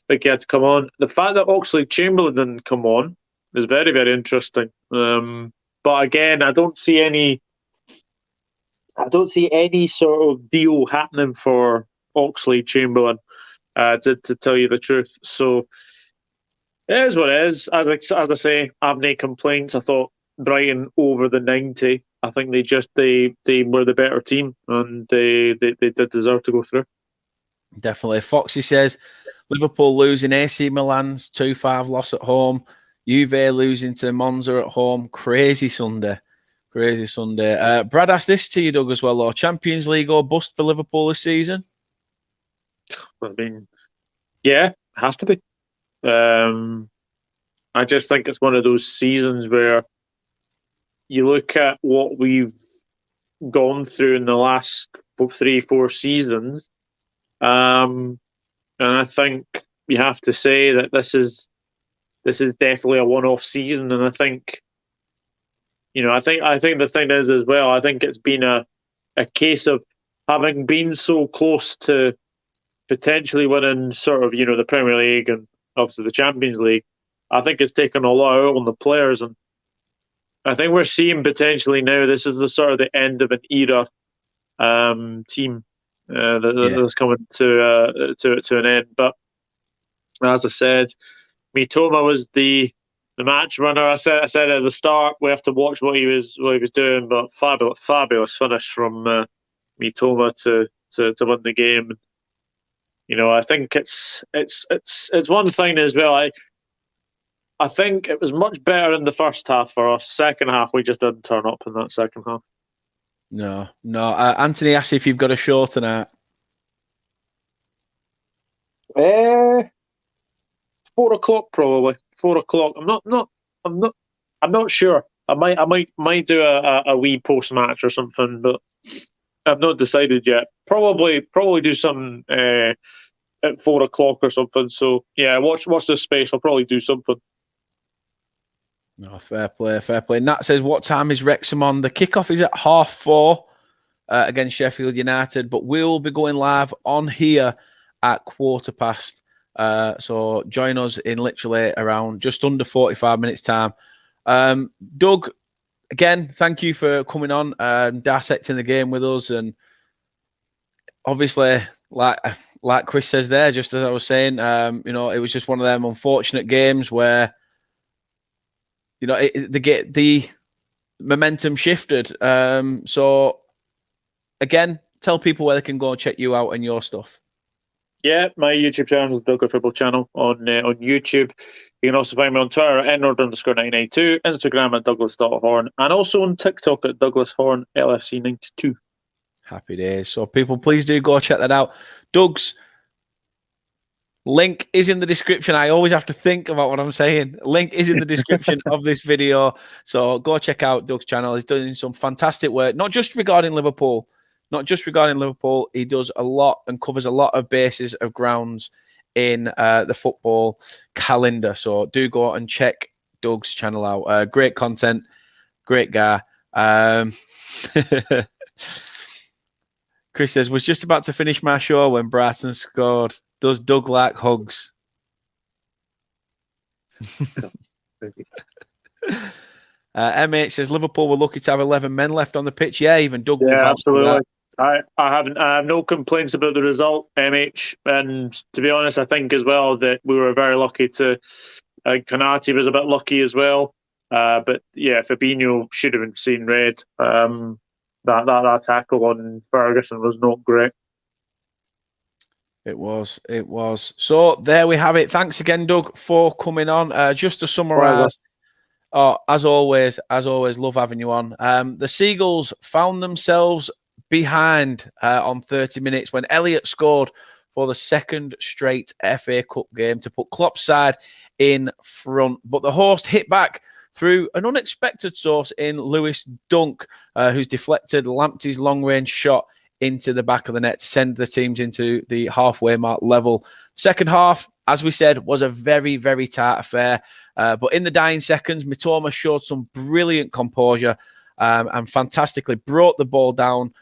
he had to come on. The fact that Oxlade-Chamberlain didn't come on is very, very interesting. But again, I don't see any sort of deal happening for Oxlade-Chamberlain, to tell you the truth. So it is what it is. As I say, I've no complaints. I thought Brighton over the 90. I think they were the better team, and they did deserve to go through. Definitely. Foxy says Liverpool losing AC Milan's 2-5 loss at home. Juve losing to Monza at home. Crazy Sunday. Brad asked this to you, Doug, as well, though. Champions League or bust for Liverpool this season? I mean, yeah, it has to be. I just think it's one of those seasons where you look at what we've gone through in the last 3-4 seasons, and I think you have to say that this is definitely a one-off season. And I think, I think the thing is as well, I think it's been a case of having been so close to potentially winning sort of, the Premier League and obviously the Champions League. I think it's taken a lot out on the players, and I think we're seeing potentially now this is the sort of the end of an era team that's coming to an end. But as I said, Mitoma was the match runner. I said at the start we have to watch what he was doing, but fabulous finish from Mitoma to win the game. I think it's one thing as well. I think it was much better in the first half for us. Second half, we just didn't turn up in that second half. No. Anthony asked if you've got a show tonight. 4 o'clock probably. 4 o'clock. I'm not sure. I might do a wee post match or something, but I've not decided yet. Probably do something at 4 o'clock or something. So yeah, watch this space. I'll probably do something. No, fair play. Nat says, what time is Wrexham on? The kickoff is at 4:30 against Sheffield United, but we'll be going live on here at 15:15. So join us in literally around just under 45 minutes time. Doug, again, thank you for coming on and dissecting the game with us. And obviously, like like Chris says there, just as I was saying, you know, it was just one of them unfortunate games where, you know, the momentum shifted. So again, tell people where they can go and check you out and your stuff. Yeah, my YouTube channel is Douglas Football Channel on YouTube. You can also find me on Twitter at @Nord_992, Instagram at Douglas.Horn, and also on TikTok at Douglas Horn LFC92. Happy days. So people, please do go check that out. Doug's link is in the description. I always have to think about what I'm saying. Link is in the description of this video. So go check out Doug's channel. He's doing some fantastic work, not just regarding Liverpool. He does a lot and covers a lot of bases of grounds in the football calendar. So do go and check Doug's channel out. Great content, great guy. Chris says, was just about to finish my show when Brighton scored. Does Doug like hugs? MH says, Liverpool were lucky to have 11 men left on the pitch. Yeah, even Doug. Yeah, absolutely. I have no complaints about the result, MH. And to be honest, I think as well that we were very lucky to. Konate was a bit lucky as well. But yeah, Fabinho should have been seen red. That tackle on Ferguson was not great. It was. So there we have it. Thanks again, Doug, for coming on. Just to summarise, as always, love having you on. The Seagulls found themselves behind on 30 minutes when Elliott scored for the second straight FA Cup game to put Klopp's side in front. But the host hit back through an unexpected source in Lewis Dunk, who's deflected Lamptey's long-range shot into the back of the net to send the teams into the halfway mark level. Second half, as we said, was a very, very tight affair. But in the dying seconds, Mitoma showed some brilliant composure and fantastically brought the ball down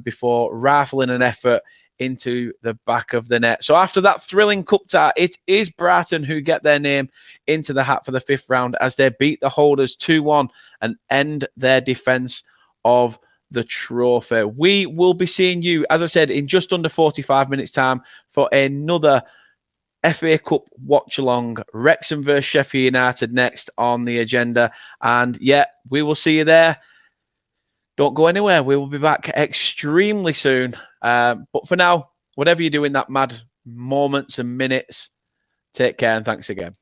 before rifling an effort into the back of the net. So after that thrilling cup tie, it is Brighton who get their name into the hat for the 5th round as they beat the holders 2-1 and end their defence of the trophy. We will be seeing you, as I said, in just under 45 minutes time for another FA Cup watch along. Wrexham versus Sheffield United next on the agenda. And yeah, we will see you there. Don't go anywhere. We will be back extremely soon. But for now, whatever you do in that mad moments and minutes, take care and thanks again.